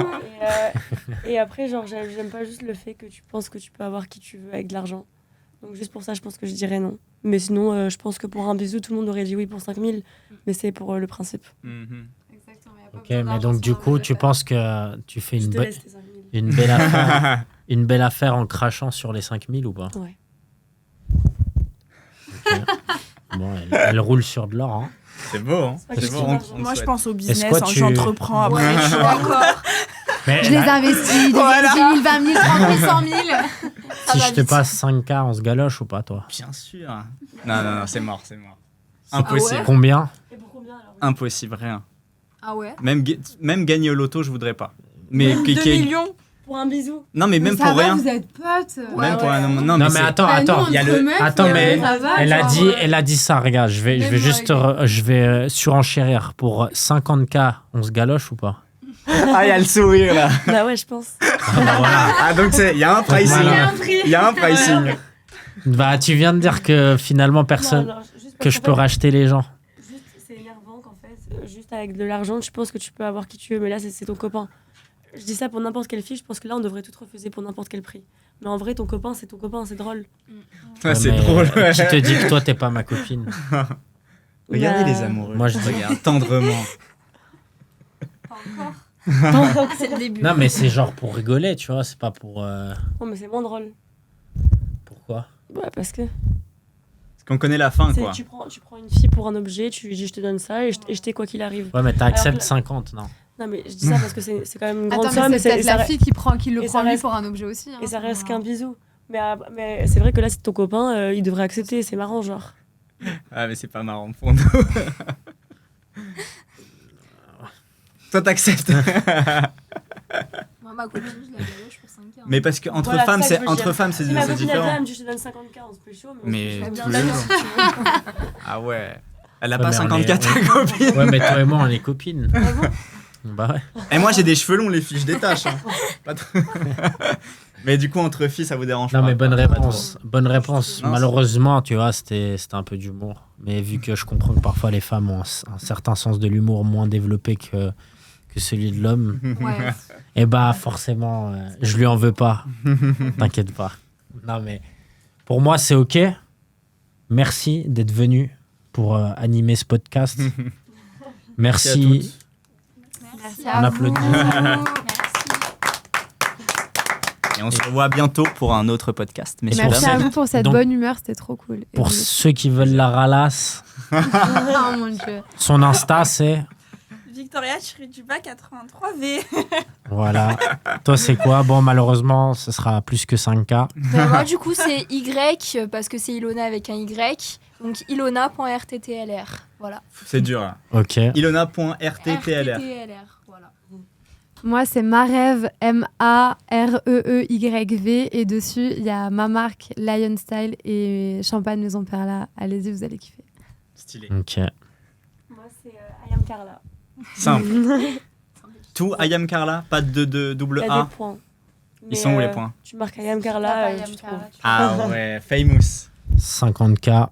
et après, genre, j'aime pas juste le fait que tu penses que tu peux avoir qui tu veux avec de l'argent. Donc, juste pour ça, je pense que je dirais non. Mais sinon, je pense que pour un bisou, tout le monde aurait dit oui pour 5000. Mais c'est pour le principe. Mhm. Ok, mais donc du coup, tu penses que tu fais Je une, te laisse tes 5000. une belle affaire en crachant sur les 5000 ou pas? Ouais. Ok. Bon, elle roule sur de l'or. Hein. C'est beau, hein. pas C'est que beau. je on suis le Moi, je souhaite. pense au Est-ce business, que hein, tu- j'entreprends après. Ouais, je suis d'accord. Mais Je les là, investis, Voilà. 10 000, 20 000, 30 000, 100 000. si va je te vite. passe 5K, on se galoche ou pas, toi? Bien sûr. Non, c'est mort, c'est mort. C'est Impossible. Ah ouais Combien? Et pour combien alors Impossible, rien. Ah ouais. Même gagner au loto, je voudrais pas. Mais 2 millions. Pour un bisou. Non, mais même ça pour va, rien. vous êtes potes. Même pour ouais. un. Non, Non, mais c'est- attends, Bah, nous, attends. entre il y a le- meufs, Attends, mais ça va, Elle a genre, dit, elle a dit ça. Regarde, je vais Même juste, moi, je vais surenchérir pour 50K. On se galoche ou pas? Ah, il y a le sourire là. Bah ouais, je pense. Ah bah voilà. Ah, donc il y a un pricing. Voilà. Il y a un pricing. Bah, tu viens de dire que finalement personne, Non, juste que parce je qu'en peux fait, racheter les gens. Juste, c'est énervant qu'en fait, juste avec de l'argent, tu penses que tu peux avoir qui tu veux, mais là, c'est ton copain. Je dis ça pour n'importe quelle fille, je pense que là, on devrait tout refuser pour n'importe quel prix. Mais en vrai, ton copain, c'est drôle. Ouais, c'est mais drôle. ouais. Qui te dit que toi, t'es pas ma copine? Regardez Bah, les amoureux. Moi, je regarde tendrement. C'est le début. Non, mais c'est genre pour rigoler, tu vois. C'est pas pour. Non, mais c'est moins drôle. Pourquoi? Ouais, parce que Parce qu'on connaît la fin, quoi. tu prends une fille pour un objet, tu lui dis je te donne ça et je t'ai quoi qu'il arrive. Ouais, mais t'acceptes Alors que- 50, non? Non, mais je dis ça parce que c'est quand même une grande Attends, somme. mais c'est peut-être ça la re- fille qui le et prend ça lui reste- pour un objet aussi. hein. Et ça reste qu'un bisou. Mais c'est vrai que là, c'est ton copain, il devrait accepter, c'est marrant, genre. Ah, mais c'est pas marrant pour nous. Toi, t'acceptes. Moi, ma copine, je la galoche pour 5K. Mais parce que entre Voilà, femmes, ça que je veux entre dire. femmes, c'est Si ma c'est copine différent. elle dit je te donne 50K, on se peut chaud, Mais on se fait tous bien les d'accord, jours. si tu veux. Ah ouais. Elle a Ouais, pas mais on 54 est- ta copine. Ouais, mais toi et moi, on est copines. Ah bon Bah ouais. Et moi, j'ai des cheveux longs, les filles, je détache. Hein. Pas trop. Mais du coup, entre filles, ça vous dérange pas. Non, mais bonne pas trop. réponse. Bonne réponse. Non, Malheureusement, tu vois, c'était un peu d'humour. Mais vu que je comprends que parfois les femmes ont un certain sens de l'humour moins développé que celui de l'homme, Ouais. et bah forcément, je lui en veux pas. T'inquiète pas. Non, mais pour moi, c'est OK. Merci d'être venu pour animer ce podcast. Merci à Merci. toutes. Merci On applaudit. Merci. Et on se revoit bientôt pour un autre podcast. Et Messieurs, merci dames. à vous pour cette Donc- bonne humeur, c'était trop cool. Et Pour vous- ceux qui veulent la ralasse, Oh mon dieu. son Insta, c'est... Victoria Chiriduba 83V. Voilà. Toi, c'est quoi? Bon, malheureusement, ce sera plus que 5K. Ben, moi, du coup, c'est Y parce que c'est Ilona avec un Y. Donc, ilona.rttlr. Voilà. C'est dur. Là. OK. Ilona.rttlr. RTTLR. Voilà. Moi, c'est Marève, MAREEYV. Et dessus, il y a ma marque Lion Style et Champagne Maison Perla. Allez-y, vous allez kiffer. Stylé. OK. Moi, c'est I am Carla. Simple. Tout I am Carla, pas de double Il y a A. des points. Ils sont où les points? Tu marques I am Carla, I am tu Carla, trouves. tu Ah ouais, famous. 50K.